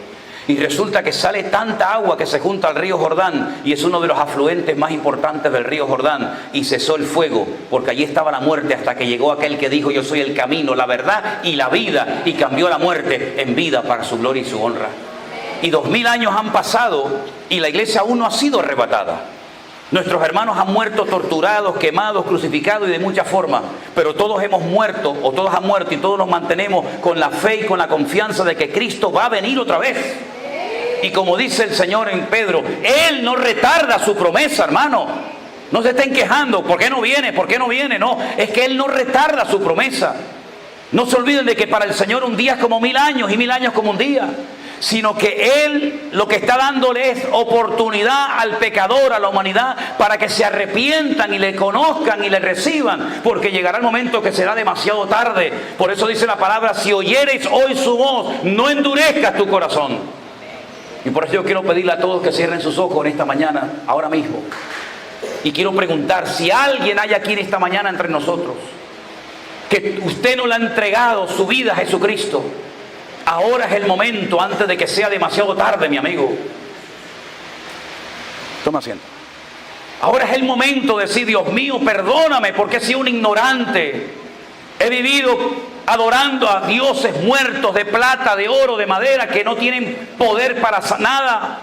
Y resulta que sale tanta agua que se junta al río Jordán, y es uno de los afluentes más importantes del río Jordán, y cesó el fuego, porque allí estaba la muerte, hasta que llegó aquel que dijo, yo soy el camino, la verdad y la vida, y cambió la muerte en vida para su gloria y su honra. Y 2000 años han pasado y la iglesia aún no ha sido arrebatada. Nuestros hermanos han muerto torturados, quemados, crucificados y de muchas formas, pero todos hemos muerto, o todos han muerto, y todos nos mantenemos con la fe y con la confianza de que Cristo va a venir otra vez. Y como dice el Señor en Pedro, Él no retarda su promesa, hermano. No se estén quejando, ¿por qué no viene? ¿Por qué no viene? No, es que Él no retarda su promesa. No se olviden de que para el Señor un día es como 1000 años y 1000 años como un día. Sino que Él lo que está dándole es oportunidad al pecador, a la humanidad, para que se arrepientan y le conozcan y le reciban, porque llegará el momento que será demasiado tarde. Por eso dice la palabra, si oyereis hoy su voz, no endurezcas tu corazón. Y por eso yo quiero pedirle a todos que cierren sus ojos en esta mañana, ahora mismo. Y quiero preguntar, si alguien hay aquí en esta mañana entre nosotros, que usted no le ha entregado su vida a Jesucristo, ahora es el momento, antes de que sea demasiado tarde, mi amigo. Toma asiento. Ahora es el momento de decir, Dios mío, perdóname porque he sido un ignorante. He vivido adorando a dioses muertos de plata, de oro, de madera, que no tienen poder para nada.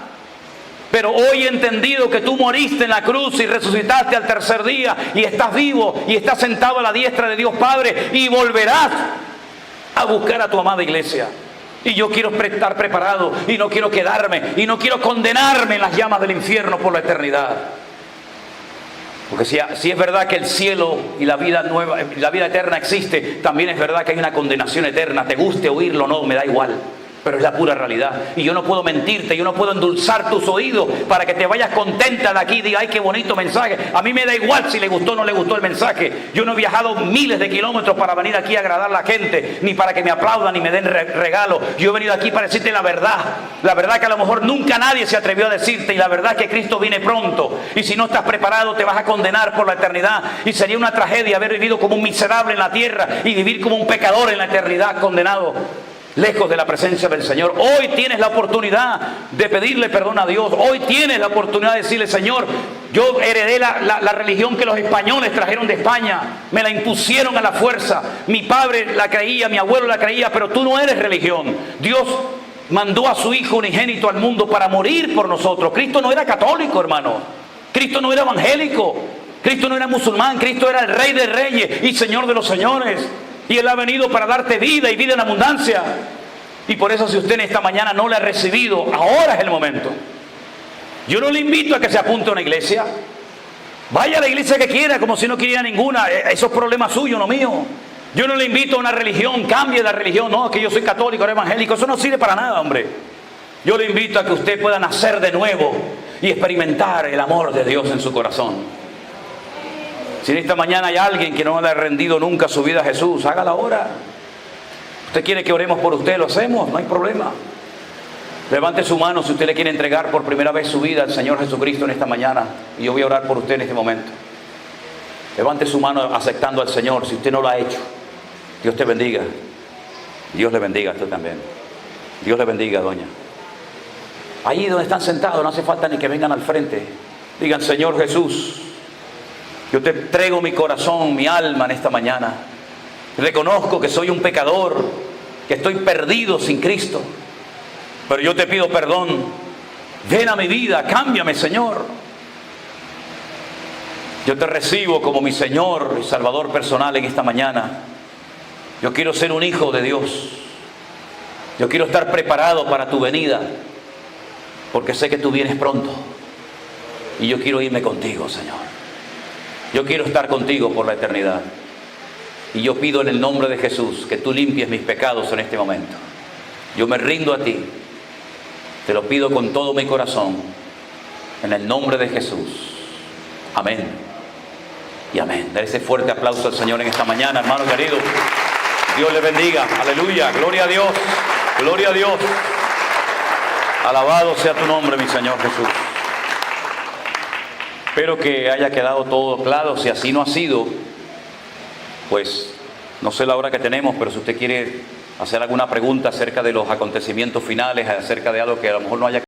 Pero hoy he entendido que tú moriste en la cruz y resucitaste al tercer día, y estás vivo y estás sentado a la diestra de Dios Padre, y volverás a buscar a tu amada iglesia. Y yo quiero estar preparado, y no quiero quedarme, y no quiero condenarme en las llamas del infierno por la eternidad. Porque si es verdad que el cielo y la vida nueva, la vida eterna existe, también es verdad que hay una condenación eterna. Te guste oírlo o no, me da igual. Pero es la pura realidad. Y yo no puedo mentirte, yo no puedo endulzar tus oídos para que te vayas contenta de aquí y diga, ay, qué bonito mensaje. A mí me da igual si le gustó o no le gustó el mensaje. Yo no he viajado miles de kilómetros para venir aquí a agradar a la gente, ni para que me aplaudan ni me den regalos. Yo he venido aquí para decirte la verdad que a lo mejor nunca nadie se atrevió a decirte, y la verdad es que Cristo viene pronto. Y si no estás preparado, te vas a condenar por la eternidad. Y sería una tragedia haber vivido como un miserable en la tierra y vivir como un pecador en la eternidad, condenado lejos de la presencia del Señor. Hoy tienes la oportunidad de pedirle perdón a Dios. Hoy tienes la oportunidad de decirle, Señor, yo heredé la religión que los españoles trajeron de España. Me la impusieron a la fuerza. Mi padre la creía, mi abuelo la creía, pero tú no eres religión. Dios mandó a su Hijo unigénito al mundo para morir por nosotros. Cristo no era católico, hermano. Cristo no era evangélico. Cristo no era musulmán. Cristo era el Rey de Reyes y Señor de los señores. Y Él ha venido para darte vida y vida en abundancia. Y por eso, si usted en esta mañana no la ha recibido, ahora es el momento. Yo no le invito a que se apunte a una iglesia. Vaya a la iglesia que quiera, como si no quería ninguna. Eso es problema suyo, no mío. Yo no le invito a una religión, cambie la religión. No, que yo soy católico, ahora evangélico. Eso no sirve para nada, hombre. Yo le invito a que usted pueda nacer de nuevo y experimentar el amor de Dios en su corazón. Si en esta mañana hay alguien que no le ha rendido nunca su vida a Jesús, hágala ahora. ¿Usted quiere que oremos por usted? Lo hacemos, no hay problema. Levante su mano si usted le quiere entregar por primera vez su vida al Señor Jesucristo en esta mañana. Y yo voy a orar por usted en este momento. Levante su mano aceptando al Señor si usted no lo ha hecho. Dios te bendiga. Dios le bendiga a usted también. Dios le bendiga, doña. Allí donde están sentados no hace falta ni que vengan al frente. Digan: Señor Jesús, yo te entrego mi corazón, mi alma en esta mañana. Reconozco que soy un pecador, que estoy perdido sin Cristo, pero yo te pido perdón. Ven a mi vida, cámbiame, Señor. Yo te recibo como mi Señor y Salvador personal en esta mañana. Yo quiero ser un hijo de Dios. Yo quiero estar preparado para tu venida, porque sé que tú vienes pronto. Y yo quiero irme contigo, Señor. Yo quiero estar contigo por la eternidad. Y yo pido en el nombre de Jesús que tú limpies mis pecados en este momento. Yo me rindo a ti. Te lo pido con todo mi corazón. En el nombre de Jesús. Amén. Y amén. Dale ese fuerte aplauso al Señor en esta mañana, hermano querido. Dios le bendiga. Aleluya. Gloria a Dios. Gloria a Dios. Alabado sea tu nombre, mi Señor Jesús. Espero que haya quedado todo claro. Si así no ha sido, pues no sé la hora que tenemos, pero si usted quiere hacer alguna pregunta acerca de los acontecimientos finales, acerca de algo que a lo mejor no haya